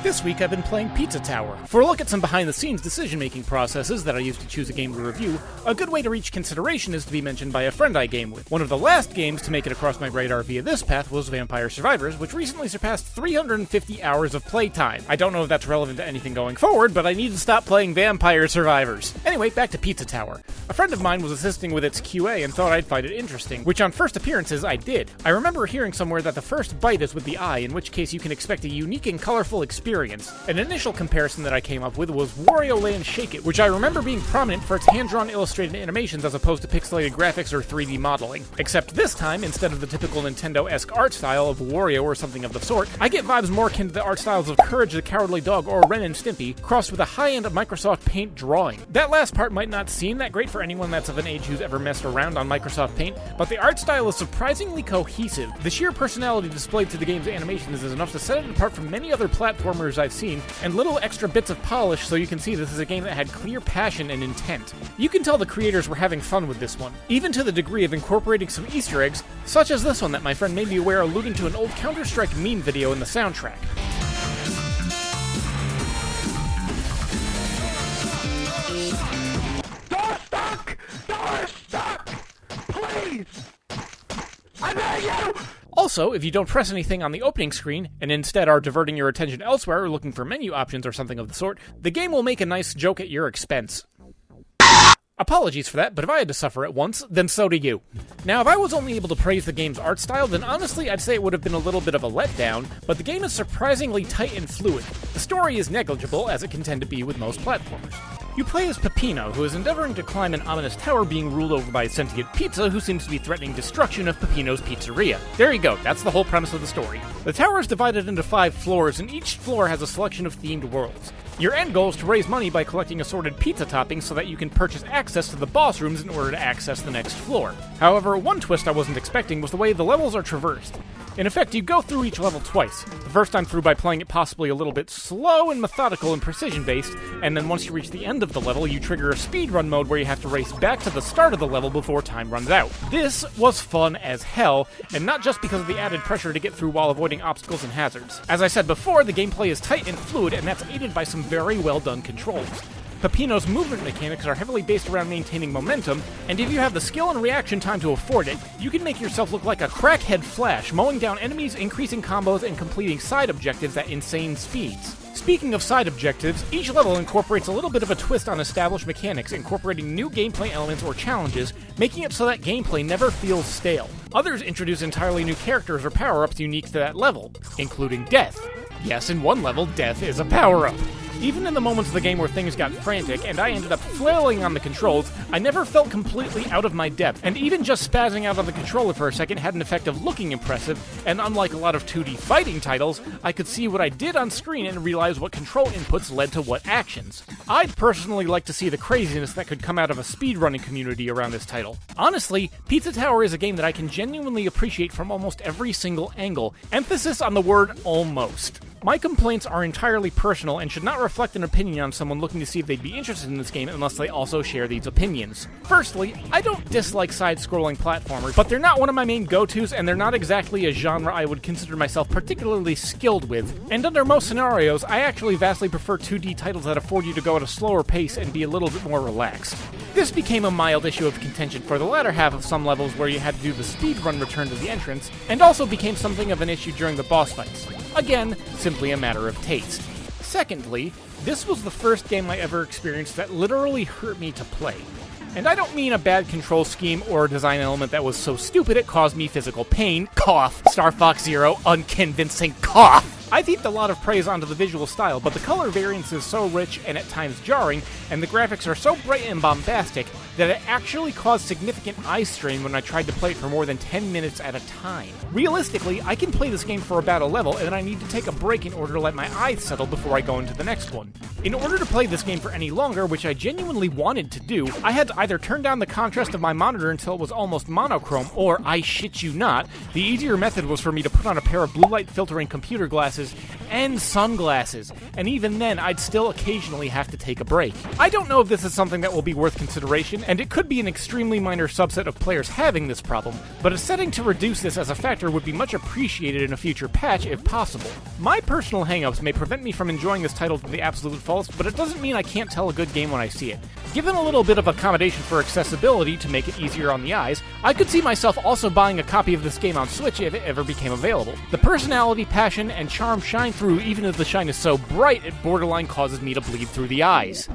This week I've been playing Pizza Tower. For a look at some behind-the-scenes decision-making processes that I use to choose a game to review, a good way to reach consideration is to be mentioned by a friend I game with. One of the last games to make it across my radar via this path was Vampire Survivors, which recently surpassed 350 hours of playtime. I don't know if that's relevant to anything going forward, but I need to stop playing Vampire Survivors. Anyway, back to Pizza Tower. A friend of mine was assisting with its QA and thought I'd find it interesting, which on first appearances I did. I remember hearing somewhere that the first bite is with the eye, in which case you can expect a unique and colorful experience. An initial comparison that I came up with was Wario Land Shake It, which I remember being prominent for its hand-drawn illustrated animations as opposed to pixelated graphics or 3D modeling. Except this time, instead of the typical Nintendo-esque art style of Wario or something of the sort, I get vibes more akin to the art styles of Courage the Cowardly Dog or Ren and Stimpy, crossed with a high-end Microsoft Paint drawing. That last part might not seem that great for anyone that's of an age who's ever messed around on Microsoft Paint, but the art style is surprisingly cohesive. The sheer personality displayed through the game's animations is enough to set it apart from many other platformers I've seen, and little extra bits of polish so you can see this is a game that had clear passion and intent. You can tell the creators were having fun with this one, even to the degree of incorporating some Easter eggs, such as this one that my friend made me aware alluding to an old Counter-Strike meme video in the soundtrack. Door stuck! Door stuck! Please! I beg you! Also, if you don't press anything on the opening screen, and instead are diverting your attention elsewhere or looking for menu options or something of the sort, the game will make a nice joke at your expense. Apologies for that, but if I had to suffer it once, then so do you. Now, if I was only able to praise the game's art style, then honestly I'd say it would have been a little bit of a letdown, but the game is surprisingly tight and fluid. The story is negligible, as it can tend to be with most platformers. You play as Peppino, who is endeavoring to climb an ominous tower being ruled over by a sentient pizza who seems to be threatening destruction of Peppino's pizzeria. There you go, that's the whole premise of the story. The tower is divided into 5 floors, and each floor has a selection of themed worlds. Your end goal is to raise money by collecting assorted pizza toppings so that you can purchase access to the boss rooms in order to access the next floor. However, one twist I wasn't expecting was the way the levels are traversed. In effect, you go through each level twice. The first time through by playing it possibly a little bit slow and methodical and precision-based, and then once you reach the end of the level, you trigger a speedrun mode where you have to race back to the start of the level before time runs out. This was fun as hell, and not just because of the added pressure to get through while avoiding obstacles and hazards. As I said before, the gameplay is tight and fluid, and that's aided by some very well done controls. Peppino's movement mechanics are heavily based around maintaining momentum, and if you have the skill and reaction time to afford it, you can make yourself look like a crackhead Flash, mowing down enemies, increasing combos, and completing side objectives at insane speeds. Speaking of side objectives, each level incorporates a little bit of a twist on established mechanics, incorporating new gameplay elements or challenges, making it so that gameplay never feels stale. Others introduce entirely new characters or power-ups unique to that level, including death. Yes, in one level, death is a power-up. Even in the moments of the game where things got frantic and I ended up flailing on the controls, I never felt completely out of my depth, and even just spazzing out on the controller for a second had an effect of looking impressive, and unlike a lot of 2D fighting titles, I could see what I did on screen and realize what control inputs led to what actions. I'd personally like to see the craziness that could come out of a speedrunning community around this title. Honestly, Pizza Tower is a game that I can genuinely appreciate from almost every single angle. Emphasis on the word almost. My complaints are entirely personal and should not reflect an opinion on someone looking to see if they'd be interested in this game unless they also share these opinions. Firstly, I don't dislike side-scrolling platformers, but they're not one of my main go-tos, and they're not exactly a genre I would consider myself particularly skilled with. And under most scenarios, I actually vastly prefer 2D titles that afford you to go at a slower pace and be a little bit more relaxed. This became a mild issue of contention for the latter half of some levels where you had to do the speedrun return to the entrance, and also became something of an issue during the boss fights. Again, simply a matter of taste. Secondly, this was the first game I ever experienced that literally hurt me to play. And I don't mean a bad control scheme or a design element that was so stupid it caused me physical pain, cough, Star Fox Zero, unconvincing, cough! I've heaped a lot of praise onto the visual style, but the color variance is so rich and at times jarring, and the graphics are so bright and bombastic, that it actually caused significant eye strain when I tried to play it for more than 10 minutes at a time. Realistically, I can play this game for about a level, and then I need to take a break in order to let my eyes settle before I go into the next one. In order to play this game for any longer, which I genuinely wanted to do, I had to either turn down the contrast of my monitor until it was almost monochrome, or, I shit you not, the easier method was for me to put on a pair of blue light filtering computer glasses and sunglasses, and even then I'd still occasionally have to take a break. I don't know if this is something that will be worth consideration, and it could be an extremely minor subset of players having this problem, but a setting to reduce this as a factor would be much appreciated in a future patch if possible. My personal hangups may prevent me from enjoying this title to the absolute fullest, but it doesn't mean I can't tell a good game when I see it. Given a little bit of accommodation for accessibility to make it easier on the eyes, I could see myself also buying a copy of this game on Switch if it ever became available. The personality, passion, and charm shine through even if the shine is so bright it borderline causes me to bleed through the eyes.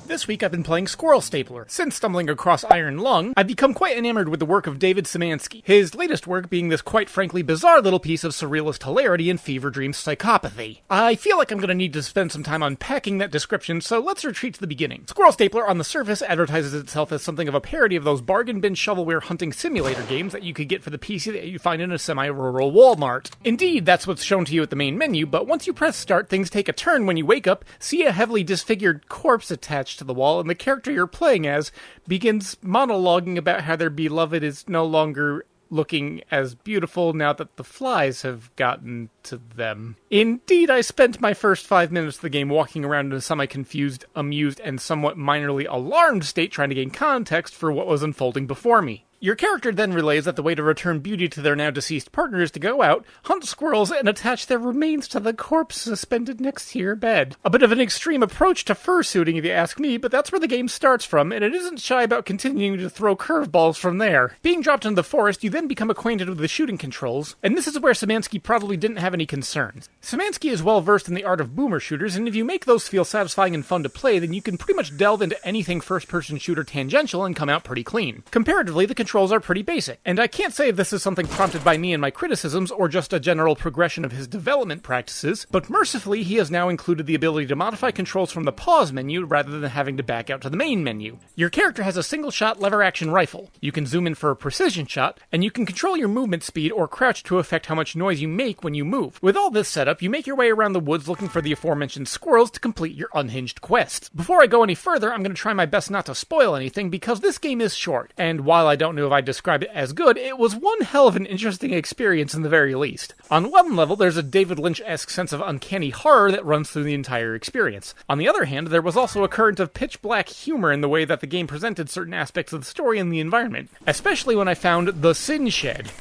This week I've been playing Squirrel Stapler. Since stumbling across Iron Lung, I've become quite enamored with the work of David Szymanski, his latest work being this quite frankly bizarre little piece of surrealist hilarity and fever dream psychopathy. I feel like I'm going to need to spend some time unpacking that description, so let's retreat to the beginning. Squirrel Stapler on the surface advertises itself as something of a parody of those bargain bin shovelware hunting simulator games that you could get for the PC that you find in a semi-rural Walmart. Indeed, that's what's shown to you at the main menu, but once you press start, things take a turn when you wake up, see a heavily disfigured corpse attached to the wall, and the character you're playing as begins monologuing about how their beloved is no longer looking as beautiful now that the flies have gotten to them. Indeed, I spent my first 5 minutes of the game walking around in a semi-confused, amused, and somewhat minorly alarmed state trying to gain context for what was unfolding before me. Your character then relays that the way to return beauty to their now-deceased partner is to go out, hunt squirrels, and attach their remains to the corpse suspended next to your bed. A bit of an extreme approach to fursuiting if you ask me, but that's where the game starts from, and it isn't shy about continuing to throw curveballs from there. Being dropped into the forest, you then become acquainted with the shooting controls, and this is where Szymanski probably didn't have any concerns. Szymanski is well versed in the art of boomer shooters, and if you make those feel satisfying and fun to play, then you can pretty much delve into anything first-person shooter tangential and come out pretty clean. Comparatively, the controls are pretty basic, and I can't say if this is something prompted by me and my criticisms or just a general progression of his development practices, but mercifully he has now included the ability to modify controls from the pause menu rather than having to back out to the main menu. Your character has a single-shot lever-action rifle. You can zoom in for a precision shot, and you can control your movement speed or crouch to affect how much noise you make when you move. With all this setup, you make your way around the woods looking for the aforementioned squirrels to complete your unhinged quest. Before I go any further, I'm going to try my best not to spoil anything because this game is short, and while I don't know if I describe it as good, it was one hell of an interesting experience in the very least. On one level, there's a David Lynch-esque sense of uncanny horror that runs through the entire experience. On the other hand, there was also a current of pitch-black humor in the way that the game presented certain aspects of the story and the environment, especially when I found the Sin Shed.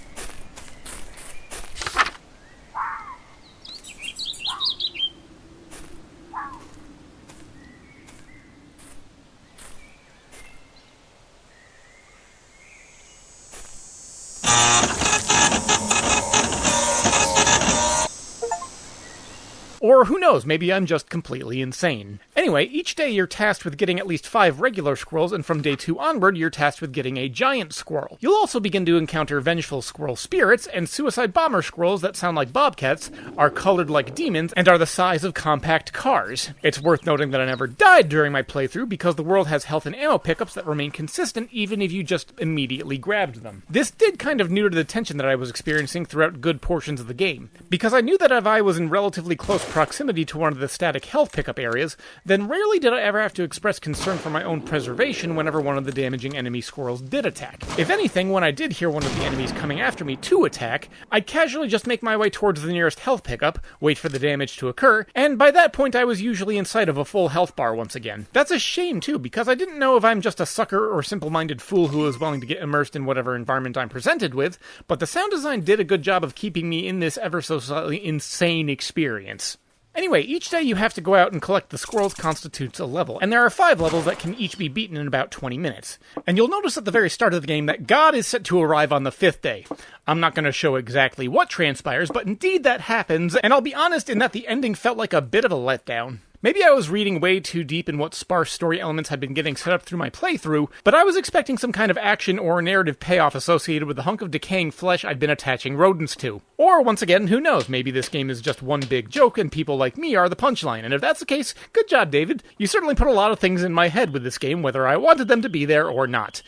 Or who knows, maybe I'm just completely insane. Anyway, each day you're tasked with getting at least 5 regular squirrels, and from day 2 onward, you're tasked with getting a giant squirrel. You'll also begin to encounter vengeful squirrel spirits, and suicide bomber squirrels that sound like bobcats, are colored like demons, and are the size of compact cars. It's worth noting that I never died during my playthrough because the world has health and ammo pickups that remain consistent even if you just immediately grabbed them. This did kind of neuter the tension that I was experiencing throughout good portions of the game, because I knew that if I was in relatively close proximity to one of the static health pickup areas, then rarely did I ever have to express concern for my own preservation whenever one of the damaging enemy squirrels did attack. If anything, when I did hear one of the enemies coming after me to attack, I'd casually just make my way towards the nearest health pickup, wait for the damage to occur, and by that point I was usually in sight of a full health bar once again. That's a shame too, because I didn't know if I'm just a sucker or simple-minded fool who is willing to get immersed in whatever environment I'm presented with, but the sound design did a good job of keeping me in this ever so slightly insane experience. Anyway, each day you have to go out and collect the squirrels constitutes a level, and there are 5 levels that can each be beaten in about 20 minutes. And you'll notice at the very start of the game that God is set to arrive on the 5th day. I'm not going to show exactly what transpires, but indeed that happens, and I'll be honest in that the ending felt like a bit of a letdown. Maybe I was reading way too deep in what sparse story elements had been getting set up through my playthrough, but I was expecting some kind of action or narrative payoff associated with the hunk of decaying flesh I'd been attaching rodents to. Or, once again, who knows, maybe this game is just one big joke and people like me are the punchline, and if that's the case, good job, David. You certainly put a lot of things in my head with this game, whether I wanted them to be there or not.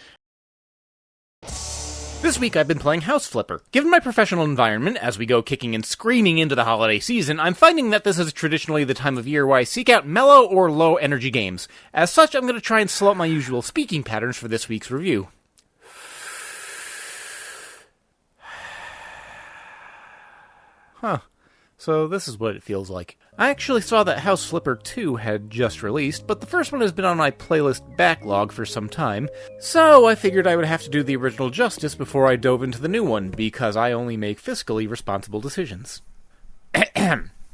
This week I've been playing House Flipper. Given my professional environment, as we go kicking and screaming into the holiday season, I'm finding that this is traditionally the time of year where I seek out mellow or low energy games. As such, I'm going to try and slow up my usual speaking patterns for this week's review. Huh. So this is what it feels like. I actually saw that House Flipper 2 had just released, but the first one has been on my playlist backlog for some time, so I figured I would have to do the original justice before I dove into the new one, because I only make fiscally responsible decisions.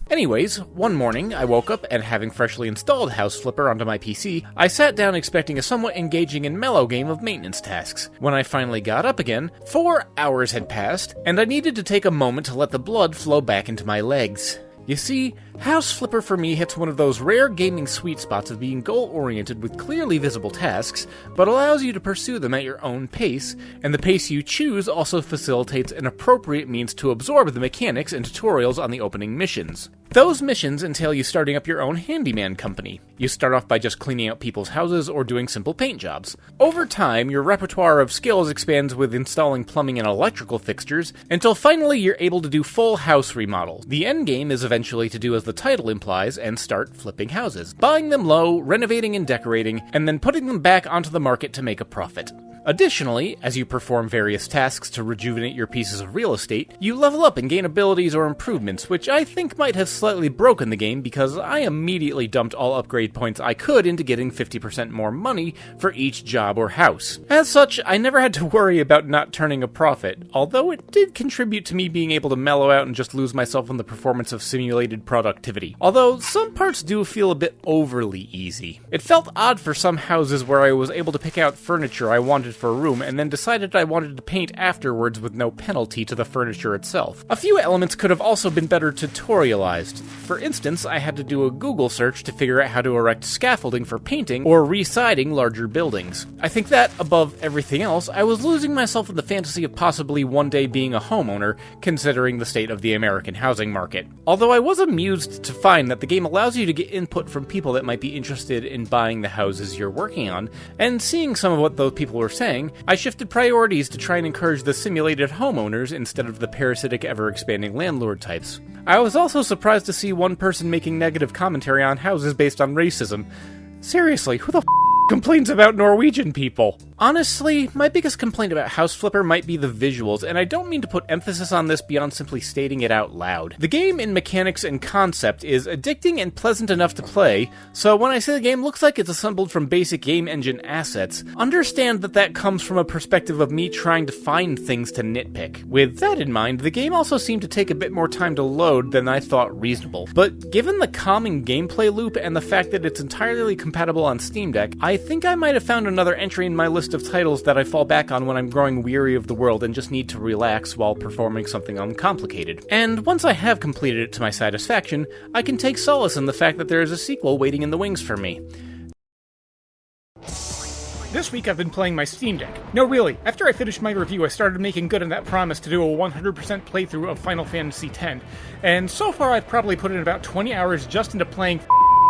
Anyways, one morning, I woke up, and having freshly installed House Flipper onto my PC, I sat down expecting a somewhat engaging and mellow game of maintenance tasks. When I finally got up again, 4 hours had passed, and I needed to take a moment to let the blood flow back into my legs. You see, House Flipper for me hits one of those rare gaming sweet spots of being goal-oriented with clearly visible tasks, but allows you to pursue them at your own pace, and the pace you choose also facilitates an appropriate means to absorb the mechanics and tutorials on the opening missions. Those missions entail you starting up your own handyman company. You start off by just cleaning out people's houses or doing simple paint jobs. Over time, your repertoire of skills expands with installing plumbing and electrical fixtures, until finally you're able to do full house remodels. The end game is eventually to do as the title implies and start flipping houses, buying them low, renovating and decorating, and then putting them back onto the market to make a profit. Additionally, as you perform various tasks to rejuvenate your pieces of real estate, you level up and gain abilities or improvements, which I think might have slightly broken the game because I immediately dumped all upgrade points I could into getting 50% more money for each job or house. As such, I never had to worry about not turning a profit, although it did contribute to me being able to mellow out and just lose myself in the performance of simulated productivity. Although some parts do feel a bit overly easy. It felt odd for some houses where I was able to pick out furniture I wanted for a room and then decided I wanted to paint afterwards with no penalty to the furniture itself. A few elements could have also been better tutorialized. For instance, I had to do a Google search to figure out how to erect scaffolding for painting or re-siding larger buildings. I think that, above everything else, I was losing myself in the fantasy of possibly one day being a homeowner, considering the state of the American housing market. Although I was amused to find that the game allows you to get input from people that might be interested in buying the houses you're working on, and seeing some of what those people were saying, I shifted priorities to try and encourage the simulated homeowners instead of the parasitic, ever-expanding landlord types. I was also surprised to see one person making negative commentary on houses based on racism. Seriously, who the f*** complains about Norwegian people? Honestly, my biggest complaint about House Flipper might be the visuals, and I don't mean to put emphasis on this beyond simply stating it out loud. The game in mechanics and concept is addicting and pleasant enough to play, so when I say the game looks like it's assembled from basic game engine assets, understand that that comes from a perspective of me trying to find things to nitpick. With that in mind, the game also seemed to take a bit more time to load than I thought reasonable. But given the calming gameplay loop and the fact that it's entirely compatible on Steam Deck, I think I might have found another entry in my list list of titles that I fall back on when I'm growing weary of the world and just need to relax while performing something uncomplicated. And once I have completed it to my satisfaction, I can take solace in the fact that there is a sequel waiting in the wings for me. This week I've been playing my Steam Deck. No, really, after I finished my review, I started making good on that promise to do a 100% playthrough of Final Fantasy X, and so far I've probably put in about 20 hours just into playing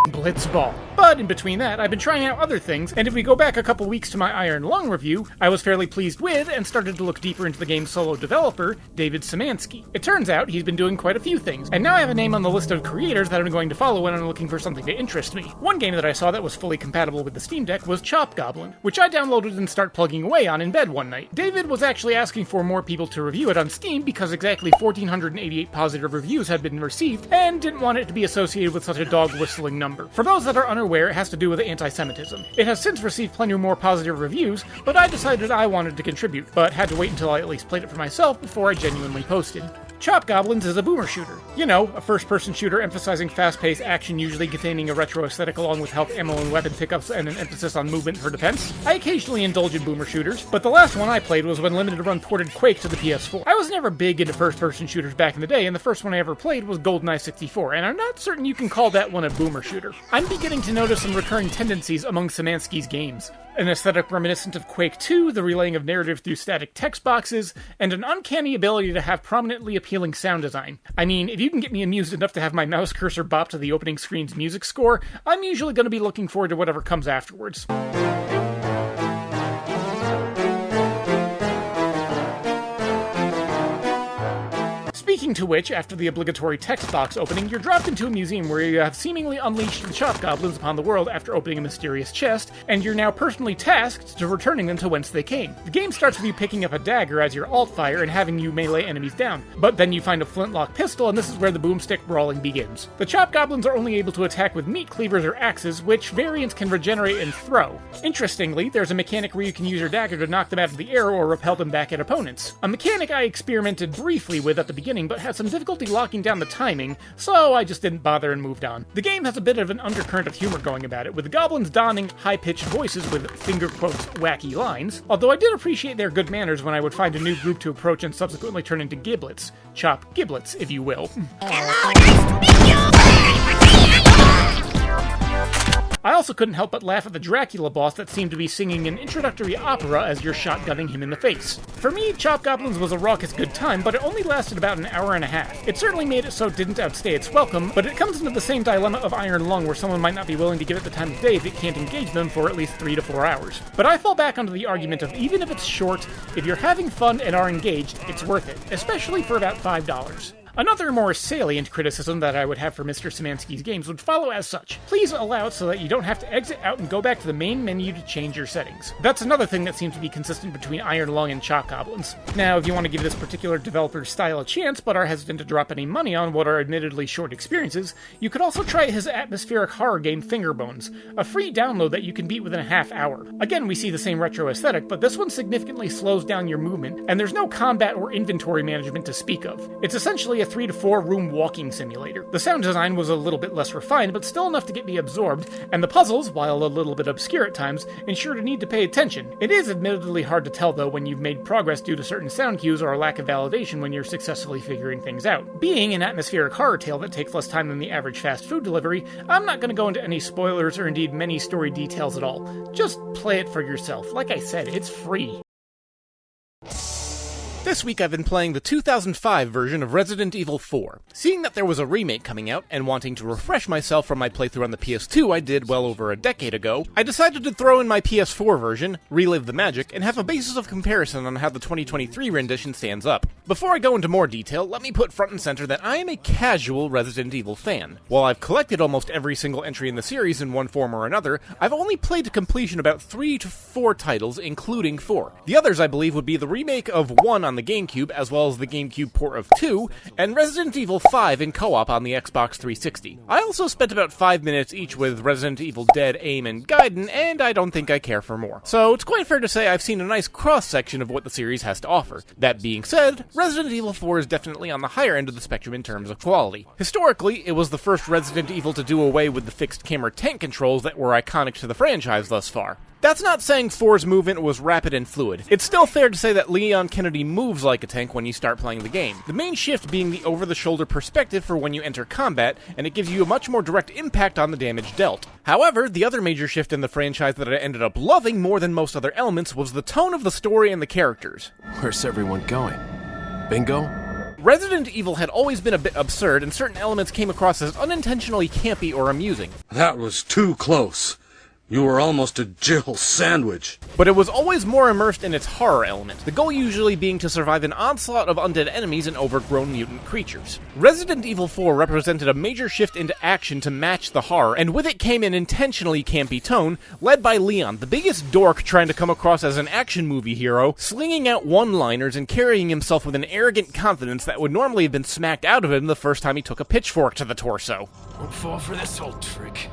Blitzball. But in between that, I've been trying out other things, and if we go back a couple weeks to my Iron Lung review, I was fairly pleased with and started to look deeper into the game's solo developer, David Szymanski. It turns out he's been doing quite a few things, and now I have a name on the list of creators that I'm going to follow when I'm looking for something to interest me. One game that I saw that was fully compatible with the Steam Deck was Chop Goblin, which I downloaded and started plugging away on in bed one night. David was actually asking for more people to review it on Steam because exactly 1,488 positive reviews had been received, and didn't want it to be associated with such a dog-whistling number. For those that are unaware, it has to do with anti-Semitism. It has since received plenty more positive reviews, but I decided I wanted to contribute, but had to wait until I at least played it for myself before I genuinely posted. Chop Goblins is a boomer shooter. You know, a first-person shooter emphasizing fast-paced action, usually containing a retro aesthetic along with health, ammo, and weapon pickups and an emphasis on movement for defense. I occasionally indulge in boomer shooters, but the last one I played was when Limited Run ported Quake to the PS4. I was never big into first-person shooters back in the day, and the first one I ever played was GoldenEye 64, and I'm not certain you can call that one a boomer shooter. I'm beginning to notice some recurring tendencies among Szymanski's games. An aesthetic reminiscent of Quake 2, the relaying of narrative through static text boxes, and an uncanny ability to have prominently appealing sound design. I mean, if you can get me amused enough to have my mouse cursor bop to the opening screen's music score, I'm usually going to be looking forward to whatever comes afterwards. Speaking to which, after the obligatory text box opening, you're dropped into a museum where you have seemingly unleashed the Chop Goblins upon the world after opening a mysterious chest, and you're now personally tasked to returning them to whence they came. The game starts with you picking up a dagger as your alt fire and having you melee enemies down, but then you find a flintlock pistol, and this is where the boomstick brawling begins. The Chop Goblins are only able to attack with meat cleavers or axes, which variants can regenerate and throw. Interestingly, there's a mechanic where you can use your dagger to knock them out of the air or repel them back at opponents. A mechanic I experimented briefly with at the beginning, but had some difficulty locking down the timing, so I just didn't bother and moved on. The game has a bit of an undercurrent of humor going about it, with the goblins donning high-pitched voices with finger quotes wacky lines, although I did appreciate their good manners when I would find a new group to approach and subsequently turn into giblets. Chop giblets, if you will. Hello, nice to meet you! I also couldn't help but laugh at the Dracula boss that seemed to be singing an introductory opera as you're shotgunning him in the face. For me, Chop Goblins was a raucous good time, but it only lasted about an hour and a half. It certainly made it so it didn't outstay its welcome, but it comes into the same dilemma of Iron Lung where someone might not be willing to give it the time of day if it can't engage them for at least 3 to 4 hours. But I fall back onto the argument of even if it's short, if you're having fun and are engaged, it's worth it, especially for about $5. Another more salient criticism that I would have for Mr. Szymanski's games would follow as such. Please allow it so that you don't have to exit out and go back to the main menu to change your settings. That's another thing that seems to be consistent between Iron Lung and Chop Goblins. Now, if you want to give this particular developer's style a chance, but are hesitant to drop any money on what are admittedly short experiences, you could also try his atmospheric horror game Fingerbones, a free download that you can beat within a half hour. Again, we see the same retro aesthetic, but this one significantly slows down your movement, and there's no combat or inventory management to speak of. It's essentially a 3 to 4 room walking simulator. The sound design was a little bit less refined, but still enough to get me absorbed, and the puzzles, while a little bit obscure at times, ensure to need to pay attention. It is admittedly hard to tell, though, when you've made progress due to certain sound cues or a lack of validation when you're successfully figuring things out. Being an atmospheric horror tale that takes less time than the average fast food delivery, I'm not going to go into any spoilers or indeed many story details at all. Just play it for yourself. Like I said, it's free. This week I've been playing the 2005 version of Resident Evil 4. Seeing that there was a remake coming out, and wanting to refresh myself from my playthrough on the PS2 I did well over a decade ago, I decided to throw in my PS4 version, relive the magic, and have a basis of comparison on how the 2023 rendition stands up. Before I go into more detail, let me put front and center that I am a casual Resident Evil fan. While I've collected almost every single entry in the series in one form or another, I've only played to completion about 3 to 4 titles, including 4. The others, I believe, would be the remake of 1 on the GameCube, as well as the GameCube port of 2, and Resident Evil 5 in co-op on the Xbox 360. I also spent about 5 minutes each with Resident Evil Dead, Aim, and Gaiden, and I don't think I care for more. So it's quite fair to say I've seen a nice cross-section of what the series has to offer. That being said, Resident Evil 4 is definitely on the higher end of the spectrum in terms of quality. Historically, it was the first Resident Evil to do away with the fixed camera tank controls that were iconic to the franchise thus far. That's not saying 4's movement was rapid and fluid. It's still fair to say that Leon Kennedy moves like a tank when you start playing the game. The main shift being the over-the-shoulder perspective for when you enter combat, and it gives you a much more direct impact on the damage dealt. However, the other major shift in the franchise that I ended up loving more than most other elements was the tone of the story and the characters. Where's everyone going? Bingo? Resident Evil had always been a bit absurd, and certain elements came across as unintentionally campy or amusing. That was too close. You were almost a Jill sandwich. But it was always more immersed in its horror element, the goal usually being to survive an onslaught of undead enemies and overgrown mutant creatures. Resident Evil 4 represented a major shift into action to match the horror, and with it came an intentionally campy tone, led by Leon, the biggest dork trying to come across as an action movie hero, slinging out one-liners and carrying himself with an arrogant confidence that would normally have been smacked out of him the first time he took a pitchfork to the torso. Won't fall for this old trick.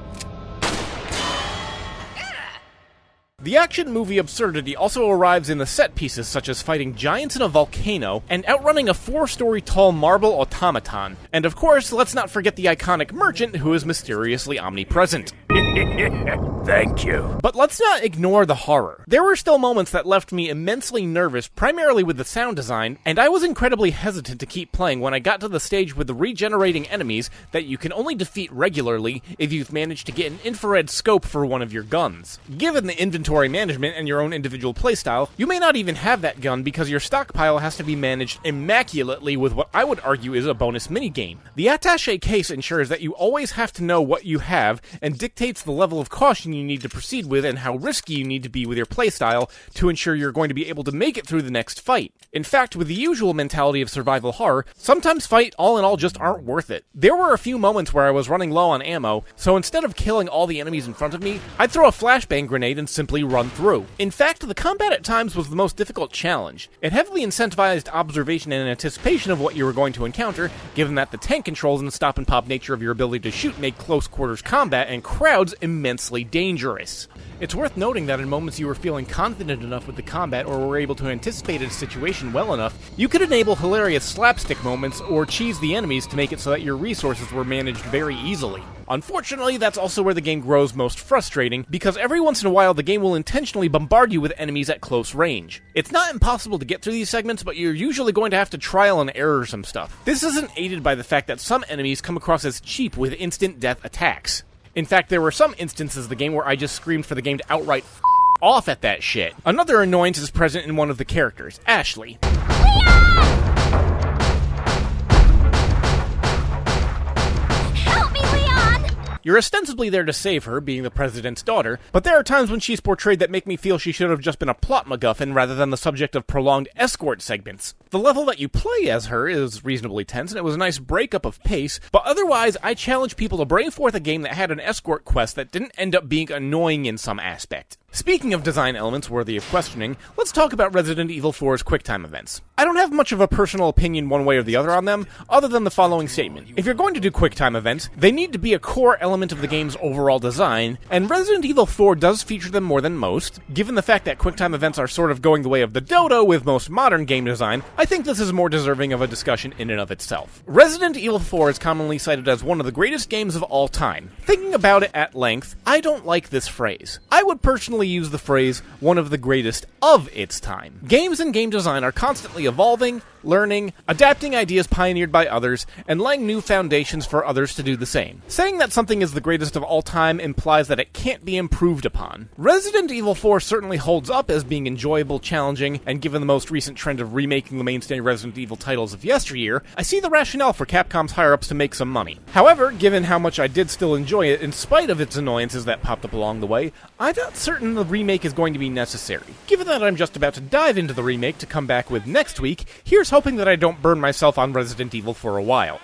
The action movie absurdity also arrives in the set pieces such as fighting giants in a volcano and outrunning a 4-story tall marble automaton. And of course, let's not forget the iconic merchant who is mysteriously omnipresent. Thank you. But let's not ignore the horror. There were still moments that left me immensely nervous, primarily with the sound design, and I was incredibly hesitant to keep playing when I got to the stage with the regenerating enemies that you can only defeat regularly if you've managed to get an infrared scope for one of your guns. Given the inventory management and your own individual playstyle, you may not even have that gun because your stockpile has to be managed immaculately with what I would argue is a bonus minigame. The attaché case ensures that you always have to know what you have and dictates the level of caution you need to proceed with and how risky you need to be with your playstyle to ensure you're going to be able to make it through the next fight. In fact, with the usual mentality of survival horror, sometimes fight all in all just aren't worth it. There were a few moments where I was running low on ammo, so instead of killing all the enemies in front of me, I'd throw a flashbang grenade and simply run through. In fact, the combat at times was the most difficult challenge. It heavily incentivized observation and anticipation of what you were going to encounter, given that the tank controls and the stop-and-pop nature of your ability to shoot make close-quarters combat and crowds immensely dangerous. It's worth noting that in moments you were feeling confident enough with the combat or were able to anticipate a situation well enough, you could enable hilarious slapstick moments or cheese the enemies to make it so that your resources were managed very easily. Unfortunately, that's also where the game grows most frustrating, because every once in a while the game will intentionally bombard you with enemies at close range. It's not impossible to get through these segments, but you're usually going to have to trial and error some stuff. This isn't aided by the fact that some enemies come across as cheap with instant death attacks. In fact, there were some instances of the game where I just screamed for the game to outright off at that shit. Another annoyance is present in one of the characters, Ashley. Help me, Leon! You're ostensibly there to save her, being the president's daughter, but there are times when she's portrayed that make me feel she should have just been a plot MacGuffin rather than the subject of prolonged escort segments. The level that you play as her is reasonably tense, and it was a nice breakup of pace, but otherwise I challenge people to bring forth a game that had an escort quest that didn't end up being annoying in some aspect. Speaking of design elements worthy of questioning, let's talk about Resident Evil 4's QuickTime events. I don't have much of a personal opinion one way or the other on them, other than the following statement. If you're going to do QuickTime events, they need to be a core element of the game's overall design, and Resident Evil 4 does feature them more than most. Given the fact that QuickTime events are sort of going the way of the dodo with most modern game design, I think this is more deserving of a discussion in and of itself. Resident Evil 4 is commonly cited as one of the greatest games of all time. Thinking about it at length, I don't like this phrase. I would personally use the phrase, one of the greatest of its time. Games and game design are constantly evolving, learning, adapting ideas pioneered by others, and laying new foundations for others to do the same. Saying that something is the greatest of all time implies that it can't be improved upon. Resident Evil 4 certainly holds up as being enjoyable, challenging, and given the most recent trend of remaking the mainstay Resident Evil titles of yesteryear, I see the rationale for Capcom's higher-ups to make some money. However, given how much I did still enjoy it in spite of its annoyances that popped up along the way, I'm not certain the remake is going to be necessary. Given that I'm just about to dive into the remake to come back with next week, here's hoping that I don't burn myself on Resident Evil for a while.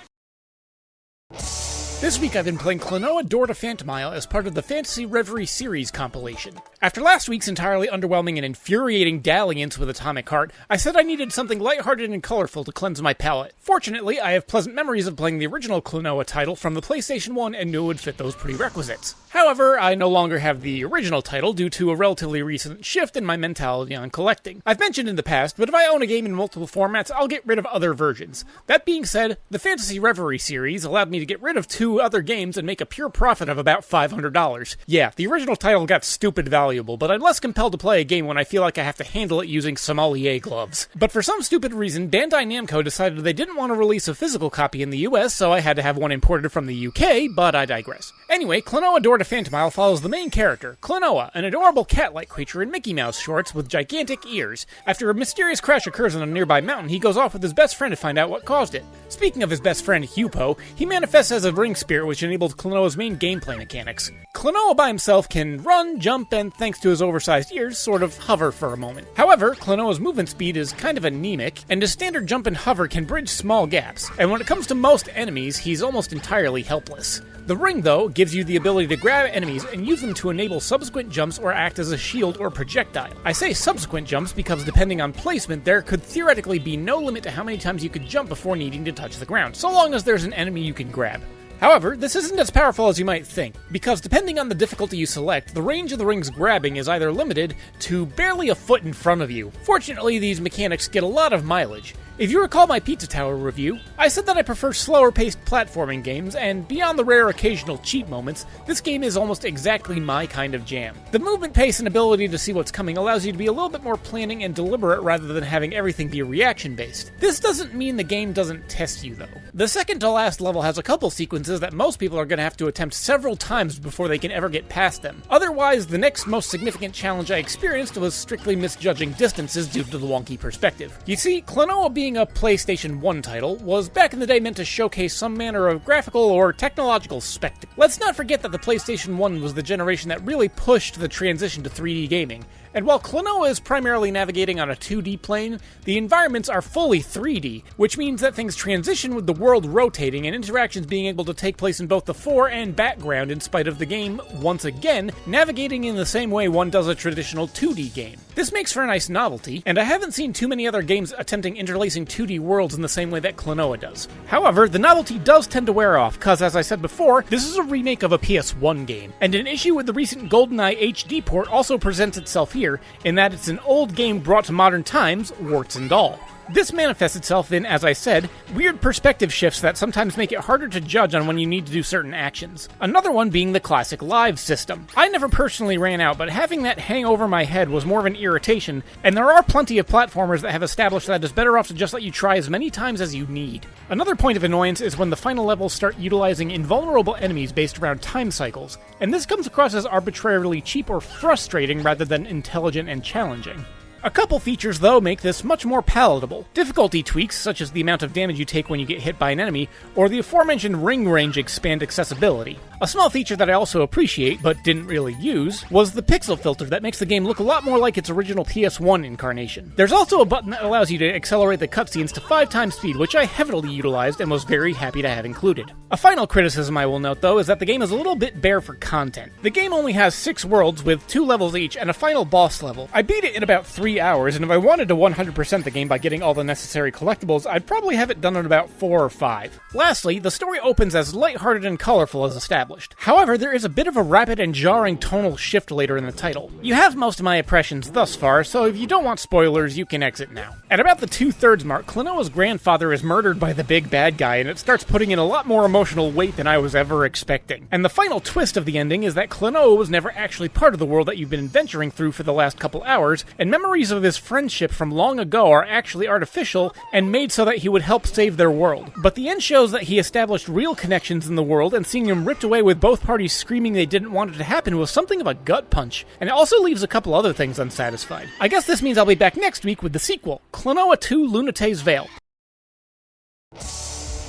This week I've been playing Klonoa Door to Phantomile as part of the Fantasy Reverie series compilation. After last week's entirely underwhelming and infuriating dalliance with Atomic Heart, I said I needed something lighthearted and colorful to cleanse my palate. Fortunately, I have pleasant memories of playing the original Klonoa title from the PlayStation 1 and knew it would fit those prerequisites. However, I no longer have the original title due to a relatively recent shift in my mentality on collecting. I've mentioned in the past, but if I own a game in multiple formats, I'll get rid of other versions. That being said, the Fantasy Reverie series allowed me to get rid of 2 2 other games and make a pure profit of about $500. Yeah, the original title got stupid valuable, but I'm less compelled to play a game when I feel like I have to handle it using sommelier gloves. But for some stupid reason, Bandai Namco decided they didn't want to release a physical copy in the US, so I had to have one imported from the UK, but I digress. Anyway, Klonoa Door to Phantomile follows the main character, Klonoa, an adorable cat-like creature in Mickey Mouse shorts with gigantic ears. After a mysterious crash occurs on a nearby mountain, he goes off with his best friend to find out what caused it. Speaking of his best friend, Hupo, he manifests as a ring spirit which enables Klonoa's main gameplay mechanics. Klonoa by himself can run, jump, and thanks to his oversized ears, sort of hover for a moment. However, Klonoa's movement speed is kind of anemic, and his standard jump and hover can bridge small gaps, and when it comes to most enemies, he's almost entirely helpless. The ring, though, gives you the ability to grab enemies and use them to enable subsequent jumps or act as a shield or projectile. I say subsequent jumps because depending on placement, there could theoretically be no limit to how many times you could jump before needing to touch the ground, so long as there's an enemy you can grab. However, this isn't as powerful as you might think, because depending on the difficulty you select, the range of the ring's grabbing is either limited to barely a foot in front of you. Fortunately, these mechanics get a lot of mileage. If you recall my Pizza Tower review, I said that I prefer slower-paced platforming games, and beyond the rare occasional cheat moments, this game is almost exactly my kind of jam. The movement pace and ability to see what's coming allows you to be a little bit more planning and deliberate rather than having everything be reaction-based. This doesn't mean the game doesn't test you, though. The second to last level has a couple sequences that most people are going to have to attempt several times before they can ever get past them. Otherwise, the next most significant challenge I experienced was strictly misjudging distances due to the wonky perspective. You see, Klonoa being a PlayStation 1 title was back in the day meant to showcase some manner of graphical or technological spectacle. Let's not forget that the PlayStation 1 was the generation that really pushed the transition to 3D gaming. And while Klonoa is primarily navigating on a 2D plane, the environments are fully 3D, which means that things transition with the world rotating and interactions being able to take place in both the fore and background in spite of the game, once again, navigating in the same way one does a traditional 2D game. This makes for a nice novelty, and I haven't seen too many other games attempting interlacing 2D worlds in the same way that Klonoa does. However, the novelty does tend to wear off, cause as I said before, this is a remake of a PS1 game, and an issue with the recent GoldenEye HD port also presents itself here, in that it's an old game brought to modern times, warts and all. This manifests itself in, as I said, weird perspective shifts that sometimes make it harder to judge on when you need to do certain actions. Another one being the classic live system. I never personally ran out, but having that hang over my head was more of an irritation, and there are plenty of platformers that have established that it's better off to just let you try as many times as you need. Another point of annoyance is when the final levels start utilizing invulnerable enemies based around time cycles, and this comes across as arbitrarily cheap or frustrating rather than intelligent and challenging. A couple features, though, make this much more palatable. Difficulty tweaks, such as the amount of damage you take when you get hit by an enemy, or the aforementioned ring range expand accessibility. A small feature that I also appreciate, but didn't really use, was the pixel filter that makes the game look a lot more like its original PS1 incarnation. There's also a button that allows you to accelerate the cutscenes to 5 times speed, which I heavily utilized and was very happy to have included. A final criticism I will note, though, is that the game is a little bit bare for content. The game only has 6 worlds with 2 levels each and a final boss level. I beat it in about 3 hours, and if I wanted to 100% the game by getting all the necessary collectibles, I'd probably have it done in about 4 or 5. Lastly, the story opens as lighthearted and colorful as established. However, there is a bit of a rapid and jarring tonal shift later in the title. You have most of my impressions thus far, so if you don't want spoilers, you can exit now. At about the 2/3 mark, Klonoa's grandfather is murdered by the big bad guy, and it starts putting in a lot more emotional weight than I was ever expecting. And the final twist of the ending is that Klonoa was never actually part of the world that you've been adventuring through for the last couple hours, and memories of his friendship from long ago are actually artificial and made so that he would help save their world. But the end shows that he established real connections in the world, and seeing him ripped away with both parties screaming they didn't want it to happen was something of a gut punch, and it also leaves a couple other things unsatisfied. I guess this means I'll be back next week with the sequel, Klonoa 2 Lunate's Veil.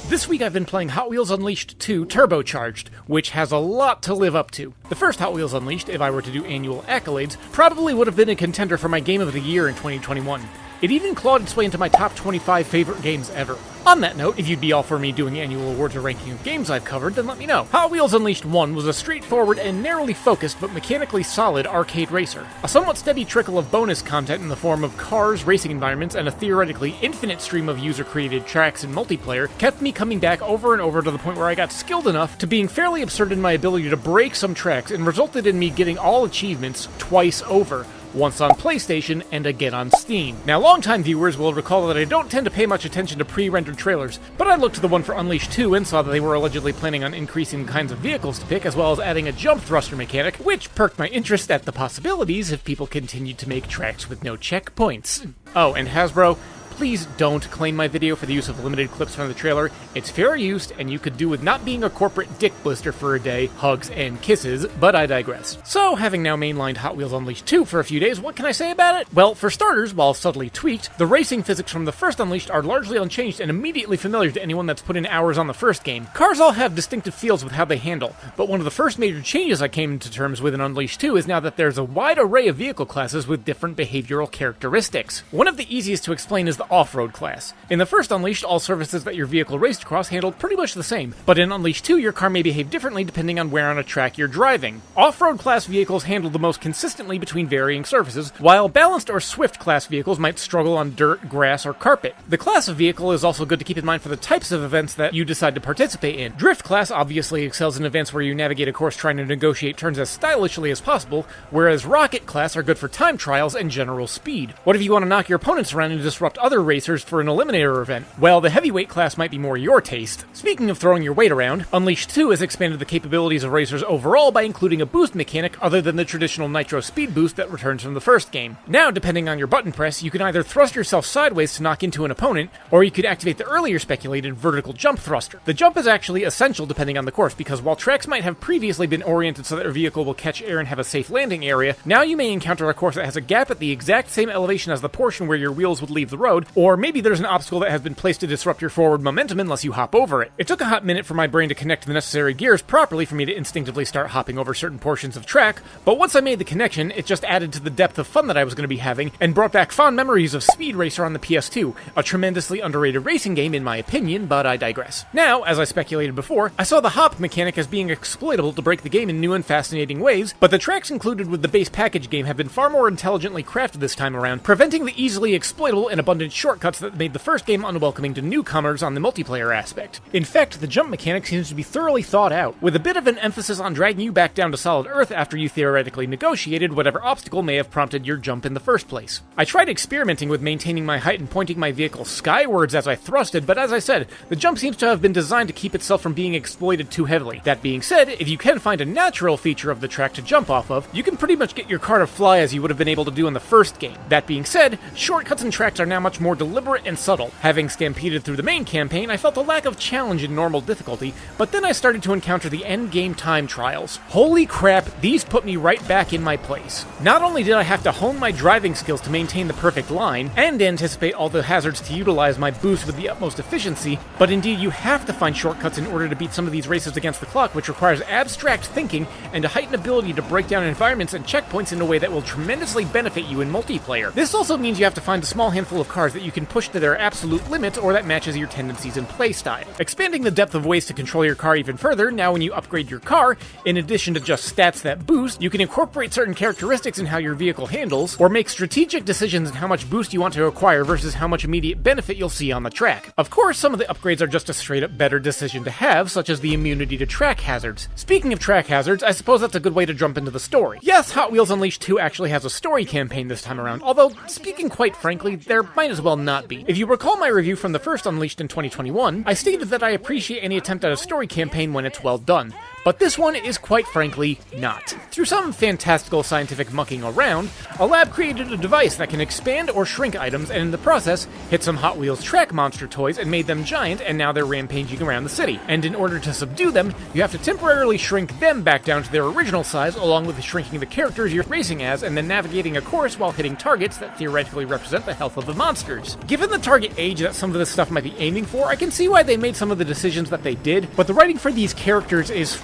This week I've been playing Hot Wheels Unleashed 2 Turbocharged, which has a lot to live up to. The first Hot Wheels Unleashed, if I were to do annual accolades, probably would have been a contender for my Game of the Year in 2021. It even clawed its way into my top 25 favorite games ever. On that note, if you'd be all for me doing annual awards or ranking of games I've covered, then let me know. Hot Wheels Unleashed 1 was a straightforward and narrowly focused but mechanically solid arcade racer. A somewhat steady trickle of bonus content in the form of cars, racing environments, and a theoretically infinite stream of user-created tracks and multiplayer kept me coming back over and over to the point where I got skilled enough to being fairly absurd in my ability to break some tracks and resulted in me getting all achievements twice over, once on PlayStation, and again on Steam. Now, longtime viewers will recall that I don't tend to pay much attention to pre-rendered trailers, but I looked to the one for Unleashed 2 and saw that they were allegedly planning on increasing the kinds of vehicles to pick, as well as adding a jump thruster mechanic, which perked my interest at the possibilities if people continued to make tracks with no checkpoints. Oh, and Hasbro, please don't claim my video for the use of limited clips from the trailer. It's fair use, and you could do with not being a corporate dick blister for a day, hugs and kisses, but I digress. So, having now mainlined Hot Wheels Unleashed 2 for a few days, what can I say about it? Well, for starters, while subtly tweaked, the racing physics from the first Unleashed are largely unchanged and immediately familiar to anyone that's put in hours on the first game. Cars all have distinctive feels with how they handle, but one of the first major changes I came to terms with in Unleashed 2 is now that there's a wide array of vehicle classes with different behavioral characteristics. One of the easiest to explain is the off-road class. In the first Unleashed, all surfaces that your vehicle raced across handled pretty much the same, but in Unleashed 2, your car may behave differently depending on where on a track you're driving. Off-road class vehicles handle the most consistently between varying surfaces, while balanced or swift class vehicles might struggle on dirt, grass, or carpet. The class of vehicle is also good to keep in mind for the types of events that you decide to participate in. Drift class obviously excels in events where you navigate a course trying to negotiate turns as stylishly as possible, whereas rocket class are good for time trials and general speed. What if you want to knock your opponents around and disrupt other racers for an eliminator event? Well, the heavyweight class might be more your taste. Speaking of throwing your weight around, Unleashed 2 has expanded the capabilities of racers overall by including a boost mechanic other than the traditional nitro speed boost that returns from the first game. Now, depending on your button press, you can either thrust yourself sideways to knock into an opponent, or you could activate the earlier speculated vertical jump thruster. The jump is actually essential depending on the course, because while tracks might have previously been oriented so that your vehicle will catch air and have a safe landing area, now you may encounter a course that has a gap at the exact same elevation as the portion where your wheels would leave the road, or maybe there's an obstacle that has been placed to disrupt your forward momentum unless you hop over it. It took a hot minute for my brain to connect the necessary gears properly for me to instinctively start hopping over certain portions of track, but once I made the connection, it just added to the depth of fun that I was going to be having, and brought back fond memories of Speed Racer on the PS2, a tremendously underrated racing game in my opinion, but I digress. Now, as I speculated before, I saw the hop mechanic as being exploitable to break the game in new and fascinating ways, but the tracks included with the base package game have been far more intelligently crafted this time around, preventing the easily exploitable and abundant shortcuts that made the first game unwelcoming to newcomers on the multiplayer aspect. In fact, the jump mechanic seems to be thoroughly thought out, with a bit of an emphasis on dragging you back down to solid earth after you theoretically negotiated whatever obstacle may have prompted your jump in the first place. I tried experimenting with maintaining my height and pointing my vehicle skywards as I thrusted, but as I said, the jump seems to have been designed to keep itself from being exploited too heavily. That being said, if you can find a natural feature of the track to jump off of, you can pretty much get your car to fly as you would have been able to do in the first game. That being said, shortcuts and tracks are now much more deliberate and subtle. Having stampeded through the main campaign, I felt a lack of challenge in normal difficulty, but then I started to encounter the end-game time trials. Holy crap, these put me right back in my place. Not only did I have to hone my driving skills to maintain the perfect line, and anticipate all the hazards to utilize my boost with the utmost efficiency, but indeed you have to find shortcuts in order to beat some of these races against the clock, which requires abstract thinking and a heightened ability to break down environments and checkpoints in a way that will tremendously benefit you in multiplayer. This also means you have to find a small handful of cars that you can push to their absolute limits or that matches your tendencies and playstyle. Expanding the depth of ways to control your car even further, now when you upgrade your car, in addition to just stats that boost, you can incorporate certain characteristics in how your vehicle handles, or make strategic decisions in how much boost you want to acquire versus how much immediate benefit you'll see on the track. Of course, some of the upgrades are just a straight up better decision to have, such as the immunity to track hazards. Speaking of track hazards, I suppose that's a good way to jump into the story. Yes, Hot Wheels Unleashed 2 actually has a story campaign this time around, although, speaking quite frankly, there might as well not be. If you recall my review from the first Unleashed in 2021, I stated that I appreciate any attempt at a story campaign when it's well done. But this one is quite frankly not. Through some fantastical scientific mucking around, a lab created a device that can expand or shrink items and in the process hit some Hot Wheels track monster toys and made them giant, and now they're rampaging around the city. And in order to subdue them, you have to temporarily shrink them back down to their original size, along with shrinking the characters you're racing as and then navigating a course while hitting targets that theoretically represent the health of the monsters. Given the target age that some of this stuff might be aiming for, I can see why they made some of the decisions that they did, but the writing for these characters is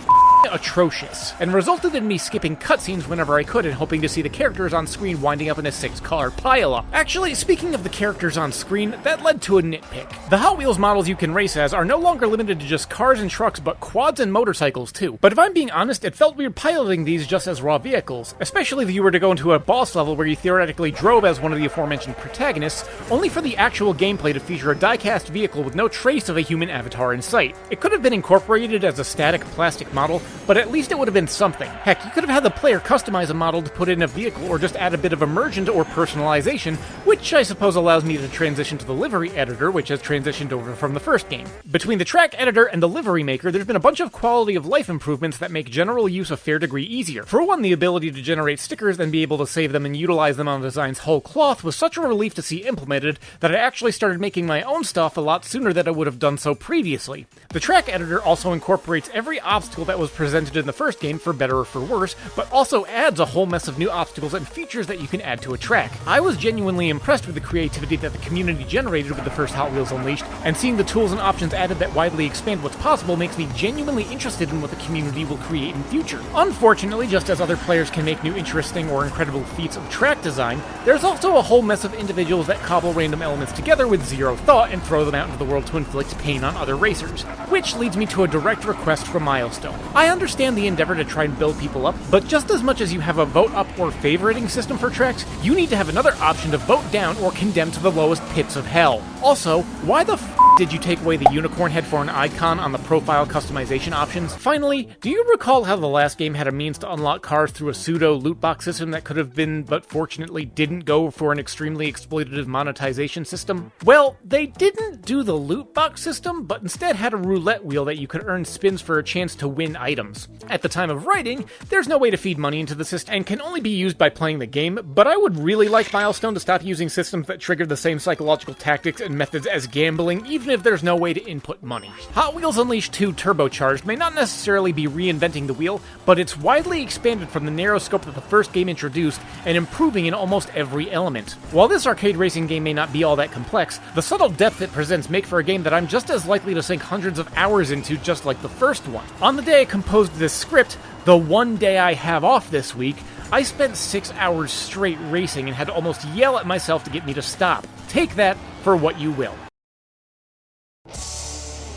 atrocious, and resulted in me skipping cutscenes whenever I could and hoping to see the characters on screen winding up in a 6-color pile-up. Actually, speaking of the characters on screen, that led to a nitpick. The Hot Wheels models you can race as are no longer limited to just cars and trucks, but quads and motorcycles too. But if I'm being honest, it felt weird piloting these just as raw vehicles, especially if you were to go into a boss level where you theoretically drove as one of the aforementioned protagonists, only for the actual gameplay to feature a die-cast vehicle with no trace of a human avatar in sight. It could have been incorporated as a static plastic model, but at least it would have been something. Heck, you could have had the player customize a model to put in a vehicle or just add a bit of immersion or personalization, which I suppose allows me to transition to the livery editor, which has transitioned over from the first game. Between the track editor and the livery maker, there's been a bunch of quality of life improvements that make general use a fair degree easier. For one, the ability to generate stickers and be able to save them and utilize them on the design's whole cloth was such a relief to see implemented that I actually started making my own stuff a lot sooner than I would have done so previously. The track editor also incorporates every obstacle that was presented in the first game, for better or for worse, but also adds a whole mess of new obstacles and features that you can add to a track. I was genuinely impressed with the creativity that the community generated with the first Hot Wheels Unleashed, and seeing the tools and options added that widely expand what's possible makes me genuinely interested in what the community will create in future. Unfortunately, just as other players can make new interesting or incredible feats of track design, there's also a whole mess of individuals that cobble random elements together with zero thought and throw them out into the world to inflict pain on other racers. Which leads me to a direct request from Milestone. I understand the endeavor to try and build people up, but just as much as you have a vote up or favoriting system for tracks, you need to have another option to vote down or condemn to the lowest pits of hell. Also, why the did you take away the unicorn head for an icon on the profile customization options? Finally, do you recall how the last game had a means to unlock cars through a pseudo loot box system that could have been, but fortunately didn't go for an extremely exploitative monetization system? Well, they didn't do the loot box system, but instead had a roulette wheel that you could earn spins for a chance to win items. At the time of writing, there's no way to feed money into the system and can only be used by playing the game, but I would really like Milestone to stop using systems that trigger the same psychological tactics and methods as gambling, even if there's no way to input money. Hot Wheels Unleashed 2 Turbocharged may not necessarily be reinventing the wheel, but it's widely expanded from the narrow scope that the first game introduced and improving in almost every element. While this arcade racing game may not be all that complex, the subtle depth it presents make for a game that I'm just as likely to sink hundreds of hours into, just like the first one. On the day I composed this script, the one day I have off this week, I spent 6 hours straight racing and had to almost yell at myself to get me to stop. Take that for what you will.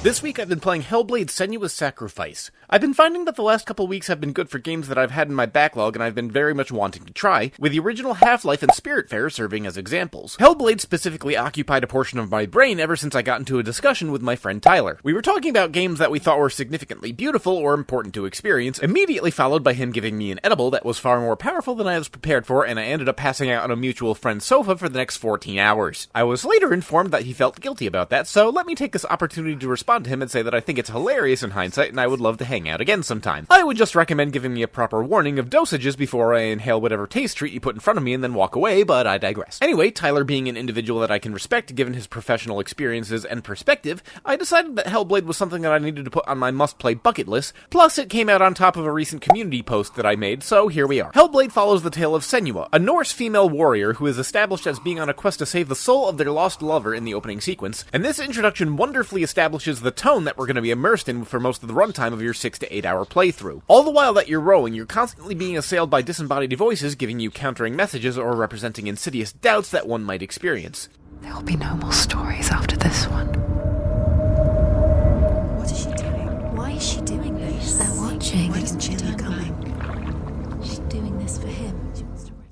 This week I've been playing Hellblade: Senua's Sacrifice. I've been finding that the last couple weeks have been good for games that I've had in my backlog and I've been very much wanting to try, with the original Half-Life and Spiritfarer serving as examples. Hellblade specifically occupied a portion of my brain ever since I got into a discussion with my friend Tyler. We were talking about games that we thought were significantly beautiful or important to experience, immediately followed by him giving me an edible that was far more powerful than I was prepared for, and I ended up passing out on a mutual friend's sofa for the next 14 hours. I was later informed that he felt guilty about that, so let me take this opportunity to respond to him and say that I think it's hilarious in hindsight and I would love to hang out again sometime. I would just recommend giving me a proper warning of dosages before I inhale whatever taste treat you put in front of me and then walk away, but I digress. Anyway, Tyler being an individual that I can respect given his professional experiences and perspective, I decided that Hellblade was something that I needed to put on my must-play bucket list, plus it came out on top of a recent community post that I made, so here we are. Hellblade follows the tale of Senua, a Norse female warrior who is established as being on a quest to save the soul of their lost lover in the opening sequence, and this introduction wonderfully establishes the tone that we're going to be immersed in for most of the runtime of your 6 to 8 hour playthrough. All the while that you're rowing, you're constantly being assailed by disembodied voices giving you countering messages or representing insidious doubts that one might experience. There will be no more stories after this one. What is she doing? Why is she doing this? They're watching. Why doesn't she know you're coming? She's doing this for him.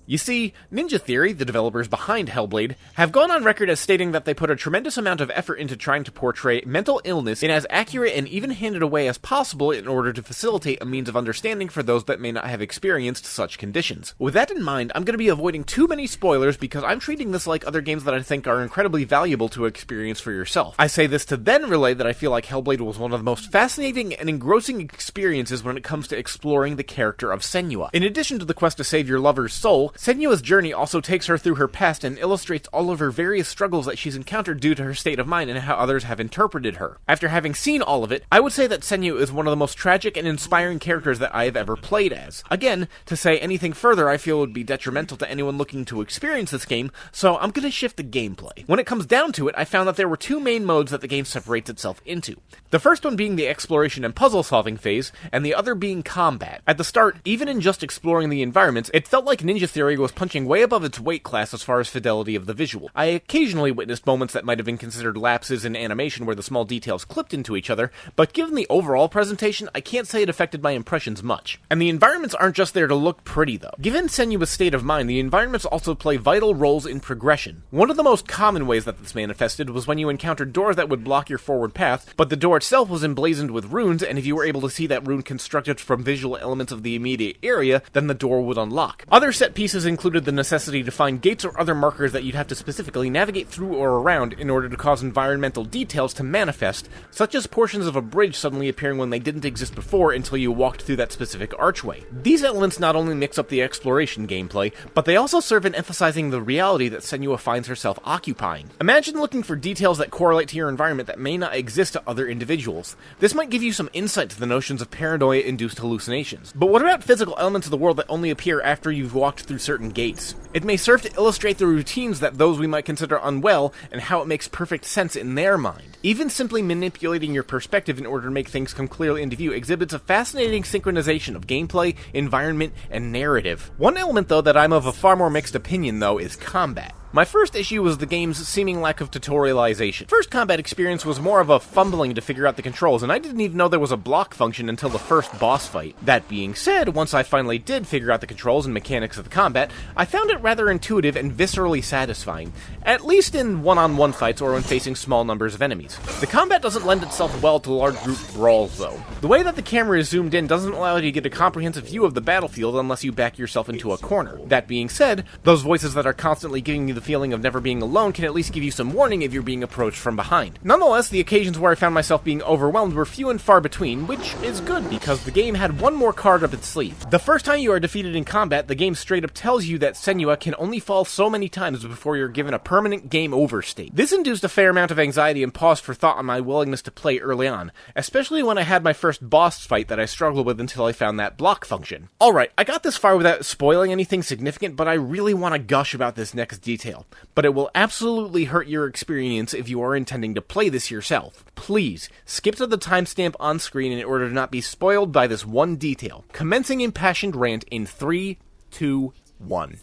You see, Ninja Theory, the developers behind Hellblade, have gone on record as stating that they put a tremendous amount of effort into trying to portray mental illness in as accurate and even-handed a way as possible in order to facilitate a means of understanding for those that may not have experienced such conditions. With that in mind, I'm going to be avoiding too many spoilers because I'm treating this like other games that I think are incredibly valuable to experience for yourself. I say this to then relay that I feel like Hellblade was one of the most fascinating and engrossing experiences when it comes to exploring the character of Senua. In addition to the quest to save your lover's soul, Senua's journey also takes her through her past and illustrates all of her various struggles that she's encountered due to her state of mind and how others have interpreted her. After having seen all of it, I would say that Senua is one of the most tragic and inspiring characters that I have ever played as. Again, to say anything further I feel would be detrimental to anyone looking to experience this game, so I'm gonna shift the gameplay. When it comes down to it, I found that there were two main modes that the game separates itself into. The first one being the exploration and puzzle solving phase, and the other being combat. At the start, even in just exploring the environments, it felt like Ninja Theory area was punching way above its weight class as far as fidelity of the visual. I occasionally witnessed moments that might have been considered lapses in animation where the small details clipped into each other, but given the overall presentation, I can't say it affected my impressions much. And the environments aren't just there to look pretty though. Given Senua's state of mind, the environments also play vital roles in progression. One of the most common ways that this manifested was when you encountered doors that would block your forward path, but the door itself was emblazoned with runes, and if you were able to see that rune constructed from visual elements of the immediate area, then the door would unlock. Other set pieces included the necessity to find gates or other markers that you'd have to specifically navigate through or around in order to cause environmental details to manifest, such as portions of a bridge suddenly appearing when they didn't exist before until you walked through that specific archway. These elements not only mix up the exploration gameplay, but they also serve in emphasizing the reality that Senua finds herself occupying. Imagine looking for details that correlate to your environment that may not exist to other individuals. This might give you some insight to the notions of paranoia-induced hallucinations. But what about physical elements of the world that only appear after you've walked through certain gates? It may serve to illustrate the routines that those we might consider unwell and how it makes perfect sense in their mind. Even simply manipulating your perspective in order to make things come clearly into view exhibits a fascinating synchronization of gameplay, environment, and narrative. One element though that I'm of a far more mixed opinion though is combat. My first issue was the game's seeming lack of tutorialization. First combat experience was more of a fumbling to figure out the controls, and I didn't even know there was a block function until the first boss fight. That being said, once I finally did figure out the controls and mechanics of the combat, I found it rather intuitive and viscerally satisfying, at least in one-on-one fights or when facing small numbers of enemies. The combat doesn't lend itself well to large group brawls though. The way that the camera is zoomed in doesn't allow you to get a comprehensive view of the battlefield unless you back yourself into a corner. That being said, those voices that are constantly giving you the feeling of never being alone can at least give you some warning if you're being approached from behind. Nonetheless, the occasions where I found myself being overwhelmed were few and far between, which is good because the game had one more card up its sleeve. The first time you are defeated in combat, the game straight up tells you that Senua can only fall so many times before you're given a permanent game over state. This induced a fair amount of anxiety and pause for thought on my willingness to play early on, especially when I had my first boss fight that I struggled with until I found that block function. Alright, I got this far without spoiling anything significant, but I really want to gush about this next detail. But it will absolutely hurt your experience if you are intending to play this yourself. Please, skip to the timestamp on screen in order to not be spoiled by this one detail. Commencing impassioned rant in 3, 2, 1.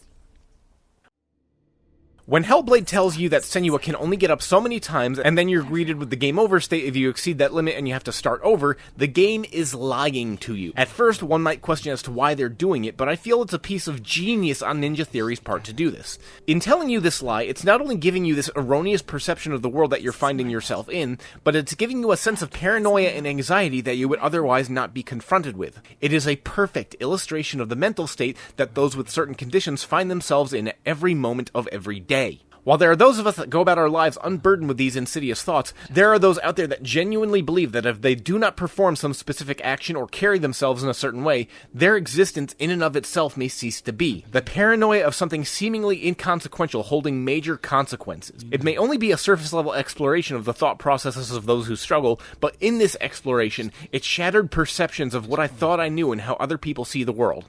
When Hellblade tells you that Senua can only get up so many times, and then you're greeted with the game over state if you exceed that limit and you have to start over, the game is lying to you. At first, one might question as to why they're doing it, but I feel it's a piece of genius on Ninja Theory's part to do this. In telling you this lie, it's not only giving you this erroneous perception of the world that you're finding yourself in, but it's giving you a sense of paranoia and anxiety that you would otherwise not be confronted with. It is a perfect illustration of the mental state that those with certain conditions find themselves in every moment of every day. While there are those of us that go about our lives unburdened with these insidious thoughts, there are those out there that genuinely believe that if they do not perform some specific action or carry themselves in a certain way, their existence in and of itself may cease to be. The paranoia of something seemingly inconsequential holding major consequences. It may only be a surface-level exploration of the thought processes of those who struggle, but in this exploration, it shattered perceptions of what I thought I knew and how other people see the world.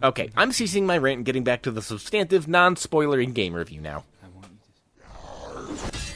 Okay, I'm ceasing my rant and getting back to the substantive, non-spoilery game review now.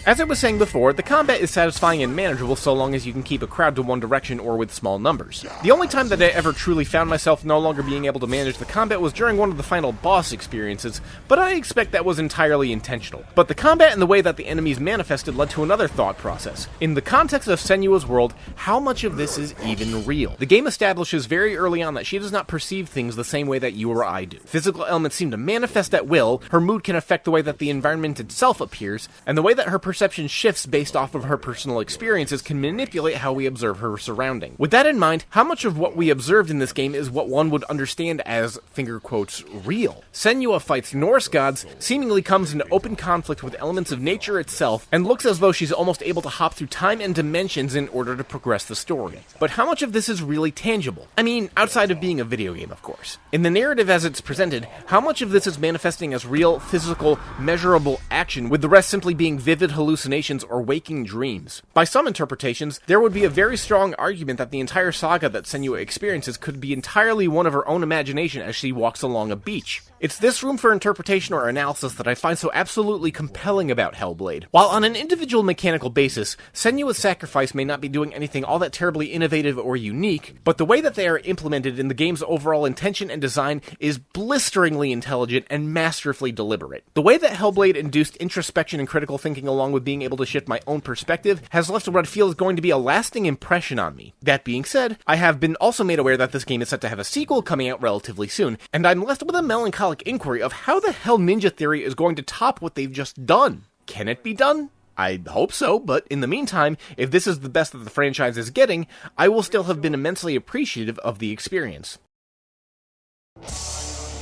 As I was saying before, the combat is satisfying and manageable so long as you can keep a crowd to one direction or with small numbers. The only time that I ever truly found myself no longer being able to manage the combat was during one of the final boss experiences, but I expect that was entirely intentional. But the combat and the way that the enemies manifested led to another thought process. In the context of Senua's world, how much of this is even real? The game establishes very early on that she does not perceive things the same way that you or I do. Physical elements seem to manifest at will, her mood can affect the way that the environment itself appears, and the way that her perception shifts based off of her personal experiences can manipulate how we observe her surrounding. With that in mind, how much of what we observed in this game is what one would understand as, finger quotes, real? Senua fights Norse gods, seemingly comes into open conflict with elements of nature itself, and looks as though she's almost able to hop through time and dimensions in order to progress the story. But how much of this is really tangible? I mean, outside of being a video game, of course. In the narrative as it's presented, how much of this is manifesting as real, physical, measurable action, with the rest simply being vivid hallucinations or waking dreams. By some interpretations, there would be a very strong argument that the entire saga that Senua experiences could be entirely one of her own imagination as she walks along a beach. It's this room for interpretation or analysis that I find so absolutely compelling about Hellblade. While on an individual mechanical basis, Senua's sacrifice may not be doing anything all that terribly innovative or unique, but the way that they are implemented in the game's overall intention and design is blisteringly intelligent and masterfully deliberate. The way that Hellblade induced introspection and critical thinking along with being able to shift my own perspective has left what I feel is going to be a lasting impression on me. That being said, I have been also made aware that this game is set to have a sequel coming out relatively soon, and I'm left with a melancholic inquiry of how the hell Ninja Theory is going to top what they've just done. Can it be done? I hope so, but in the meantime, if this is the best that the franchise is getting, I will still have been immensely appreciative of the experience.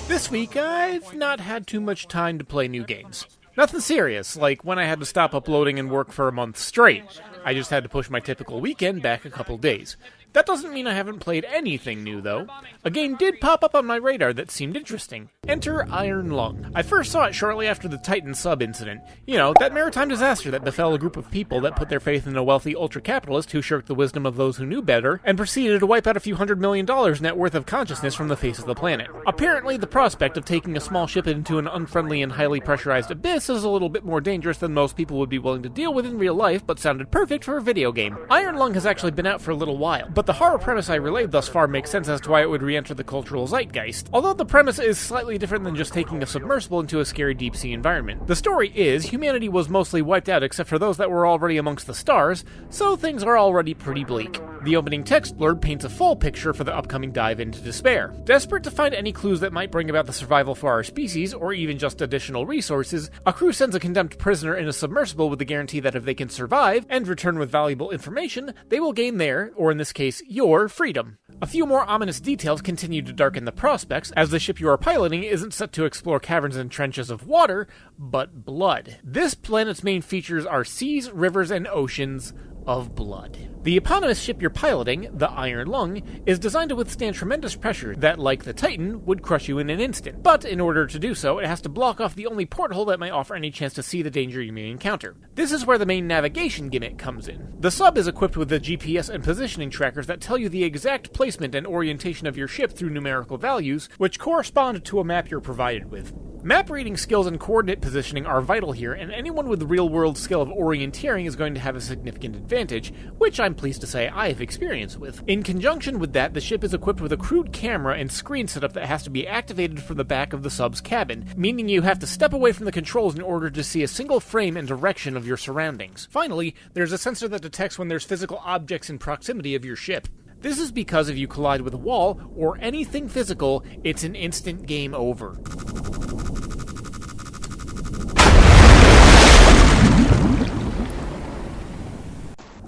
This week, I've not had too much time to play new games. Nothing serious, like when I had to stop uploading and work for a month straight. I just had to push my typical weekend back a couple days. That doesn't mean I haven't played anything new, though. A game did pop up on my radar that seemed interesting. Enter Iron Lung. I first saw it shortly after the Titan sub incident. You know, that maritime disaster that befell a group of people that put their faith in a wealthy ultra-capitalist who shirked the wisdom of those who knew better, and proceeded to wipe out a few $100 million net worth of consciousness from the face of the planet. Apparently, the prospect of taking a small ship into an unfriendly and highly pressurized abyss is a little bit more dangerous than most people would be willing to deal with in real life, but sounded perfect for a video game. Iron Lung has actually been out for a little while, but the horror premise I relayed thus far makes sense as to why it would re-enter the cultural zeitgeist, although the premise is slightly different than just taking a submersible into a scary deep-sea environment. The story is, humanity was mostly wiped out except for those that were already amongst the stars, so things are already pretty bleak. The opening text blurb paints a full picture for the upcoming dive into despair. Desperate to find any clues that might bring about the survival for our species, or even just additional resources, a crew sends a condemned prisoner in a submersible with the guarantee that if they can survive, and return with valuable information, they will gain their, or in this case, your freedom. A few more ominous details continue to darken the prospects, as the ship you are piloting isn't set to explore caverns and trenches of water, but blood. This planet's main features are seas, rivers, and oceans of blood. The eponymous ship you're piloting, the Iron Lung, is designed to withstand tremendous pressure that, like the Titan, would crush you in an instant. But in order to do so, it has to block off the only porthole that might offer any chance to see the danger you may encounter. This is where the main navigation gimmick comes in. The sub is equipped with the GPS and positioning trackers that tell you the exact placement and orientation of your ship through numerical values, which correspond to a map you're provided with. Map reading skills and coordinate positioning are vital here, and anyone with the real-world skill of orienteering is going to have a significant advantage, which I'm pleased to say I have experience with. In conjunction with that, the ship is equipped with a crude camera and screen setup that has to be activated from the back of the sub's cabin, meaning you have to step away from the controls in order to see a single frame and direction of your surroundings. Finally, there's a sensor that detects when there's physical objects in proximity of your ship. This is because if you collide with a wall, or anything physical, it's an instant game over.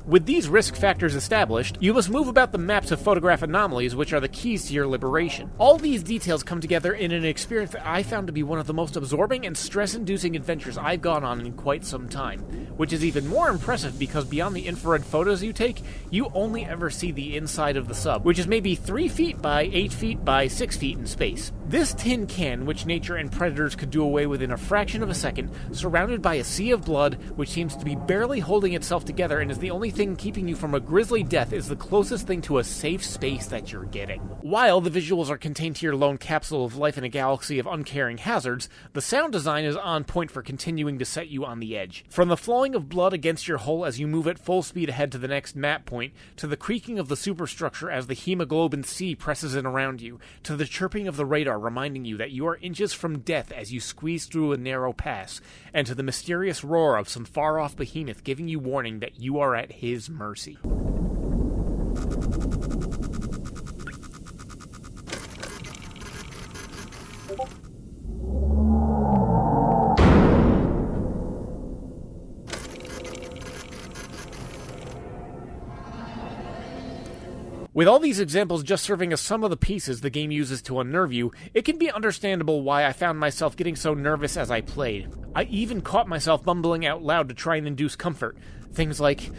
With these risk factors established, you must move about the map to photograph anomalies, which are the keys to your liberation. All these details come together in an experience that I found to be one of the most absorbing and stress-inducing adventures I've gone on in quite some time, which is even more impressive because beyond the infrared photos you take, you only ever see the inside of the sub, which is maybe 3 feet by 8 feet by 6 feet in space. This tin can, which nature and predators could do away with in a fraction of a second, surrounded by a sea of blood, which seems to be barely holding itself together and is the only thing keeping you from a grisly death, is the closest thing to a safe space that you're getting. While the visuals are contained to your lone capsule of life in a galaxy of uncaring hazards, the sound design is on point for continuing to set you on the edge. From the flowing of blood against your hull as you move at full speed ahead to the next map point, to the creaking of the superstructure as the hemoglobin sea presses in around you, to the chirping of the radar reminding you that you are inches from death as you squeeze through a narrow pass, and to the mysterious roar of some far-off behemoth giving you warning that you are at his mercy. With all these examples just serving as some of the pieces the game uses to unnerve you, it can be understandable why I found myself getting so nervous as I played. I even caught myself mumbling out loud to try and induce comfort. Things like,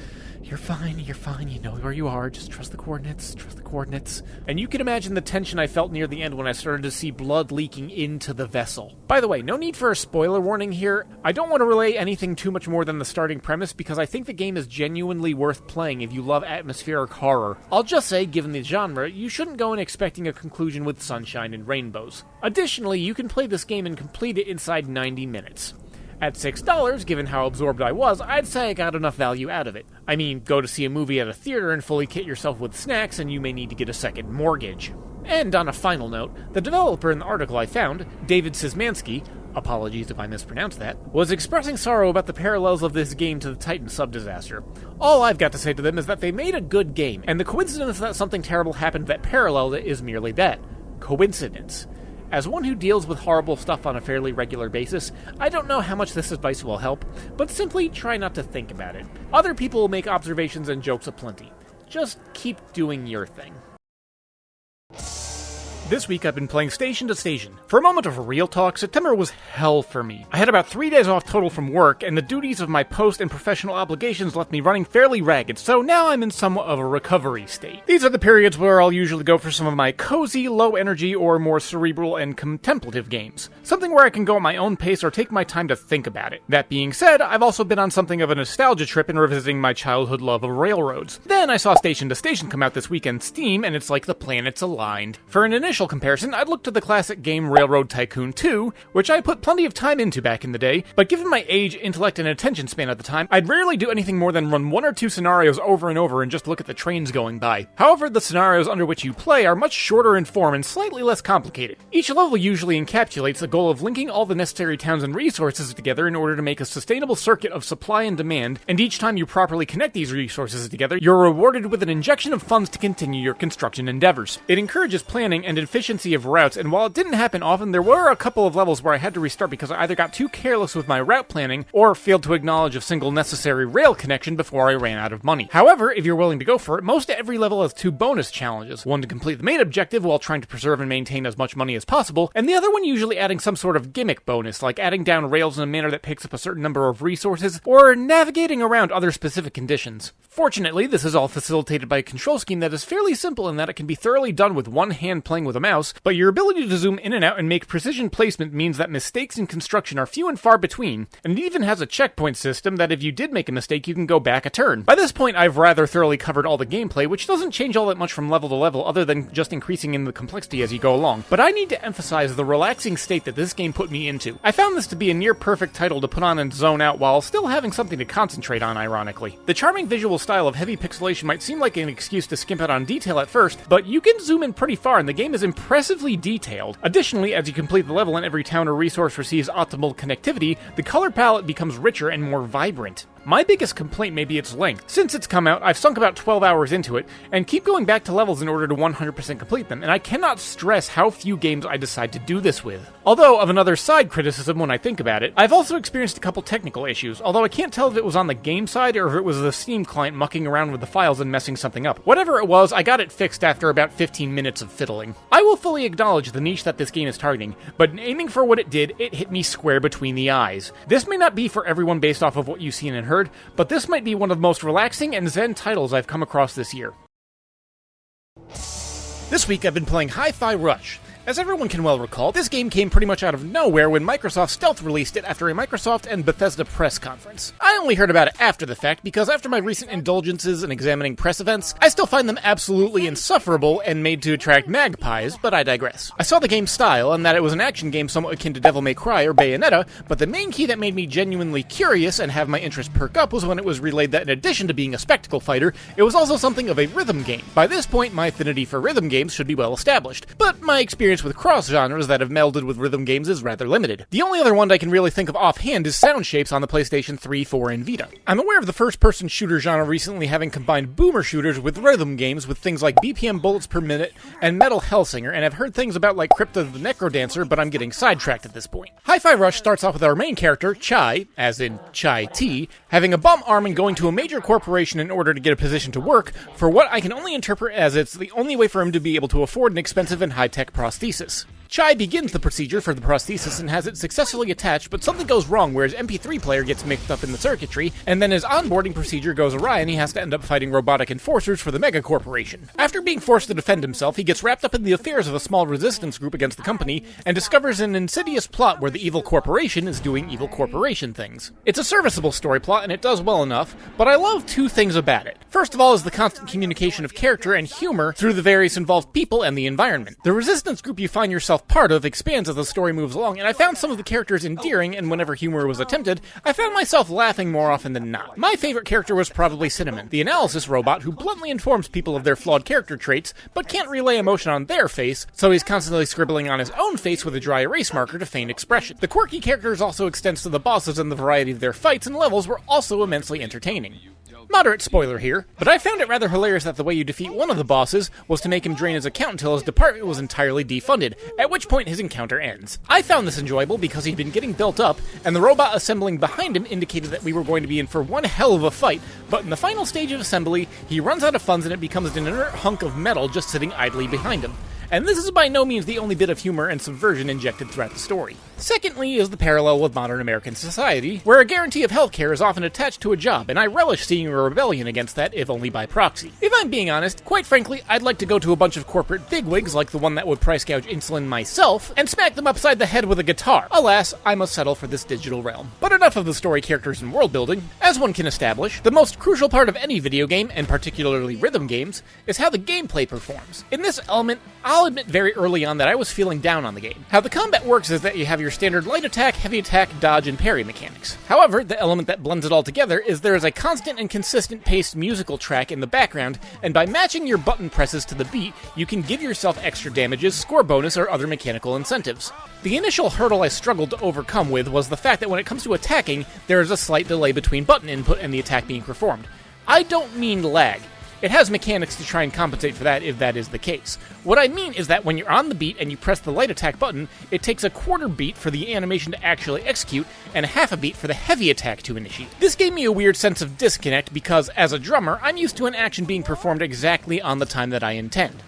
you're fine, you know where you are, just trust the coordinates. And you can imagine the tension I felt near the end when I started to see blood leaking into the vessel. By the way, no need for a spoiler warning here. I don't want to relay anything too much more than the starting premise because I think the game is genuinely worth playing if you love atmospheric horror. I'll just say, given the genre, you shouldn't go in expecting a conclusion with sunshine and rainbows. Additionally, you can play this game and complete it inside 90 minutes. At $6, given how absorbed I was, I'd say I got enough value out of it. I mean, go to see a movie at a theater and fully kit yourself with snacks and you may need to get a second mortgage. And on a final note, the developer in the article I found, David Szymanski, apologies if I mispronounced that, was expressing sorrow about the parallels of this game to the Titan sub-disaster. All I've got to say to them is that they made a good game, and the coincidence that something terrible happened that paralleled it is merely that. Coincidence. As one who deals with horrible stuff on a fairly regular basis, I don't know how much this advice will help, but simply try not to think about it. Other people will make observations and jokes aplenty. Just keep doing your thing. This week I've been playing Station to Station. For a moment of real talk, September was hell for me. I had about 3 days off total from work, and the duties of my post and professional obligations left me running fairly ragged, so now I'm in somewhat of a recovery state. These are the periods where I'll usually go for some of my cozy, low-energy, or more cerebral and contemplative games. Something where I can go at my own pace or take my time to think about it. That being said, I've also been on something of a nostalgia trip in revisiting my childhood love of railroads. Then I saw Station to Station come out this week on Steam, and it's like the planets aligned. For an initial comparison, I'd look to the classic game Railroad Tycoon 2, which I put plenty of time into back in the day, but given my age, intellect, and attention span at the time, I'd rarely do anything more than run 1 or 2 scenarios over and over and just look at the trains going by. However, the scenarios under which you play are much shorter in form and slightly less complicated. Each level usually encapsulates the goal of linking all the necessary towns and resources together in order to make a sustainable circuit of supply and demand, and each time you properly connect these resources together, you're rewarded with an injection of funds to continue your construction endeavors. It encourages planning and efficiency of routes, and while it didn't happen often, there were a couple of levels where I had to restart because I either got too careless with my route planning or failed to acknowledge a single necessary rail connection before I ran out of money. However, if you're willing to go for it, most every level has 2 bonus challenges, one to complete the main objective while trying to preserve and maintain as much money as possible, and the other one usually adding some sort of gimmick bonus, like adding down rails in a manner that picks up a certain number of resources, or navigating around other specific conditions. Fortunately, this is all facilitated by a control scheme that is fairly simple in that it can be thoroughly done with one hand playing with a mouse, but your ability to zoom in and out and make precision placement means that mistakes in construction are few and far between, and it even has a checkpoint system that if you did make a mistake, you can go back a turn. By this point, I've rather thoroughly covered all the gameplay, which doesn't change all that much from level to level other than just increasing in the complexity as you go along, but I need to emphasize the relaxing state that this game put me into. I found this to be a near perfect title to put on and zone out while still having something to concentrate on, ironically. The charming visual style of heavy pixelation might seem like an excuse to skimp out on detail at first, but you can zoom in pretty far and the game is impressively detailed. Additionally, as you complete the level and every town or resource receives optimal connectivity, the color palette becomes richer and more vibrant. My biggest complaint may be its length. Since it's come out, I've sunk about 12 hours into it, and keep going back to levels in order to 100% complete them, and I cannot stress how few games I decide to do this with. Although, of another side criticism when I think about it, I've also experienced a couple technical issues, although I can't tell if it was on the game side or if it was the Steam client mucking around with the files and messing something up. Whatever it was, I got it fixed after about 15 minutes of fiddling. I will fully acknowledge the niche that this game is targeting, but in aiming for what it did, it hit me square between the eyes. This may not be for everyone based off of what you've seen and heard, but this might be one of the most relaxing and zen titles I've come across this year. This week I've been playing Hi-Fi Rush. As everyone can well recall, this game came pretty much out of nowhere when Microsoft stealth released it after a Microsoft and Bethesda press conference. I only heard about it after the fact because after my recent indulgences in examining press events, I still find them absolutely insufferable and made to attract magpies, but I digress. I saw the game's style and that it was an action game somewhat akin to Devil May Cry or Bayonetta, but the main key that made me genuinely curious and have my interest perk up was when it was relayed that in addition to being a spectacle fighter, it was also something of a rhythm game. By this point, my affinity for rhythm games should be well established, but my experience with cross-genres that have melded with rhythm games is rather limited. The only other one I can really think of offhand is Sound Shapes on the PlayStation 3, 4, and Vita. I'm aware of the first-person shooter genre recently having combined boomer shooters with rhythm games with things like BPM bullets per minute and Metal Hellsinger, and I've heard things about like Crypto the Necrodancer, but I'm getting sidetracked at this point. Hi-Fi Rush starts off with our main character, Chai, as in Chai T, having a bum arm and going to a major corporation in order to get a position to work for what I can only interpret as it's the only way for him to be able to afford an expensive and high-tech prosthesis. Chai begins the procedure for the prosthesis and has it successfully attached, but something goes wrong where his MP3 player gets mixed up in the circuitry, and then his onboarding procedure goes awry and he has to end up fighting robotic enforcers for the mega corporation. After being forced to defend himself, he gets wrapped up in the affairs of a small resistance group against the company, and discovers an insidious plot where the evil corporation is doing evil corporation things. It's a serviceable story plot and it does well enough, but I love two things about it. First of all is the constant communication of character and humor through the various involved people and the environment. The resistance group you find yourself part of expands as the story moves along, and I found some of the characters endearing, and whenever humor was attempted, I found myself laughing more often than not. My favorite character was probably Cinnamon, the analysis robot who bluntly informs people of their flawed character traits, but can't relay emotion on their face, so he's constantly scribbling on his own face with a dry erase marker to feign expression. The quirky characters also extends to the bosses, and the variety of their fights and levels were also immensely entertaining. Moderate spoiler here, but I found it rather hilarious that the way you defeat one of the bosses was to make him drain his account until his department was entirely defunded, at which point his encounter ends. I found this enjoyable because he'd been getting built up, and the robot assembling behind him indicated that we were going to be in for one hell of a fight, but in the final stage of assembly, he runs out of funds and it becomes an inert hunk of metal just sitting idly behind him. And this is by no means the only bit of humor and subversion injected throughout the story. Secondly is the parallel with modern American society, where a guarantee of healthcare is often attached to a job, and I relish seeing a rebellion against that, if only by proxy. If I'm being honest, quite frankly, I'd like to go to a bunch of corporate bigwigs, like the one that would price gouge insulin myself, and smack them upside the head with a guitar. Alas, I must settle for this digital realm. But enough of the story, characters, and world building. As one can establish, the most crucial part of any video game, and particularly rhythm games, is how the gameplay performs. In this element, I'll admit very early on that I was feeling down on the game. How the combat works is that you have your standard light attack, heavy attack, dodge, and parry mechanics. However, the element that blends it all together is there is a constant and consistent paced musical track in the background, and by matching your button presses to the beat, you can give yourself extra damages, score bonus, or other mechanical incentives. The initial hurdle I struggled to overcome with was the fact that when it comes to attacking, there is a slight delay between button input and the attack being performed. I don't mean lag. It has mechanics to try and compensate for that if that is the case. What I mean is that when you're on the beat and you press the light attack button, it takes a quarter beat for the animation to actually execute and a half a beat for the heavy attack to initiate. This gave me a weird sense of disconnect because, as a drummer, I'm used to an action being performed exactly on the time that I intend.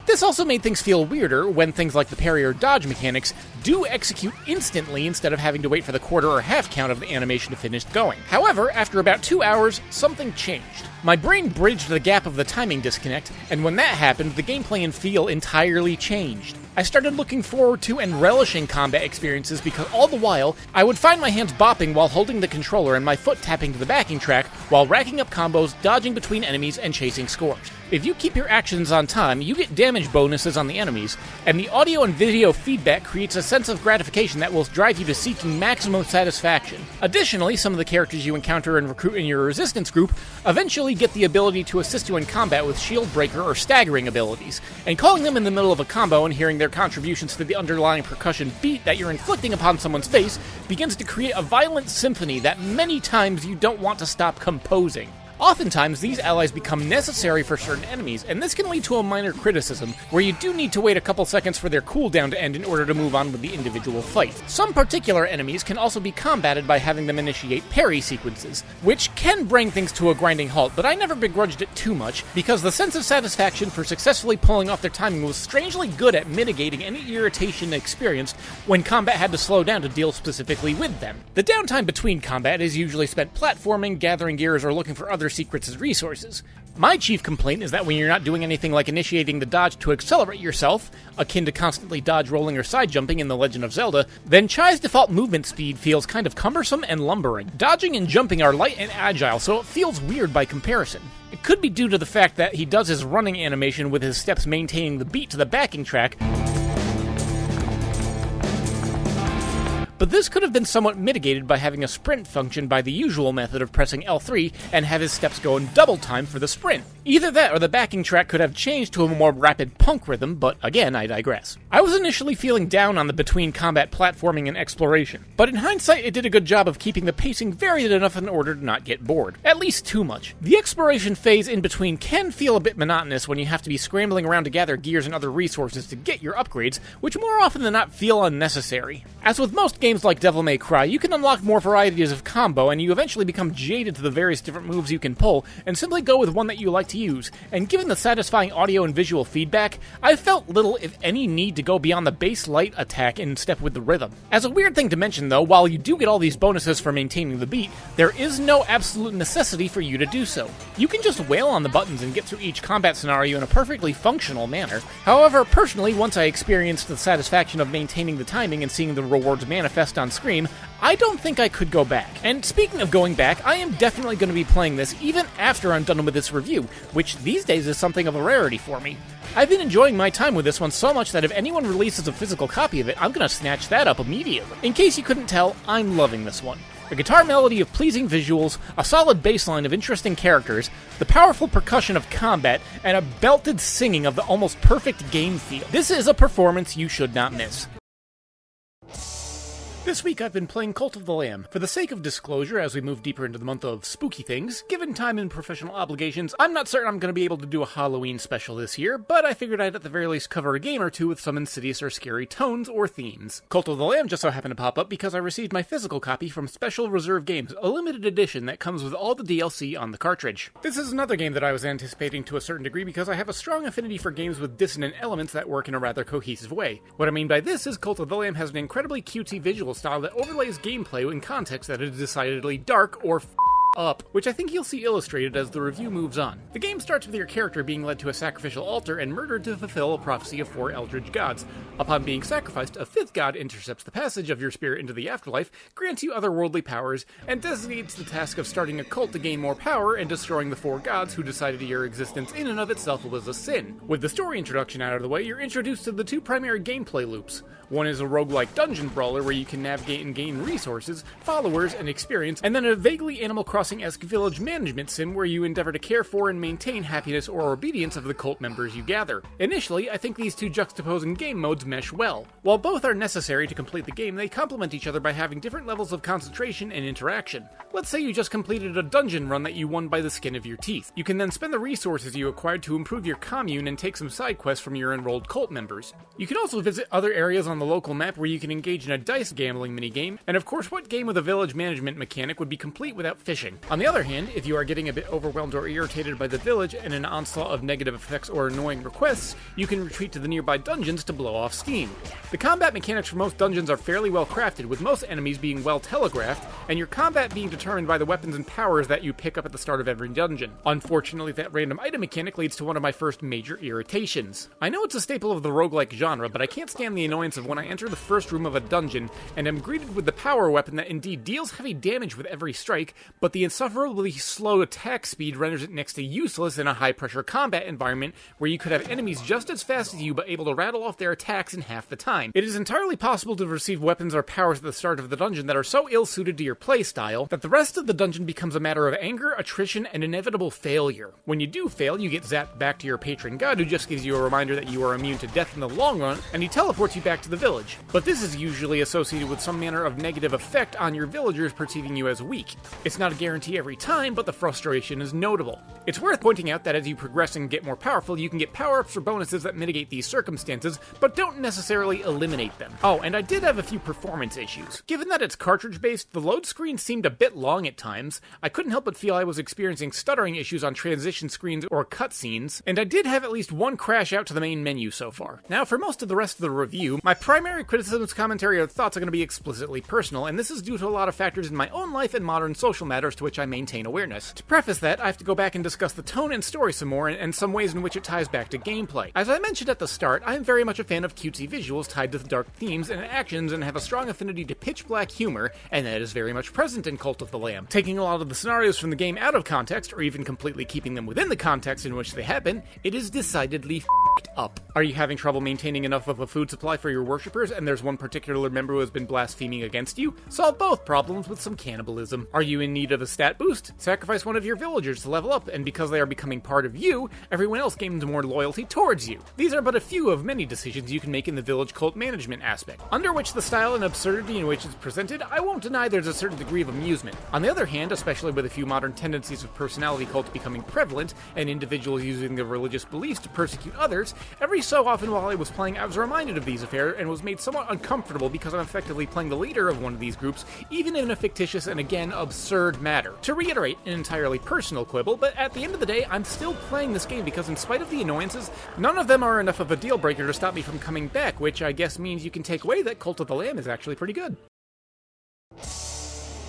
This also made things feel weirder when things like the parry or dodge mechanics do execute instantly instead of having to wait for the quarter or half count of the animation to finish going. However, after about 2 hours, something changed. My brain bridged the gap of the timing disconnect, and when that happened, the gameplay and feel entirely changed. I started looking forward to and relishing combat experiences because all the while, I would find my hands bopping while holding the controller and my foot tapping to the backing track while racking up combos, dodging between enemies, and chasing scores. If you keep your actions on time, you get damage bonuses on the enemies, and the audio and video feedback creates a sense of gratification that will drive you to seeking maximum satisfaction. Additionally, some of the characters you encounter and recruit in your resistance group eventually get the ability to assist you in combat with shield breaker or staggering abilities, and calling them in the middle of a combo and hearing their contributions to the underlying percussion beat that you're inflicting upon someone's face begins to create a violent symphony that many times you don't want to stop composing. Oftentimes, these allies become necessary for certain enemies, and this can lead to a minor criticism, where you do need to wait a couple seconds for their cooldown to end in order to move on with the individual fight. Some particular enemies can also be combated by having them initiate parry sequences, which can bring things to a grinding halt, but I never begrudged it too much, because the sense of satisfaction for successfully pulling off their timing was strangely good at mitigating any irritation experienced when combat had to slow down to deal specifically with them. The downtime between combat is usually spent platforming, gathering gears, or looking for other secrets as resources. My chief complaint is that when you're not doing anything like initiating the dodge to accelerate yourself, akin to constantly dodge rolling or side jumping in The Legend of Zelda, then Chai's default movement speed feels kind of cumbersome and lumbering. Dodging and jumping are light and agile, so it feels weird by comparison. It could be due to the fact that he does his running animation with his steps maintaining the beat to the backing track, but this could have been somewhat mitigated by having a sprint function by the usual method of pressing L3 and have his steps go in double time for the sprint. Either that or the backing track could have changed to a more rapid punk rhythm, but again, I digress. I was initially feeling down on the between combat platforming and exploration, but in hindsight it did a good job of keeping the pacing varied enough in order to not get bored. At least too much. The exploration phase in between can feel a bit monotonous when you have to be scrambling around to gather gears and other resources to get your upgrades, which more often than not feel unnecessary. As with most games like Devil May Cry, you can unlock more varieties of combo, and you eventually become jaded to the various different moves you can pull, and simply go with one that you like to use. And given the satisfying audio and visual feedback, I felt little, if any, need to go beyond the base light attack in step with the rhythm. As a weird thing to mention though, while you do get all these bonuses for maintaining the beat, there is no absolute necessity for you to do so. You can just wail on the buttons and get through each combat scenario in a perfectly functional manner. However, personally, once I experienced the satisfaction of maintaining the timing and seeing the rewards manifest on screen, I don't think I could go back. And speaking of going back, I am definitely going to be playing this even after I'm done with this review, which these days is something of a rarity for me. I've been enjoying my time with this one so much that if anyone releases a physical copy of it, I'm going to snatch that up immediately. In case you couldn't tell, I'm loving this one. A guitar melody of pleasing visuals, a solid bassline of interesting characters, the powerful percussion of combat, and a belted singing of the almost perfect game feel. This is a performance you should not miss. This week I've been playing Cult of the Lamb. For the sake of disclosure, as we move deeper into the month of spooky things, given time and professional obligations, I'm not certain I'm going to be able to do a Halloween special this year, but I figured I'd at the very least cover a game or two with some insidious or scary tones or themes. Cult of the Lamb just so happened to pop up because I received my physical copy from Special Reserve Games, a limited edition that comes with all the DLC on the cartridge. This is another game that I was anticipating to a certain degree because I have a strong affinity for games with dissonant elements that work in a rather cohesive way. What I mean by this is Cult of the Lamb has an incredibly cutesy visual style that overlays gameplay in context that is decidedly dark or up, which I think you'll see illustrated as the review moves on. The game starts with your character being led to a sacrificial altar and murdered to fulfill a prophecy of 4 eldritch gods. Upon being sacrificed, a 5th god intercepts the passage of your spirit into the afterlife, grants you otherworldly powers, and designates the task of starting a cult to gain more power and destroying the 4 gods who decided your existence in and of itself was a sin. With the story introduction out of the way, you're introduced to the 2 primary gameplay loops. One is a roguelike dungeon brawler where you can navigate and gain resources, followers, and experience, and then a vaguely Animal Crossing-esque village management sim where you endeavor to care for and maintain happiness or obedience of the cult members you gather. Initially, I think these 2 juxtaposing game modes mesh well. While both are necessary to complete the game, they complement each other by having different levels of concentration and interaction. Let's say you just completed a dungeon run that you won by the skin of your teeth. You can then spend the resources you acquired to improve your commune and take some side quests from your enrolled cult members. You can also visit other areas on the local map where you can engage in a dice gambling minigame, and of course what game with a village management mechanic would be complete without fishing? On the other hand, if you are getting a bit overwhelmed or irritated by the village and an onslaught of negative effects or annoying requests, you can retreat to the nearby dungeons to blow off steam. The combat mechanics for most dungeons are fairly well crafted, with most enemies being well telegraphed, and your combat being determined by the weapons and powers that you pick up at the start of every dungeon. Unfortunately, that random item mechanic leads to one of my first major irritations. I know it's a staple of the roguelike genre, but I can't stand the annoyance of when I enter the first room of a dungeon and am greeted with the power weapon that indeed deals heavy damage with every strike, but the insufferably slow attack speed renders it next to useless in a high-pressure combat environment where you could have enemies just as fast as you but able to rattle off their attacks in half the time. It is entirely possible to receive weapons or powers at the start of the dungeon that are so ill-suited to your playstyle that the rest of the dungeon becomes a matter of anger, attrition, and inevitable failure. When you do fail, you get zapped back to your patron god who just gives you a reminder that you are immune to death in the long run, and he teleports you back to the village. But this is usually associated with some manner of negative effect on your villagers perceiving you as weak. It's not a guarantee every time, but the frustration is notable. It's worth pointing out that as you progress and get more powerful, you can get power-ups or bonuses that mitigate these circumstances, but don't necessarily eliminate them. Oh, and I did have a few performance issues. Given that it's cartridge-based, the load screen seemed a bit long at times. I couldn't help but feel I was experiencing stuttering issues on transition screens or cutscenes, and I did have at least one crash out to the main menu so far. Now, for most of the rest of the review, my primary criticisms, commentary, or thoughts are going to be explicitly personal, and this is due to a lot of factors in my own life and modern social matters to which I maintain awareness. To preface that, I have to go back and discuss the tone and story some more, and some ways in which it ties back to gameplay. As I mentioned at the start, I am very much a fan of cutesy visuals tied to dark themes and actions, and have a strong affinity to pitch-black humor, and that is very much present in Cult of the Lamb. Taking a lot of the scenarios from the game out of context, or even completely keeping them within the context in which they happen, it is decidedly f***ed up. Are you having trouble maintaining enough of a food supply for your worshippers, and there's one particular member who has been blaspheming against you? Solve both problems with some cannibalism. Are you in need of a stat boost, sacrifice one of your villagers to level up, and because they are becoming part of you, everyone else gains more loyalty towards you. These are but a few of many decisions you can make in the village cult management aspect, under which the style and absurdity in which it's presented, I won't deny there's a certain degree of amusement. On the other hand, especially with a few modern tendencies of personality cults becoming prevalent, and individuals using their religious beliefs to persecute others, every so often while I was playing, I was reminded of these affairs and was made somewhat uncomfortable because I'm effectively playing the leader of one of these groups, even in a fictitious and again absurd matter. To reiterate, an entirely personal quibble, but at the end of the day, I'm still playing this game because in spite of the annoyances, none of them are enough of a deal breaker to stop me from coming back, which I guess means you can take away that Cult of the Lamb is actually pretty good.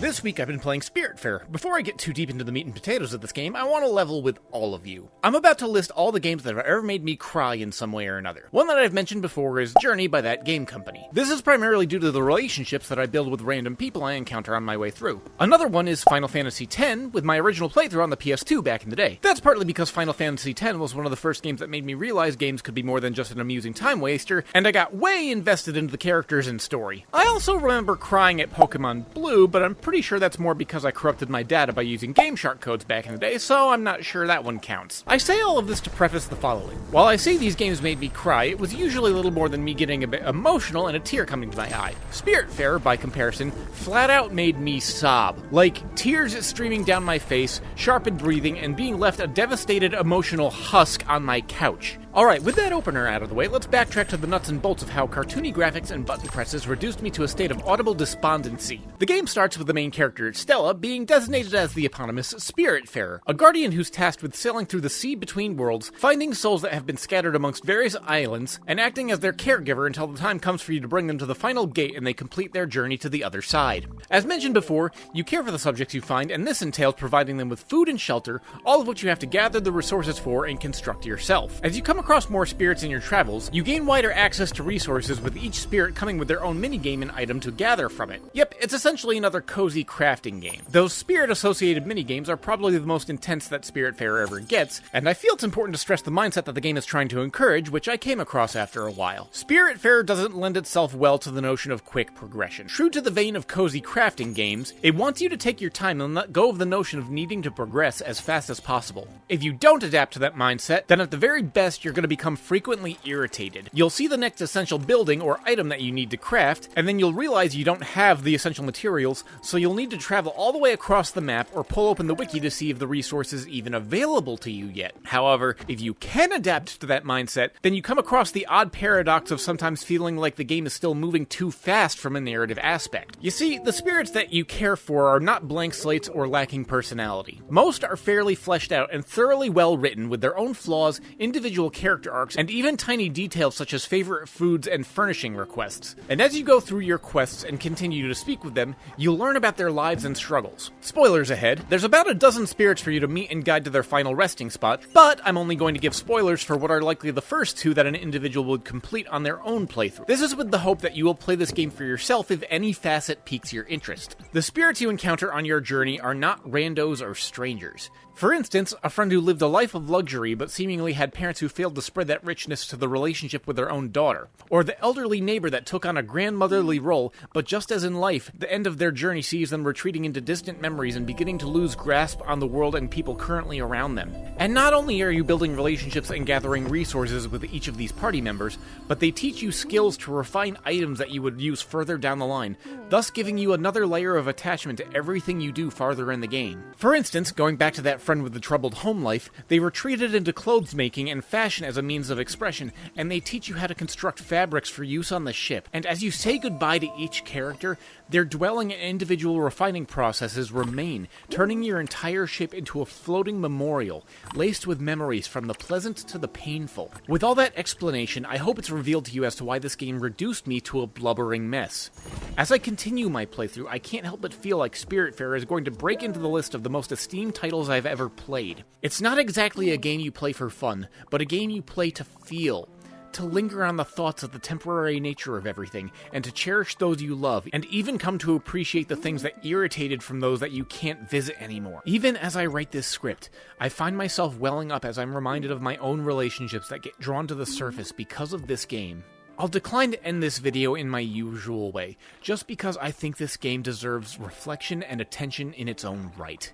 This week I've been playing Spiritfarer. Before I get too deep into the meat and potatoes of this game, I want to level with all of you. I'm about to list all the games that have ever made me cry in some way or another. One that I've mentioned before is Journey by That Game Company. This is primarily due to the relationships that I build with random people I encounter on my way through. Another one is Final Fantasy X, with my original playthrough on the PS2 back in the day. That's partly because Final Fantasy X was one of the first games that made me realize games could be more than just an amusing time waster, and I got way invested into the characters and story. I also remember crying at Pokemon Blue, but I'm pretty sure that's more because I corrupted my data by using GameShark codes back in the day, so I'm not sure that one counts. I say all of this to preface the following. While I say these games made me cry, it was usually little more than me getting a bit emotional and a tear coming to my eye. Spiritfarer, by comparison, flat out made me sob. Like, tears streaming down my face, sharpened breathing, and being left a devastated emotional husk on my couch. Alright, with that opener out of the way, let's backtrack to the nuts and bolts of how cartoony graphics and button presses reduced me to a state of audible despondency. The game starts with the main character, Stella, being designated as the eponymous Spiritfarer, a guardian who's tasked with sailing through the sea between worlds, finding souls that have been scattered amongst various islands, and acting as their caregiver until the time comes for you to bring them to the final gate and they complete their journey to the other side. As mentioned before, you care for the subjects you find, and this entails providing them with food and shelter, all of which you have to gather the resources for and construct yourself. As you come across more spirits in your travels, you gain wider access to resources, with each spirit coming with their own minigame and item to gather from it. Yep, it's essentially another cozy crafting game. Those spirit-associated minigames are probably the most intense that Spiritfarer ever gets, and I feel it's important to stress the mindset that the game is trying to encourage, which I came across after a while. Spiritfarer doesn't lend itself well to the notion of quick progression. True to the vein of cozy crafting games, it wants you to take your time and let go of the notion of needing to progress as fast as possible. If you don't adapt to that mindset, then at the very best you're going to become frequently irritated. You'll see the next essential building or item that you need to craft, and then you'll realize you don't have the essential materials, so you'll need to travel all the way across the map or pull open the wiki to see if the resource is even available to you yet. However, if you can adapt to that mindset, then you come across the odd paradox of sometimes feeling like the game is still moving too fast from a narrative aspect. You see, the spirits that you care for are not blank slates or lacking personality. Most are fairly fleshed out and thoroughly well written, with their own flaws, individual character arcs, and even tiny details such as favorite foods and furnishing requests. And as you go through your quests and continue to speak with them, you'll learn about their lives and struggles. Spoilers ahead, there's about a dozen spirits for you to meet and guide to their final resting spot, but I'm only going to give spoilers for what are likely the first two that an individual would complete on their own playthrough. This is with the hope that you will play this game for yourself if any facet piques your interest. The spirits you encounter on your journey are not randos or strangers. For instance, a friend who lived a life of luxury but seemingly had parents who failed to spread that richness to the relationship with their own daughter. Or the elderly neighbor that took on a grandmotherly role, but just as in life, the end of their journey sees them retreating into distant memories and beginning to lose grasp on the world and people currently around them. And not only are you building relationships and gathering resources with each of these party members, but they teach you skills to refine items that you would use further down the line, thus giving you another layer of attachment to everything you do farther in the game. For instance, going back to that friend with the troubled home life, they retreated into clothes making and fashion as a means of expression, and they teach you how to construct fabrics for use on the ship. And as you say goodbye to each character, their dwelling and individual refining processes remain, turning your entire ship into a floating memorial, laced with memories from the pleasant to the painful. With all that explanation, I hope it's revealed to you as to why this game reduced me to a blubbering mess. As I continue my playthrough, I can't help but feel like Spiritfarer is going to break into the list of the most esteemed titles I've ever played. It's not exactly a game you play for fun, but a game you play to feel. To linger on the thoughts of the temporary nature of everything, and to cherish those you love, and even come to appreciate the things that irritated from those that you can't visit anymore. Even as I write this script, I find myself welling up as I'm reminded of my own relationships that get drawn to the surface because of this game. I'll decline to end this video in my usual way, just because I think this game deserves reflection and attention in its own right.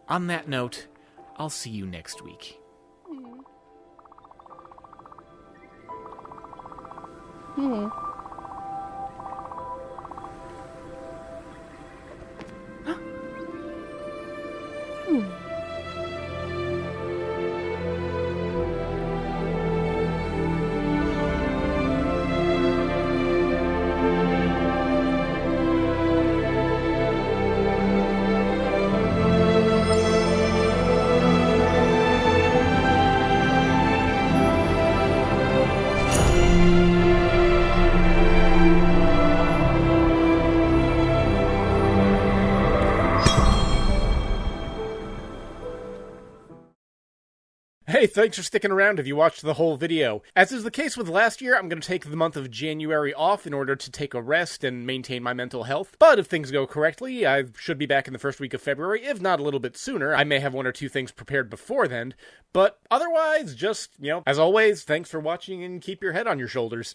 On that note, I'll see you next week. Hey, thanks for sticking around if you watched the whole video. As is the case with last year, I'm going to take the month of January off in order to take a rest and maintain my mental health. But if things go correctly, I should be back in the first week of February, if not a little bit sooner. I may have one or two things prepared before then. But otherwise, just, as always, thanks for watching and keep your head on your shoulders.